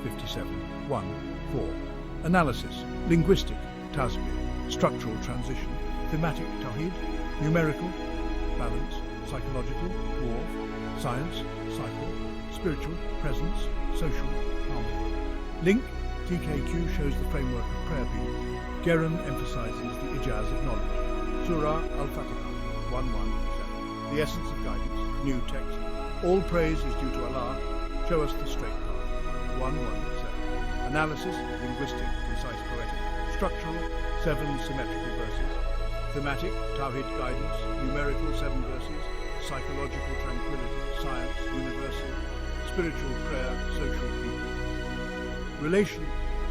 57:1-4. Analysis, linguistic, tasbih, structural transition, thematic, tawhid, numerical, balance, psychological, war, science, cycle, spiritual, presence, social, harmony. Link, TKQ shows the framework of prayer being. Quran emphasizes the ijaz of knowledge. Surah Al-Fatiha, 1:1-7, the essence of guidance, new text. All praise is due to Allah, show us the straight path, 1:1-7. Analysis, linguistic, concise, poetic, structural, 7 symmetrical verses, thematic, tawhid guidance, numerical, 7 verses, psychological tranquility, science, universal, spiritual prayer, social people. Relation,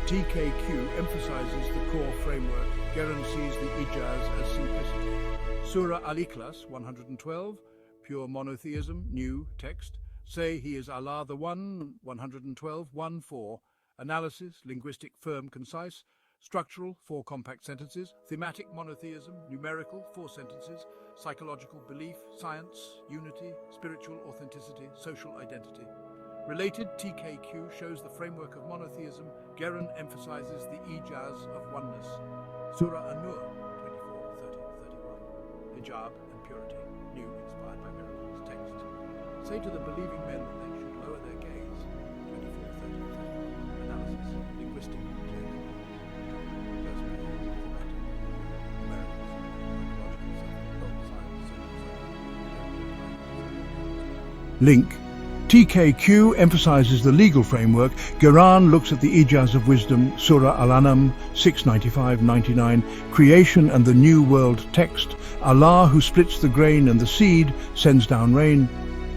TKQ emphasizes the core framework. Quran sees the ijaz as simplicity. Surah Al-Ikhlas, 112, pure monotheism, new text. Say he is Allah the One, 112:1-4. Analysis, linguistic, firm, concise, structural, 4 compact sentences, thematic monotheism, numerical, 4 sentences, psychological belief, science, unity, spiritual authenticity, social identity. Related, TKQ shows the framework of monotheism. Quran emphasizes the ijaz of oneness. Surah An-Nur, 24:30-31, hijab and purity, new, inspired by miracles, text. Say to the believing men that they should lower their gaze, 24:30-31, analysis, linguistic, Link, TKQ emphasizes the legal framework. Quran looks at the ijaz of wisdom. Surah Al-An'am 695-99, creation and the new world text. Allah, who splits the grain and the seed, sends down rain.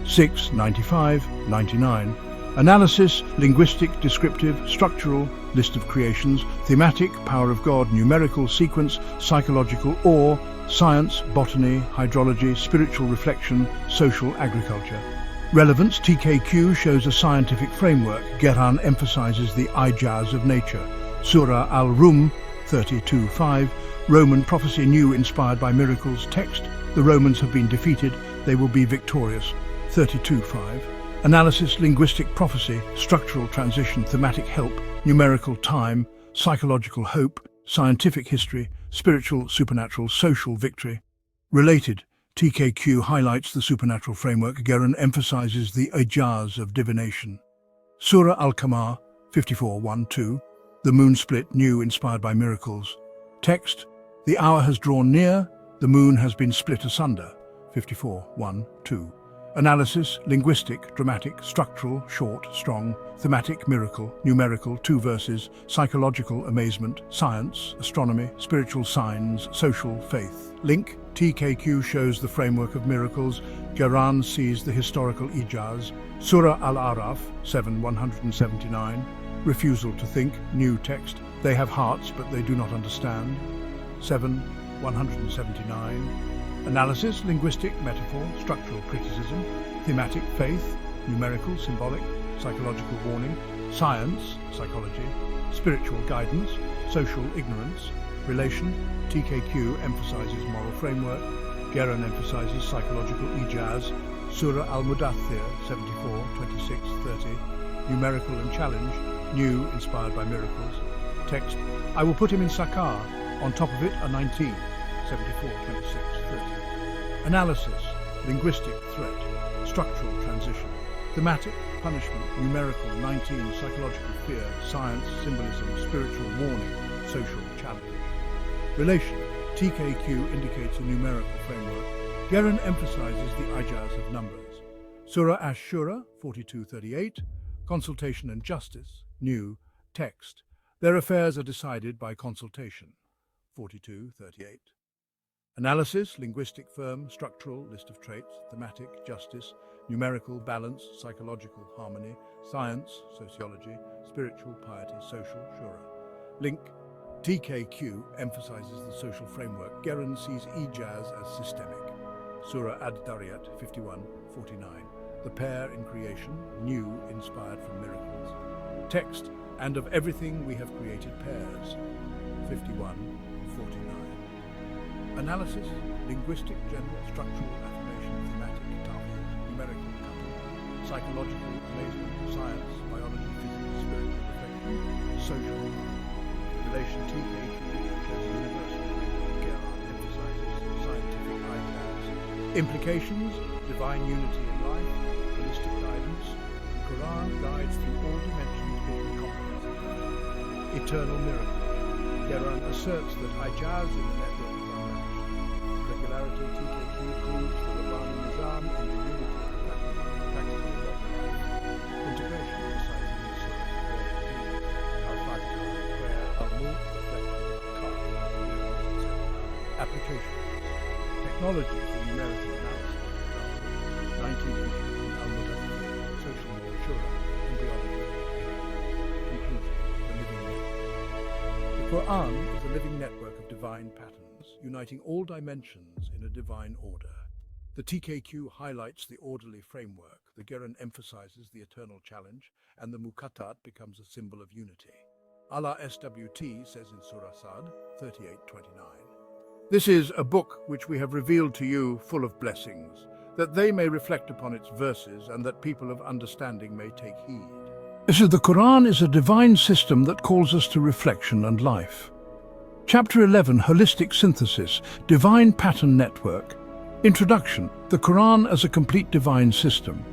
695-99. Analysis, linguistic, descriptive, structural, list of creations, thematic, power of God, numerical, sequence, psychological, awe, science, botany, hydrology, spiritual reflection, social, agriculture. Relevance, TKQ shows a scientific framework. Quran emphasizes the ijaz of nature. Surah Al-Rum 32:5, Roman prophecy new inspired by miracles. Text, the Romans have been defeated, they will be victorious. 32:5. Analysis, linguistic prophecy, structural transition, thematic help, numerical time, psychological hope, scientific history, spiritual, supernatural, social victory. Related, TKQ highlights the supernatural framework. Quran emphasizes the ijaz of divination. Surah Al-Qamar 54:1-2, the moon split new inspired by miracles. Text, the hour has drawn near, the moon has been split asunder. 54:1-2. Analysis, linguistic, dramatic, structural, short, strong, thematic, miracle, numerical, 2 verses, psychological, amazement, science, astronomy, spiritual signs, social, faith. Link, TKQ shows the framework of miracles. Quran sees the historical ijaz. Surah Al-Araf 7:179, refusal to think, new text, they have hearts but they do not understand. 7:179. Analysis, linguistic, metaphor, structural criticism, thematic, faith, numerical, symbolic, psychological warning, science, psychology, spiritual guidance, social ignorance, relation. TKQ emphasizes moral framework. Quran emphasizes psychological ijaz. Surah Al-Mudaththir 74:26-30, numerical and challenge, new inspired by miracles. Text, I will put him in Sakar, on top of it a 19. 74:26-30. Analysis, linguistic threat, structural transition, thematic, punishment, numerical, 19, psychological fear, science, symbolism, spiritual warning, social challenge. Relation, TKQ indicates a numerical framework. Quran emphasizes the ijaz of numbers. Surah Ash-Shura 42:38, consultation and justice, new, text, their affairs are decided by consultation. 42:38. Analysis, linguistic firm, structural, list of traits, thematic, justice, numerical, balance, psychological, harmony, science, sociology, spiritual, piety, social, shura. Link, TKQ emphasizes the social framework. Quran sees ijaz as systemic. Surah Ad-Dariyat 51:49, the pair in creation, new, inspired from miracles. Text, and of everything we have created pairs. 51:49. Analysis, linguistic, general, structural, affirmation, thematic, target, numerical, couple, psychological, amazement, science, biology, physics, spiritual, reflection, social, relation, TKQ, shows universal, Quran emphasizes scientific ijaz. Implications, divine unity in life, holistic guidance, Quran guides through all dimensions being comprehensive. Eternal miracle, Quran asserts that ijaz in the network regularity. TKQ proves the Rabbani Nizam in the unity of the practical life. Integration, reciting the surahs, Al-Fatiha, prayer, Al-Mulk, application, technology for numerical analysis, 19th century Al-Mudaththir, social law, shura, embryology. Conclusion, the living network. The Quran is a living network of divine patterns, uniting all dimensions in a divine order. The TKQ highlights the orderly framework, the Quran emphasizes the eternal challenge, and the Muqattat becomes a symbol of unity. Allah SWT says in Surah Sad 38:29, this is a book which we have revealed to you full of blessings, that they may reflect upon its verses and that people of understanding may take heed. The Quran is a divine system that calls us to reflection and life. Chapter 11, Holistic Synthesis, Divine Pattern Network. Introduction, the Quran as a complete divine system.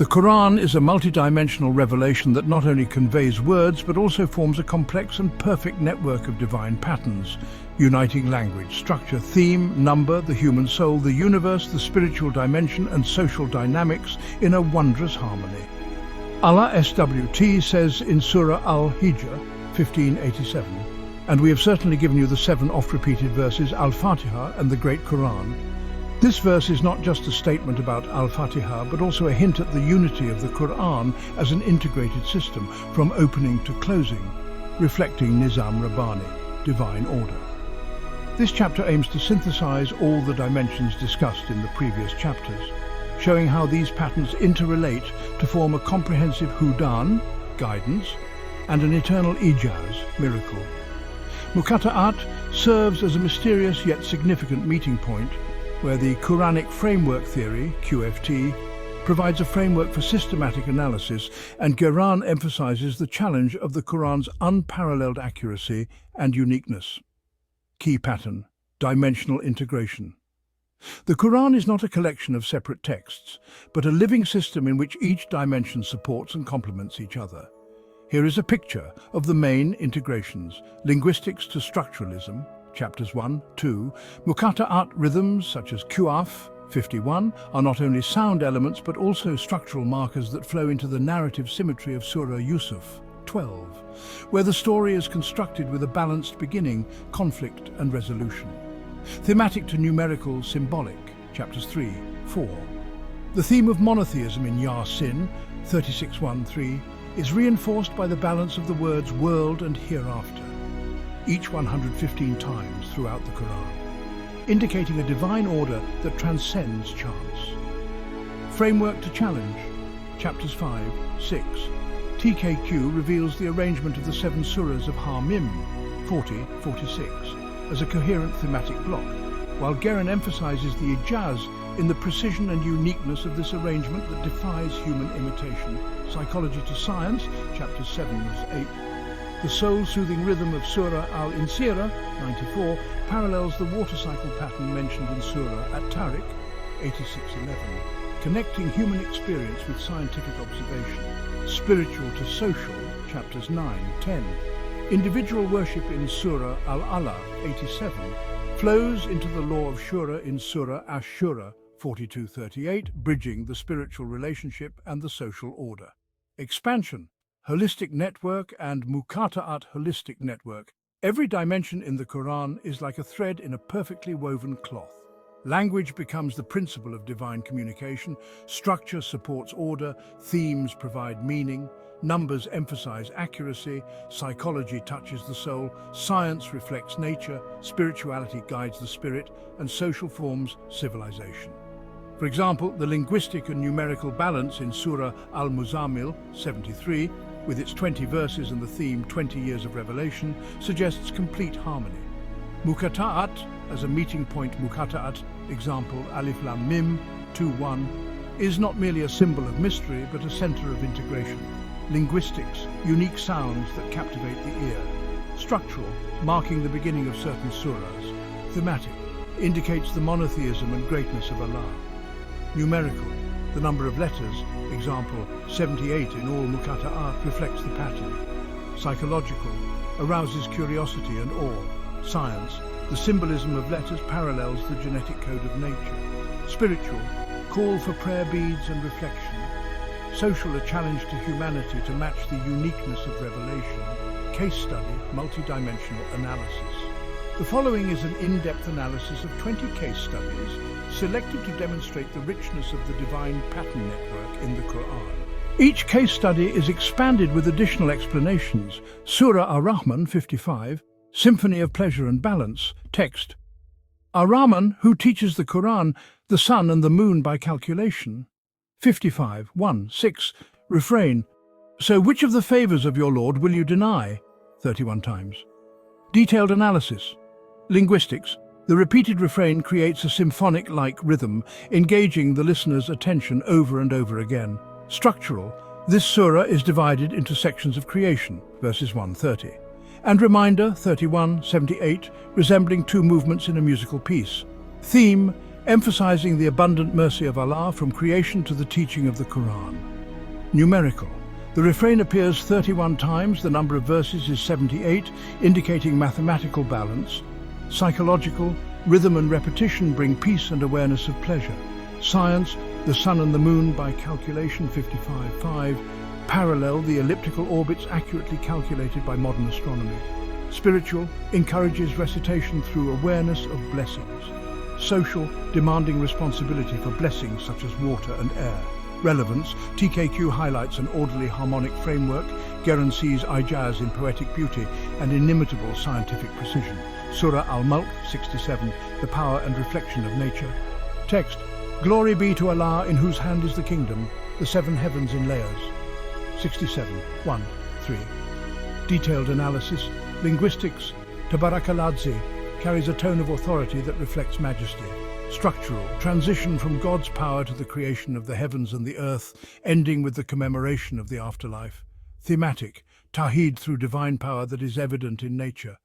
The Quran is a multidimensional revelation that not only conveys words but also forms a complex and perfect network of divine patterns, uniting language, structure, theme, number, the human soul, the universe, the spiritual dimension and social dynamics in a wondrous harmony. Allah SWT says in Surah Al-Hijr 1587, and we have certainly given you the 7 oft-repeated verses Al-Fatiha and the Great Quran. This verse is not just a statement about Al-Fatiha, but also a hint at the unity of the Quran as an integrated system, from opening to closing, reflecting Nizam Rabbani, divine order. This chapter aims to synthesize all the dimensions discussed in the previous chapters, showing how these patterns interrelate to form a comprehensive hudan, guidance, and an eternal ijaz, miracle. Muqatta'at serves as a mysterious yet significant meeting point, where the Quranic framework theory, QFT, provides a framework for systematic analysis, and Quran emphasizes the challenge of the Quran's unparalleled accuracy and uniqueness. Key pattern: dimensional integration. The Quran is not a collection of separate texts, but a living system in which each dimension supports and complements each other. Here is a picture of the main integrations: linguistics to structuralism, chapters 1, 2. Muqatta'at rhythms such as Qaf, 51, are not only sound elements but also structural markers that flow into the narrative symmetry of Surah Yusuf, 12, where the story is constructed with a balanced beginning, conflict and resolution. Thematic to numerical symbolic, chapters 3, 4. The theme of monotheism in Yasin, 36:1-3, is reinforced by the balance of the words world and hereafter, each 115 times throughout the Quran, indicating a divine order that transcends chance. Framework to challenge, chapters 5, 6. TKQ reveals the arrangement of the 7 surahs of Hamim, 40-46, as a coherent thematic block, while Gerin emphasizes the ijaz in the precision and uniqueness of this arrangement that defies human imitation. Psychology to science, chapters 7-8. The soul-soothing rhythm of Surah Al-Insira, 94, parallels the water cycle pattern mentioned in Surah At-Tariq, 86:11, connecting human experience with scientific observation. Spiritual to social, chapters 9-10. Individual worship in Surah Al-Ala, 87, flows into the law of Shura in Surah Ash-Shura, 42:38, bridging the spiritual relationship and the social order. Expansion, holistic network and Muqatta'at holistic network. Every dimension in the Quran is like a thread in a perfectly woven cloth. Language becomes the principle of divine communication, structure supports order, themes provide meaning, numbers emphasize accuracy, psychology touches the soul, science reflects nature, spirituality guides the spirit, and social forms civilization. For example, the linguistic and numerical balance in Surah Al-Muzammil, 73, with its 20 verses and the theme 20 years of revelation, suggests complete harmony. Muqatta'at, as a meeting point Muqatta'at, example Alif Lam Mim, 2-1, is not merely a symbol of mystery but a center of integration. Linguistics, unique sounds that captivate the ear. Structural, marking the beginning of certain surahs. Thematic, indicates the monotheism and greatness of Allah. Numerical, the number of letters, example 78 in all Muqatta'at, reflects the pattern. Psychological, arouses curiosity and awe. Science, the symbolism of letters parallels the genetic code of nature. Spiritual, call for prayer beads and reflection. Social, a challenge to humanity to match the uniqueness of revelation. Case study, multidimensional analysis. The following is an in-depth analysis of 20 case studies selected to demonstrate the richness of the divine pattern network in the Quran. Each case study is expanded with additional explanations. Surah Ar-Rahman, 55, Symphony of Pleasure and Balance, text. Ar-Rahman, who teaches the Quran, the sun and the moon by calculation. 55:1-6, refrain. So which of the favors of your Lord will you deny? 31 times. Detailed analysis. Linguistics. The repeated refrain creates a symphonic-like rhythm, engaging the listener's attention over and over again. Structural. This surah is divided into sections of creation, verses 1-30. And reminder, 31:78, resembling 2 movements in a musical piece. Theme, emphasizing the abundant mercy of Allah from creation to the teaching of the Quran. Numerical. The refrain appears 31 times, the number of verses is 78, indicating mathematical balance. Psychological. Rhythm and repetition bring peace and awareness of pleasure. Science. The sun and the moon by calculation 55.5 parallel the elliptical orbits accurately calculated by modern astronomy. Spiritual. Encourages recitation through awareness of blessings. Social. Demanding responsibility for blessings such as water and air. Relevance. TKQ highlights an orderly harmonic framework, guarantees ijaz in poetic beauty and inimitable scientific precision. Surah Al-Mulk 67, the power and reflection of nature. Text. Glory be to Allah in whose hand is the kingdom, the seven heavens in layers. 67, 1, 3. Detailed analysis. Linguistics. Tabarakaladzi carries a tone of authority that reflects majesty. Structural. Transition from God's power to the creation of the heavens and the earth, ending with the commemoration of the afterlife. Thematic. Tawheed through divine power that is evident in nature.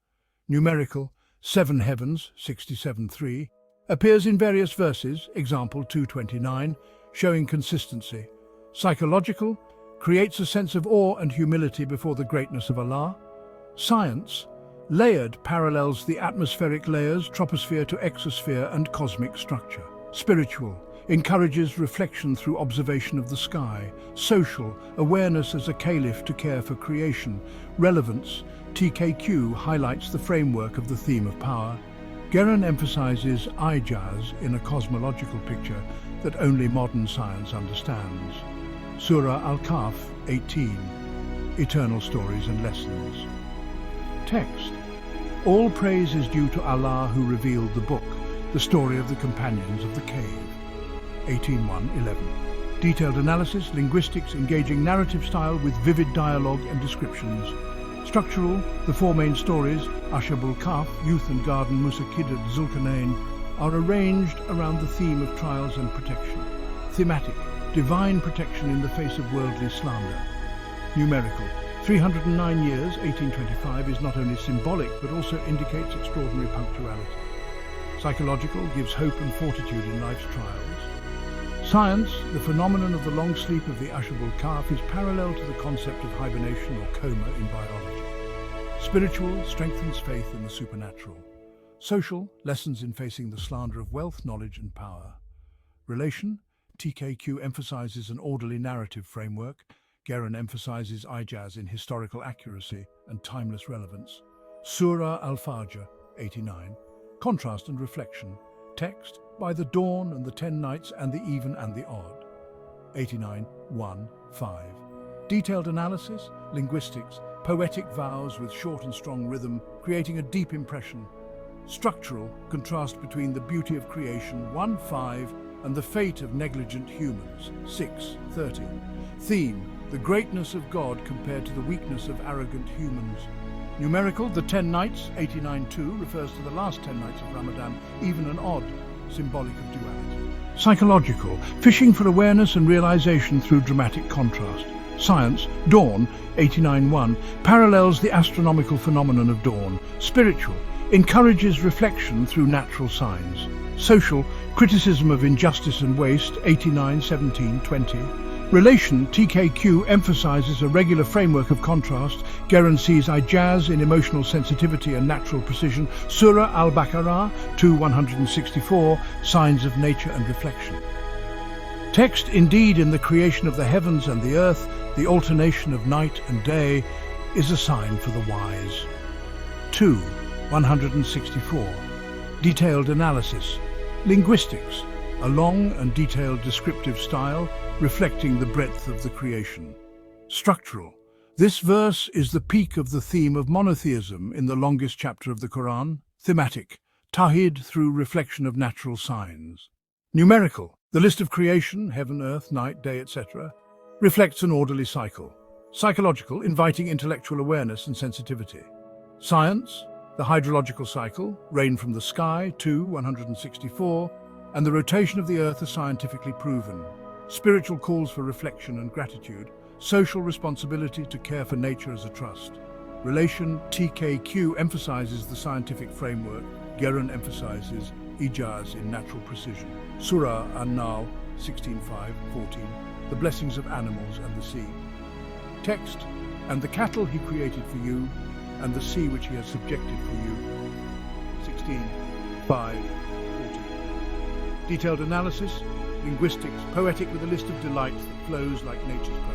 Numerical. Seven heavens, 67.3, appears in various verses, example 229, showing consistency. Psychological. Creates a sense of awe and humility before the greatness of Allah. Science. Layered parallels the atmospheric layers, troposphere to exosphere and cosmic structure. Spiritual. Encourages reflection through observation of the sky. Social. Awareness as a caliph to care for creation. Relevance. TKQ highlights the framework of the theme of power. Geron emphasizes ijaz in a cosmological picture that only modern science understands. Surah Al-Kahf 18. Eternal stories and lessons. Text. All praise is due to Allah who revealed the book, the story of the companions of the cave. 18.1.11. Detailed analysis, linguistics, engaging narrative style with vivid dialogue and descriptions. Structural. The four main stories, Ashabul Kahf, Youth and Garden, Musa Kidad, Zulkarnain, are arranged around the theme of trials and protection. Thematic. Divine protection in the face of worldly slander. Numerical. 309 years, 1825, is not only symbolic but also indicates extraordinary punctuality. Psychological. Gives hope and fortitude in life's trials. Science. The phenomenon of the long sleep of the Ashabul Kahf is parallel to the concept of hibernation or coma in biology. Spiritual. Strengthens faith in the supernatural. Social. Lessons in facing the slander of wealth, knowledge and power. Relation. TKQ emphasizes an orderly narrative framework. Geron emphasizes ijaz in historical accuracy and timeless relevance. Surah Al-Fajr 89. Contrast and reflection. Text. By the dawn and the 10 nights and the even and the odd. 89.1.5. Detailed analysis, linguistics, poetic vows with short and strong rhythm, creating a deep impression. Structural. Contrast between the beauty of creation 1.5 and the fate of negligent humans 6.30. Theme. The greatness of God compared to the weakness of arrogant humans. Numerical. The 10 nights 89.2 refers to the last 10 nights of Ramadan, even and odd, symbolic of duality. Psychological. Fishing for awareness and realization through dramatic contrast. Science. Dawn 89.1 parallels the astronomical phenomenon of dawn. Spiritual. Encourages reflection through natural signs. Social. Criticism of injustice and waste 89.17.20. Relation. TKQ emphasizes a regular framework of contrast, guarantees ijaz in emotional sensitivity and natural precision. Surah Al-Baqarah 2.164, signs of nature and reflection. Text. Indeed, in the creation of the heavens and the earth, the alternation of night and day is a sign for the wise. 2.164. Detailed analysis. Linguistics. A long and detailed descriptive style, reflecting the breadth of the creation. Structural. This verse is the peak of the theme of monotheism in the longest chapter of the Quran. Thematic. Tawheed through reflection of natural signs. Numerical. The list of creation, heaven, earth, night, day, etc., reflects an orderly cycle. Psychological. Inviting intellectual awareness and sensitivity. Science. The hydrological cycle, rain from the sky, 2.164, and the rotation of the earth are scientifically proven. Spiritual calls for reflection and gratitude. Social responsibility to care for nature as a trust. Relation. TKQ emphasizes the scientific framework. Geron emphasizes ijaz in natural precision. Surah An-Nahl 16:5-14, the blessings of animals and the sea. Text, and the cattle he created for you, and the sea which he has subjected for you. 16:5-14. Detailed analysis, linguistics, poetic with a list of delights that flows like nature's poetry.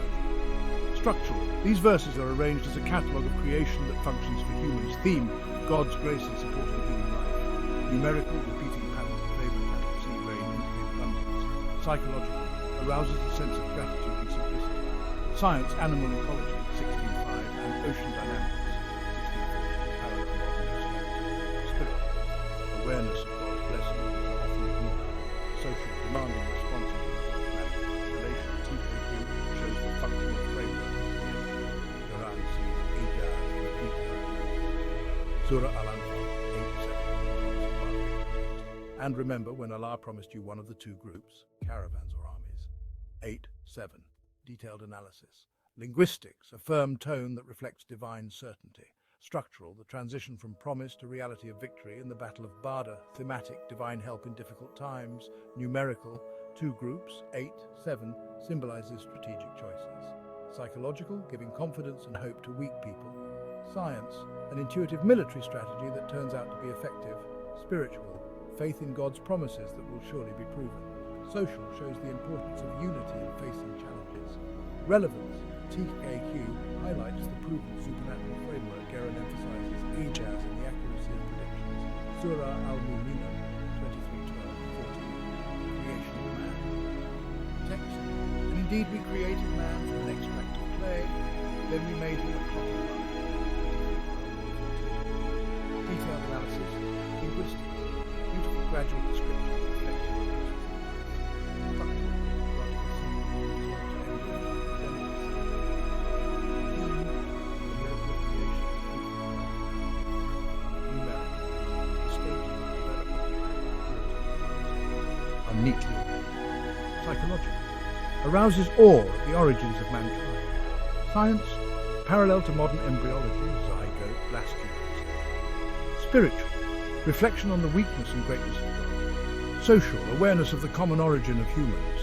Structural, these verses are arranged as a catalogue of creation that functions for humans. Theme, God's grace in supporting human life. Numerical, repeating patterns of favour, cattle, sea, rain, indicate abundance. Psychological, arouses a sense of gratitude and simplicity. Science, animal ecology, 16:5, and ocean dynamics, 16:14, parallel modern. Spirit, awareness of God's blessing, often ignored. Social, demanding responsibility, relation, TKQ, shows the functional framework of creation. Quran sees ijaz in detail. Surah Al-Anfal 8:7. And remember when Allah promised you one of the two groups, caravans or armies. 8:7. Detailed analysis. Linguistics, a firm tone that reflects divine certainty. Structural, the transition from promise to reality of victory in the Battle of Badr. Thematic, divine help in difficult times. Numerical, two groups, 8:7, symbolizes strategic choices. Psychological, giving confidence and hope to weak people. Science, an intuitive military strategy that turns out to be effective. Spiritual, faith in God's promises that will surely be proven. Social, shows the importance of unity in facing challenges. Relevance, TKQ, highlights the proven supernatural framework. Geron emphasizes ijaz and the accuracy of predictions. Surah Al-Mu'minun 23:12-14, creation of man. Text, and indeed we created man from an extract of clay, then we made him a copy of God. Detailed analysis, linguistics, beautiful gradual description of effective structure, neatly. Psychological, arouses awe at the origins of mankind. Science, parallel to modern embryology, zygote, blastocyst. Spiritual, reflection on the weakness and greatness of God. Social, awareness of the common origin of humans.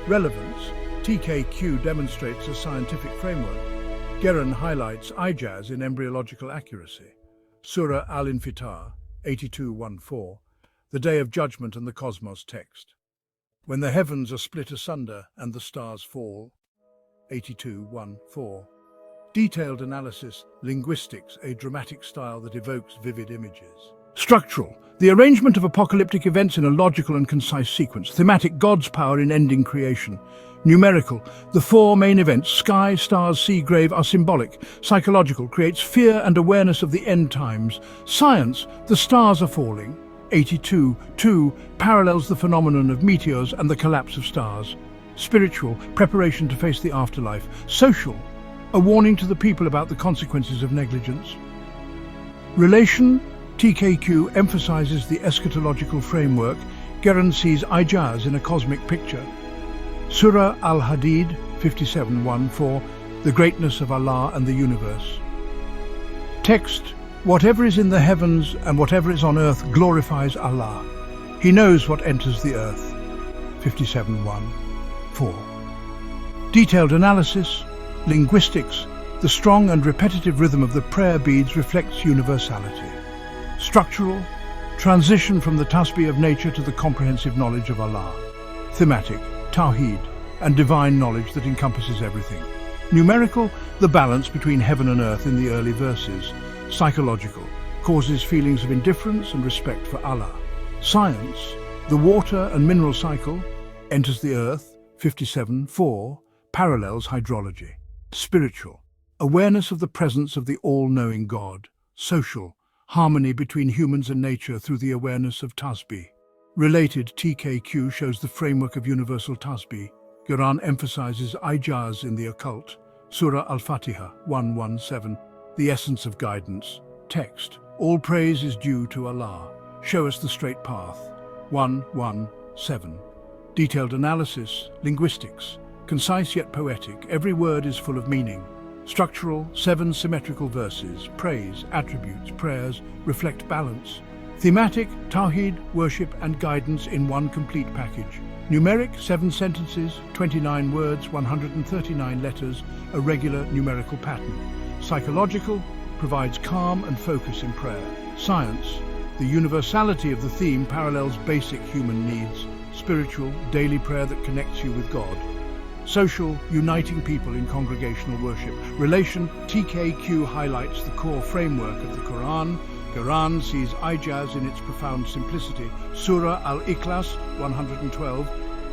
Relevance, TKQ demonstrates a scientific framework. Geron highlights ijaz in embryological accuracy. Surah Al-Infitar 82:1-4, the Day of Judgment and the Cosmos text. When the heavens are split asunder and the stars fall. 82:1-4. Detailed analysis, linguistics, a dramatic style that evokes vivid images. Structural, the arrangement of apocalyptic events in a logical and concise sequence. Thematic, God's power in ending creation. Numerical, the four main events, sky, stars, sea, grave, are symbolic. Psychological, creates fear and awareness of the end times. Science, the stars are falling. 82:2 parallels the phenomenon of meteors and the collapse of stars. Spiritual, preparation to face the afterlife. Social, a warning to the people about the consequences of negligence. Relation, TKQ emphasizes the eschatological framework. Geron sees ijaz in a cosmic picture. Surah Al-Hadid 57:1-4, the greatness of Allah and the universe. Text, whatever is in the heavens and whatever is on earth glorifies Allah. He knows what enters the earth. 57:1-4. Detailed analysis, linguistics, the strong and repetitive rhythm of the prayer beads reflects universality. Structural, transition from the tasbih of nature to the comprehensive knowledge of Allah. Thematic, tawheed, and divine knowledge that encompasses everything. Numerical, the balance between heaven and earth in the early verses. Psychological, causes feelings of indifference and respect for Allah. Science, the water and mineral cycle, enters the earth, 57:4, parallels hydrology. Spiritual, awareness of the presence of the all-knowing God. Social, harmony between humans and nature through the awareness of tasbih. Related, TKQ shows the framework of universal tasbih. Quran emphasizes ijaz in the occult. Surah Al-Fatiha 1:1-7, the essence of guidance. Text, all praise is due to Allah. Show us the straight path. 1:1-7. Detailed analysis, linguistics, concise yet poetic, every word is full of meaning. Structural, 7 symmetrical verses, praise, attributes, prayers, reflect balance. Thematic, Tawheed, worship and guidance in one complete package. Numeric, 7 sentences, 29 words, 139 letters, a regular numerical pattern. Psychological, provides calm and focus in prayer. Science, the universality of the theme parallels basic human needs. Spiritual, daily prayer that connects you with God. Social, uniting people in congregational worship. Relation, TKQ highlights the core framework of the Quran. Quran sees ijaz in its profound simplicity. Surah Al-Ikhlas, 112.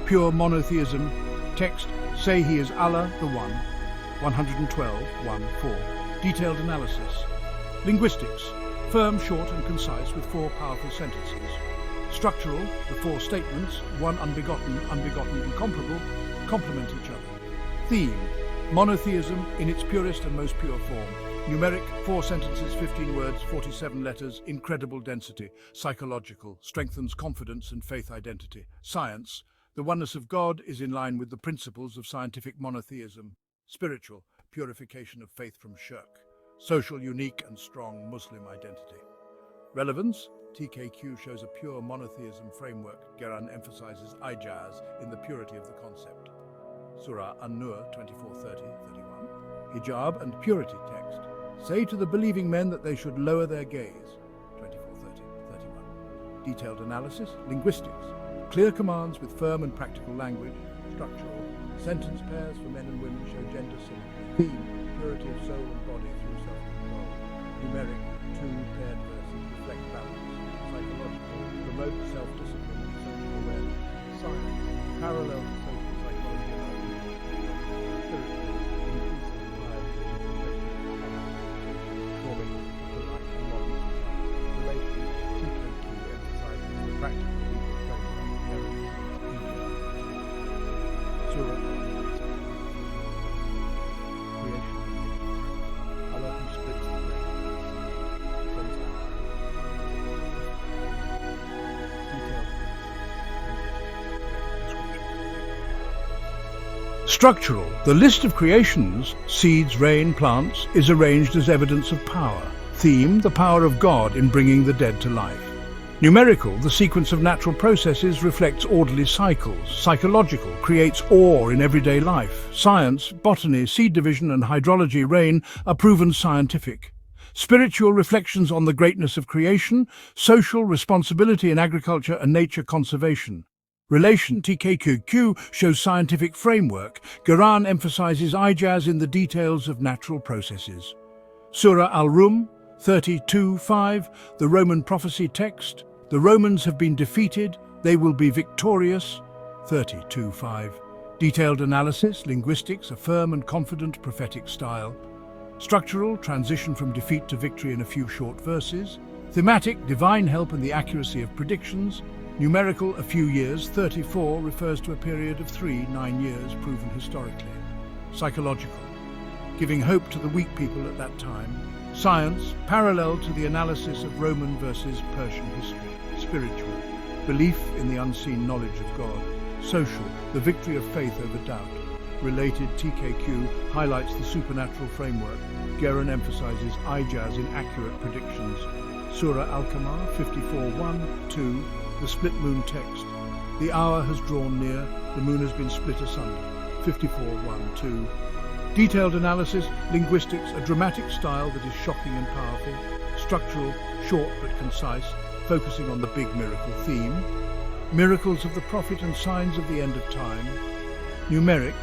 Pure monotheism. Text, say he is Allah, the One. 112, 1-4. Detailed analysis. Linguistics, firm, short and concise with 4 powerful sentences. Structural, the 4 statements, one unbegotten, unbegotten, incomparable, complement each other. Theme, monotheism in its purest and most pure form. Numeric, 4 sentences, 15 words, 47 letters, incredible density. Psychological, strengthens confidence and faith identity. Science, the oneness of God is in line with the principles of scientific monotheism. Spiritual, purification of faith from shirk. Social, unique and strong Muslim identity. Relevance, TKQ shows a pure monotheism framework. Quran emphasizes ijaz in the purity of the concept. Surah An-Nur 24:30-31. Hijab and purity text. Say to the believing men that they should lower their gaze. 24:30-31. Detailed analysis. Linguistics. Clear commands with firm and practical language. Structural. Sentence pairs for men and women show gender symmetry. Theme. Purity of soul and body through self-control. Numeric. 2 paired verses reflect balance. Psychological. Promote self-discipline and social awareness. Science. Parallel to social psychology and ideas. Spiritual. Increasing piety and forming the life of modern society. Relation. TKQ emphasizes the practical legal framework. Surah creation. Allah who splits the rain. Structural. The list of creations, seeds, rain, plants, is arranged as evidence of power. Theme, the power of God in bringing the dead to life. Numerical, the sequence of natural processes reflects orderly cycles. Psychological, creates awe in everyday life. Science, botany, seed division and hydrology, rain, are proven scientific. Spiritual, reflections on the greatness of creation. Social, responsibility in agriculture and nature conservation. Relation, TKQ, shows scientific framework. Quran emphasizes ijaz in the details of natural processes. Surah Al-Rum 32:5, the Roman prophecy text. The Romans have been defeated, they will be victorious. 32:5. Detailed analysis, linguistics, a firm and confident prophetic style. Structural, transition from defeat to victory in a few short verses. Thematic, divine help and the accuracy of predictions. Numerical, a few years. 34 refers to a period of 9 years, proven historically. Psychological, giving hope to the weak people at that time. Science, parallel to the analysis of Roman versus Persian history. Spiritual, belief in the unseen knowledge of God. Social, the victory of faith over doubt. Related, TKQ highlights the supernatural framework. Quran emphasizes ijaz in accurate predictions. Surah Al-Qamar 54:1-2, the split moon text. The hour has drawn near, the moon has been split asunder. 54:1-2. Detailed analysis, linguistics, a dramatic style that is shocking and powerful. Structural, short but concise, focusing on the big miracle theme. Miracles of the Prophet and signs of the end of time. Numeric,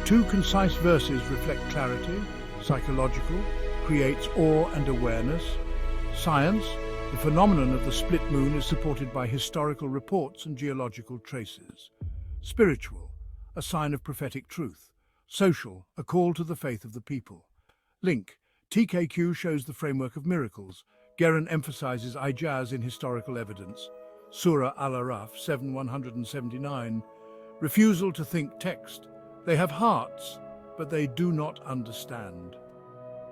2 concise verses reflect clarity. Psychological, creates awe and awareness. Science, the phenomenon of the split moon is supported by historical reports and geological traces. Spiritual, a sign of prophetic truth. Social, a call to the faith of the people. Link, TKQ shows the framework of miracles. Quran emphasizes ijaz in historical evidence. Surah Al-Araf 7:179. Refusal to think text. They have hearts, but they do not understand.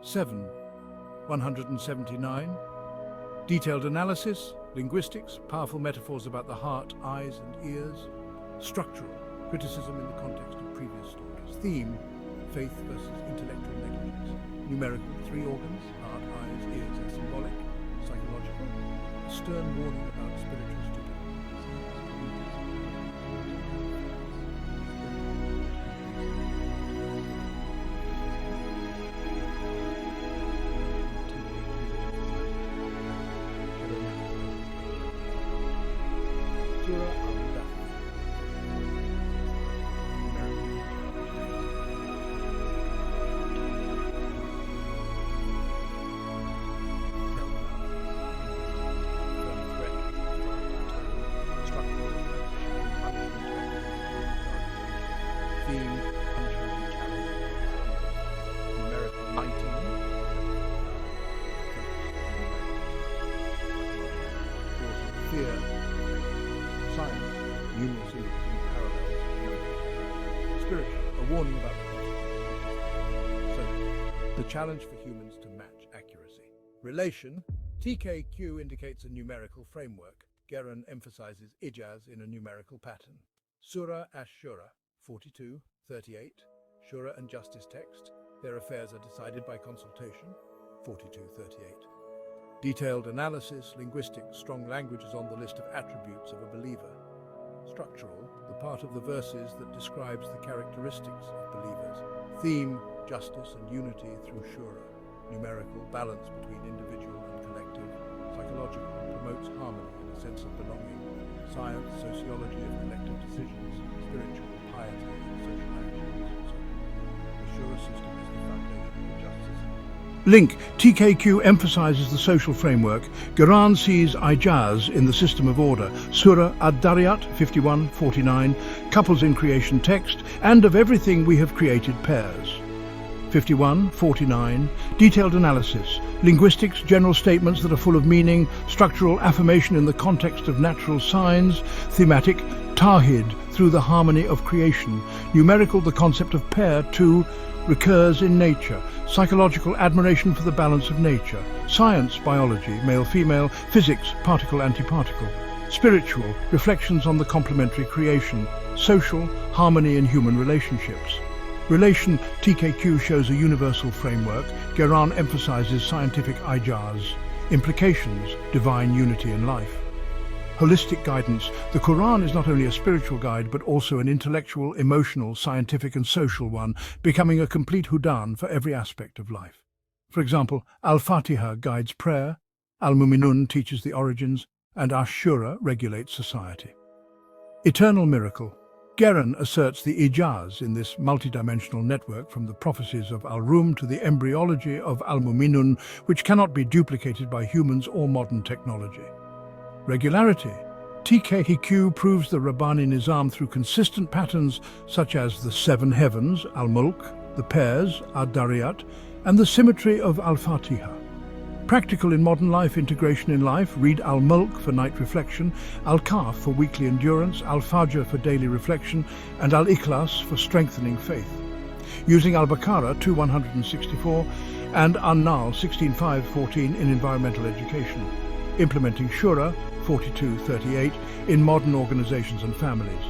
7:179. Detailed analysis, linguistics, powerful metaphors about the heart, eyes and ears. Structural, criticism in the context of previous stories. Theme, faith versus intellectual negligence. Numerical, 3 organs, heart, eyes, ears and symbolic. Psychological, a stern warning about spiritual stupidity. Fear, science, numerous and parallels, spiritual, a warning about the consequences. So, the challenge for humans to match accuracy. Relation, TKQ indicates a numerical framework. Geran emphasizes ijaz in a numerical pattern. Surah Ash-Shura, 42:38, Shura and justice text. Their affairs are decided by consultation, 42:38. Detailed analysis, linguistics, strong language is on the list of attributes of a believer. Structural, the part of the verses that describes the characteristics of believers. Theme, justice and unity through Shura. Numerical, balance between individual and collective. Psychological, promotes harmony and a sense of belonging. Science, sociology of collective decisions. Spiritual, piety and social actions. The Shura system is the foundation of justice. Link, TKQ emphasizes the social framework. Quran sees ijaz in the system of order. Surah Ad-Dariyat 51:49, couples in creation text, and of everything we have created pairs. 51:49, detailed analysis, linguistics, general statements that are full of meaning, structural affirmation in the context of natural signs, thematic, tawhid through the harmony of creation, numerical, the concept of pair, 2, recurs in nature, psychological, admiration for the balance of nature, science, biology, male-female, physics, particle-antiparticle, spiritual, reflections on the complementary creation, social, harmony in human relationships. Relation, TKQ shows a universal framework. Quran emphasizes scientific ijaz, implications, divine unity in life. Holistic guidance, the Quran is not only a spiritual guide but also an intellectual, emotional, scientific and social one, becoming a complete hudan for every aspect of life. For example, Al-Fatiha guides prayer, Al-Muminun teaches the origins, and Ash-Shura regulates society. Eternal miracle. Geran asserts the ijaz in this multidimensional network from the prophecies of Al-Rum to the embryology of Al-Muminun, which cannot be duplicated by humans or modern technology. Regularity. TKQ proves the Rabbani Nizam through consistent patterns such as the 7 heavens, Al-Mulk, the pairs, Ad-Dariyat, and the symmetry of Al-Fatiha. Practical in modern life, integration in life, read Al-Mulk for night reflection, Al-Kaf for weekly endurance, Al-Fajr for daily reflection, and Al-Ikhlas for strengthening faith. Using Al-Baqarah 2:164 and An-Nahl 16:5-14 in environmental education. Implementing Shura 42:38 in modern organizations and families.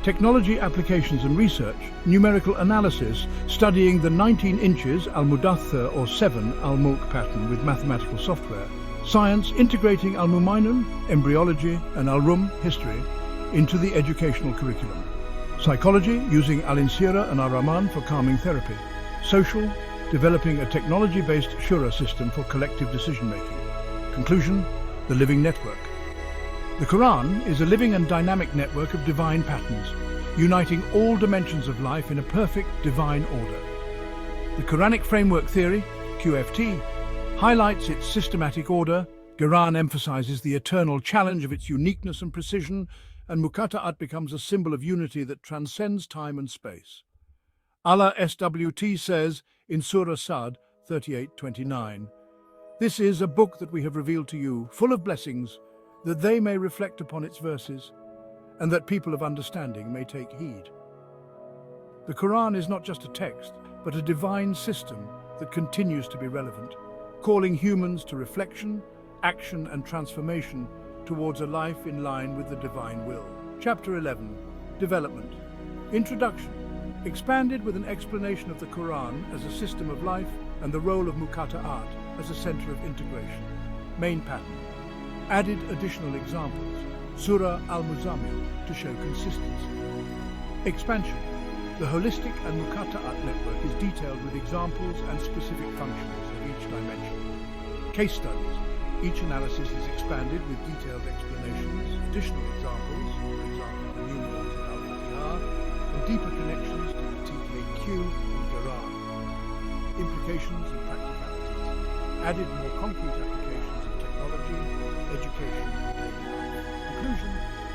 Technology applications and research, numerical analysis, studying the 19 inches Al-Mudaththir or 7 Al-Mulk pattern with mathematical software. Science, integrating Al-Muminun, embryology, and Al-Rum, history, into the educational curriculum. Psychology, using Al-Insira and Ar-Rahman for calming therapy. Social, developing a technology-based Shura system for collective decision-making. Conclusion, the living network. The Quran is a living and dynamic network of divine patterns, uniting all dimensions of life in a perfect divine order. The Quranic framework theory, QFT, highlights its systematic order. Quran emphasizes the eternal challenge of its uniqueness and precision, and Muqatta'at becomes a symbol of unity that transcends time and space. Allah SWT says in Surah Sad 38:29, "This is a book that we have revealed to you, full of blessings, that they may reflect upon its verses, and that people of understanding may take heed." The Quran is not just a text, but a divine system that continues to be relevant, calling humans to reflection, action and transformation towards a life in line with the divine will. Chapter 11. Development. Introduction. Expanded with an explanation of the Quran as a system of life and the role of Muqatta'at as a center of integration. Main pattern. Added additional examples. Surah Al-Muzammil to show consistency. Expansion. The holistic and Muqatta'at network is detailed with examples and specific functions of each dimension. Case studies. Each analysis is expanded with detailed explanations, additional examples, for example, the numerals in Al-Qur'an, and deeper connections to the TKQ and Quran. Implications and practicalities. Added more concrete applications of technology, education, and daily life. Conclusion.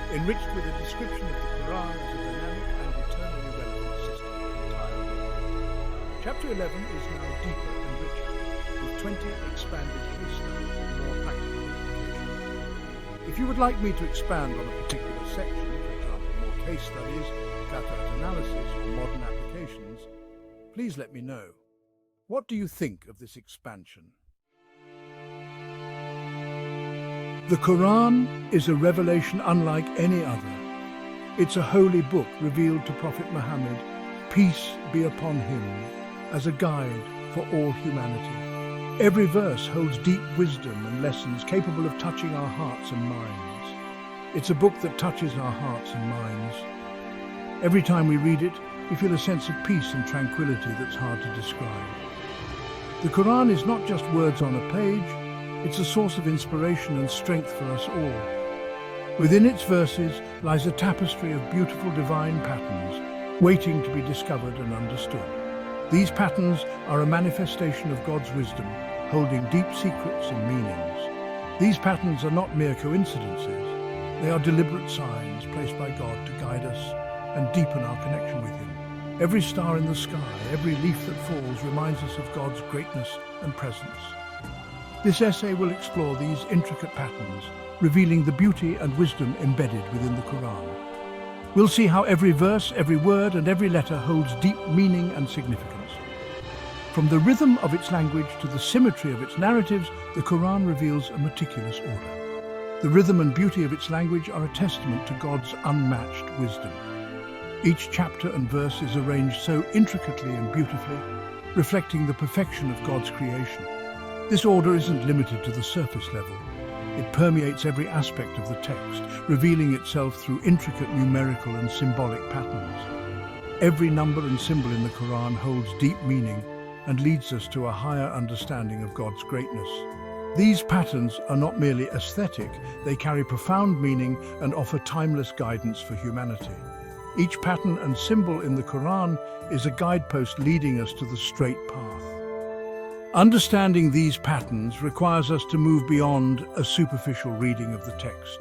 Enriched with a description of the Quran as a dynamic and eternally relevant system entirely. Chapter 11 is now deeper and richer, with 20 expanded case studies and more practical implications. If you would like me to expand on a particular section, for example, more case studies, data analysis, or modern applications, please let me know. What do you think of this expansion? The Quran is a revelation unlike any other. It's a holy book revealed to Prophet Muhammad, peace be upon him, as a guide for all humanity. Every verse holds deep wisdom and lessons capable of touching our hearts and minds. It's a book that touches our hearts and minds. Every time we read it, we feel a sense of peace and tranquility that's hard to describe. The Quran is not just words on a page, it's a source of inspiration and strength for us all. Within its verses lies a tapestry of beautiful divine patterns, waiting to be discovered and understood. These patterns are a manifestation of God's wisdom, holding deep secrets and meanings. These patterns are not mere coincidences. They are deliberate signs placed by God to guide us and deepen our connection with Him. Every star in the sky, every leaf that falls reminds us of God's greatness and presence. This essay will explore these intricate patterns, revealing the beauty and wisdom embedded within the Quran. We'll see how every verse, every word, and every letter holds deep meaning and significance. From the rhythm of its language to the symmetry of its narratives, the Quran reveals a meticulous order. The rhythm and beauty of its language are a testament to God's unmatched wisdom. Each chapter and verse is arranged so intricately and beautifully, reflecting the perfection of God's creation. This order isn't limited to the surface level. It permeates every aspect of the text, revealing itself through intricate numerical and symbolic patterns. Every number and symbol in the Quran holds deep meaning and leads us to a higher understanding of God's greatness. These patterns are not merely aesthetic, they carry profound meaning and offer timeless guidance for humanity. Each pattern and symbol in the Quran is a guidepost leading us to the straight path. Understanding these patterns requires us to move beyond a superficial reading of the text.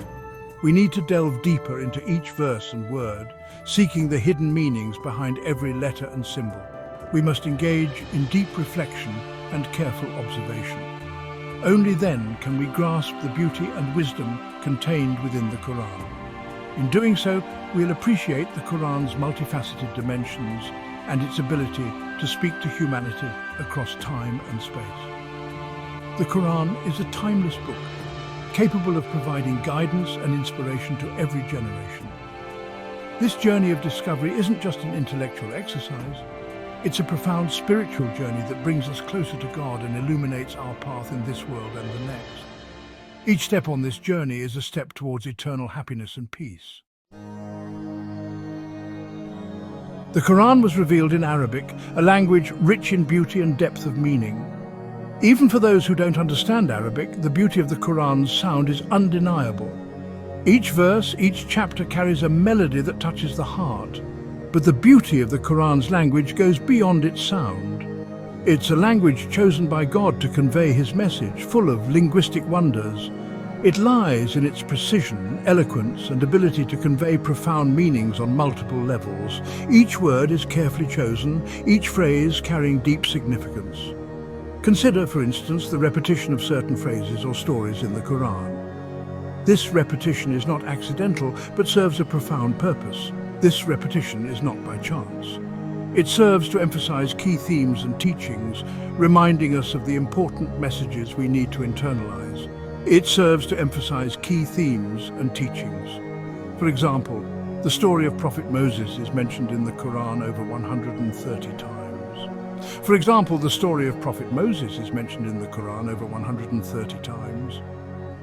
We need to delve deeper into each verse and word, seeking the hidden meanings behind every letter and symbol. We must engage in deep reflection and careful observation. Only then can we grasp the beauty and wisdom contained within the Quran. In doing so, we'll appreciate the Quran's multifaceted dimensions and its ability to speak to humanity across time and space. The Quran is a timeless book, capable of providing guidance and inspiration to every generation. This journey of discovery isn't just an intellectual exercise, it's a profound spiritual journey that brings us closer to God and illuminates our path in this world and the next. Each step on this journey is a step towards eternal happiness and peace. The Quran was revealed in Arabic, a language rich in beauty and depth of meaning. Even for those who don't understand Arabic, the beauty of the Quran's sound is undeniable. Each verse, each chapter carries a melody that touches the heart. But the beauty of the Quran's language goes beyond its sound. It's a language chosen by God to convey His message, full of linguistic wonders. It lies in its precision, eloquence, and ability to convey profound meanings on multiple levels. Each word is carefully chosen, each phrase carrying deep significance. Consider, for instance, the repetition of certain phrases or stories in the Quran. This repetition is not accidental, but serves a profound purpose. This repetition is not by chance. It serves to emphasize key themes and teachings, reminding us of the important messages we need to internalize. It serves to emphasize key themes and teachings. For example, the story of Prophet Moses is mentioned in the Quran over 130 times. For example, the story of Prophet Moses is mentioned in the Quran over 130 times.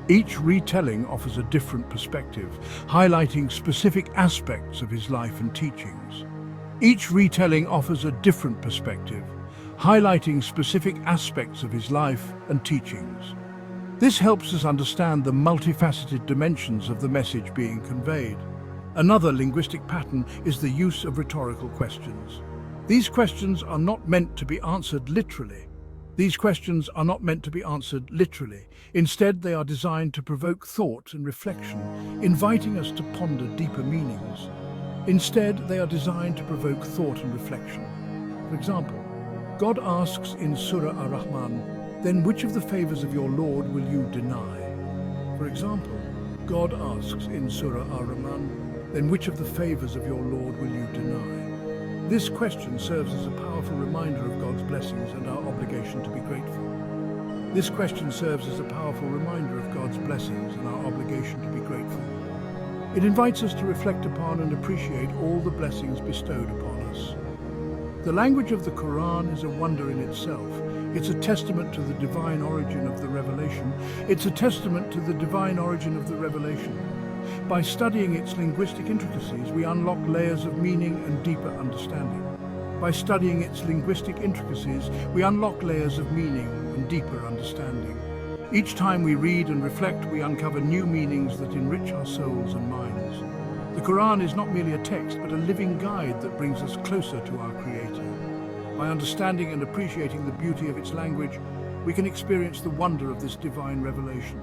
Each retelling offers a different perspective, highlighting specific aspects of his life and teachings. Each retelling offers a different perspective, highlighting specific aspects of his life and teachings. This helps us understand the multifaceted dimensions of the message being conveyed. Another linguistic pattern is the use of rhetorical questions. These questions are not meant to be answered literally. Instead, they are designed to provoke thought and reflection, inviting us to ponder deeper meanings. For example, God asks in Surah Ar-Rahman, "Then which of the favors of your Lord will you deny?" This question serves as a powerful reminder of God's blessings and our obligation to be grateful. It invites us to reflect upon and appreciate all the blessings bestowed upon us. The language of the Quran is a wonder in itself. It's a testament to the divine origin of the revelation. By studying its linguistic intricacies, we unlock layers of meaning and deeper understanding. Each time we read and reflect, we uncover new meanings that enrich our souls and minds. The Quran is not merely a text, but a living guide that brings us closer to our Creator. By understanding and appreciating the beauty of its language, we can experience the wonder of this divine revelation.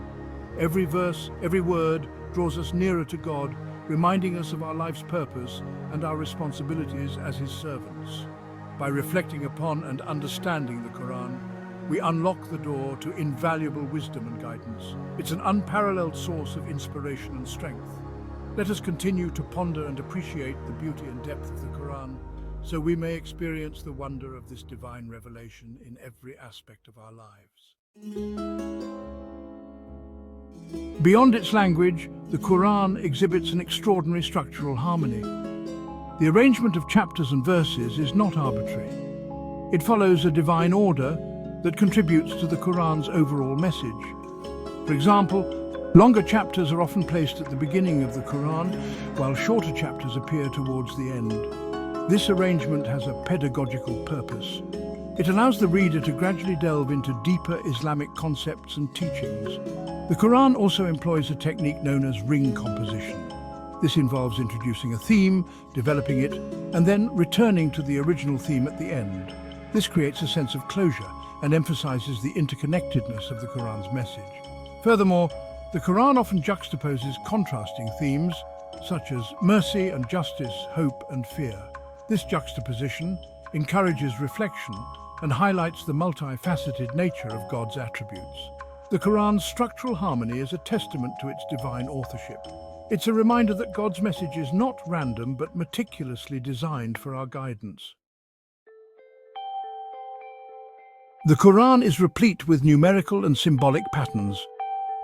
Every verse, every word draws us nearer to God, reminding us of our life's purpose and our responsibilities as His servants. By reflecting upon and understanding the Quran, we unlock the door to invaluable wisdom and guidance. It's an unparalleled source of inspiration and strength. Let us continue to ponder and appreciate the beauty and depth of the Quran, so we may experience the wonder of this divine revelation in every aspect of our lives. Beyond its language, the Quran exhibits an extraordinary structural harmony. The arrangement of chapters and verses is not arbitrary. It follows a divine order that contributes to the Quran's overall message. For example, longer chapters are often placed at the beginning of the Quran, while shorter chapters appear towards the end. This arrangement has a pedagogical purpose. It allows the reader to gradually delve into deeper Islamic concepts and teachings. The Quran also employs a technique known as ring composition. This involves introducing a theme, developing it, and then returning to the original theme at the end. This creates a sense of closure and emphasizes the interconnectedness of the Quran's message. Furthermore, the Quran often juxtaposes contrasting themes, such as mercy and justice, hope and fear. This juxtaposition encourages reflection and highlights the multifaceted nature of God's attributes. The Quran's structural harmony is a testament to its divine authorship. It's a reminder that God's message is not random but meticulously designed for our guidance. The Quran is replete with numerical and symbolic patterns.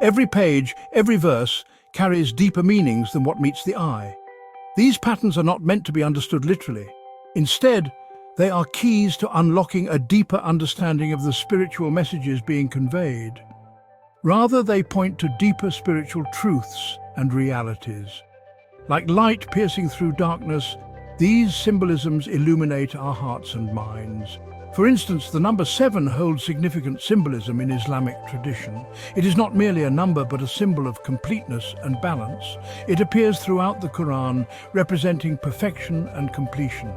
Every page, every verse, carries deeper meanings than what meets the eye. These patterns are not meant to be understood literally. Instead, they are keys to unlocking a deeper understanding of the spiritual messages being conveyed. Rather, they point to deeper spiritual truths and realities. Like light piercing through darkness, these symbolisms illuminate our hearts and minds. For instance, the number 7 holds significant symbolism in Islamic tradition. It is not merely a number but a symbol of completeness and balance. It appears throughout the Quran, representing perfection and completion.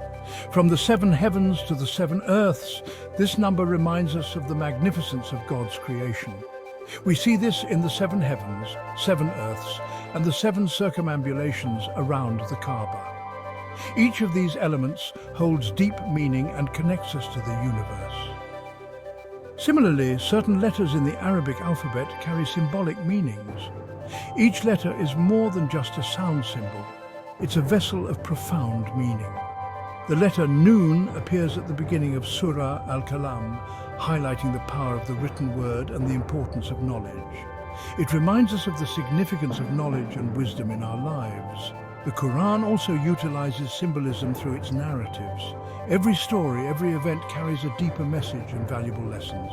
From the 7 heavens to the 7 earths, this number reminds us of the magnificence of God's creation. We see this in the 7 heavens, 7 earths, and the 7 circumambulations around the Kaaba. Each of these elements holds deep meaning and connects us to the universe. Similarly, certain letters in the Arabic alphabet carry symbolic meanings. Each letter is more than just a sound symbol. It's a vessel of profound meaning. The letter Nun appears at the beginning of Surah Al-Kalam, highlighting the power of the written word and the importance of knowledge. It reminds us of the significance of knowledge and wisdom in our lives. The Quran also utilizes symbolism through its narratives. Every story, every event carries a deeper message and valuable lessons.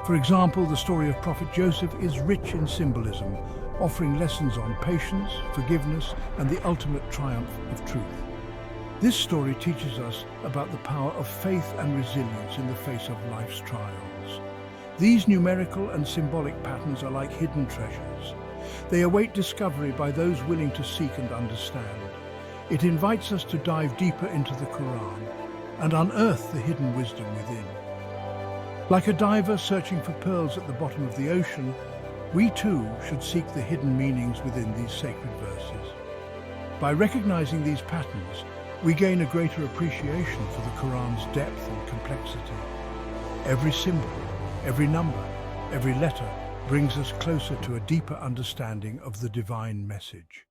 For example, the story of Prophet Joseph is rich in symbolism, offering lessons on patience, forgiveness, and the ultimate triumph of truth. This story teaches us about the power of faith and resilience in the face of life's trials. These numerical and symbolic patterns are like hidden treasures. They await discovery by those willing to seek and understand. It invites us to dive deeper into the Quran and unearth the hidden wisdom within. Like a diver searching for pearls at the bottom of the ocean, we too should seek the hidden meanings within these sacred verses. By recognizing these patterns, we gain a greater appreciation for the Quran's depth and complexity. Every symbol, every number, every letter brings us closer to a deeper understanding of the divine message.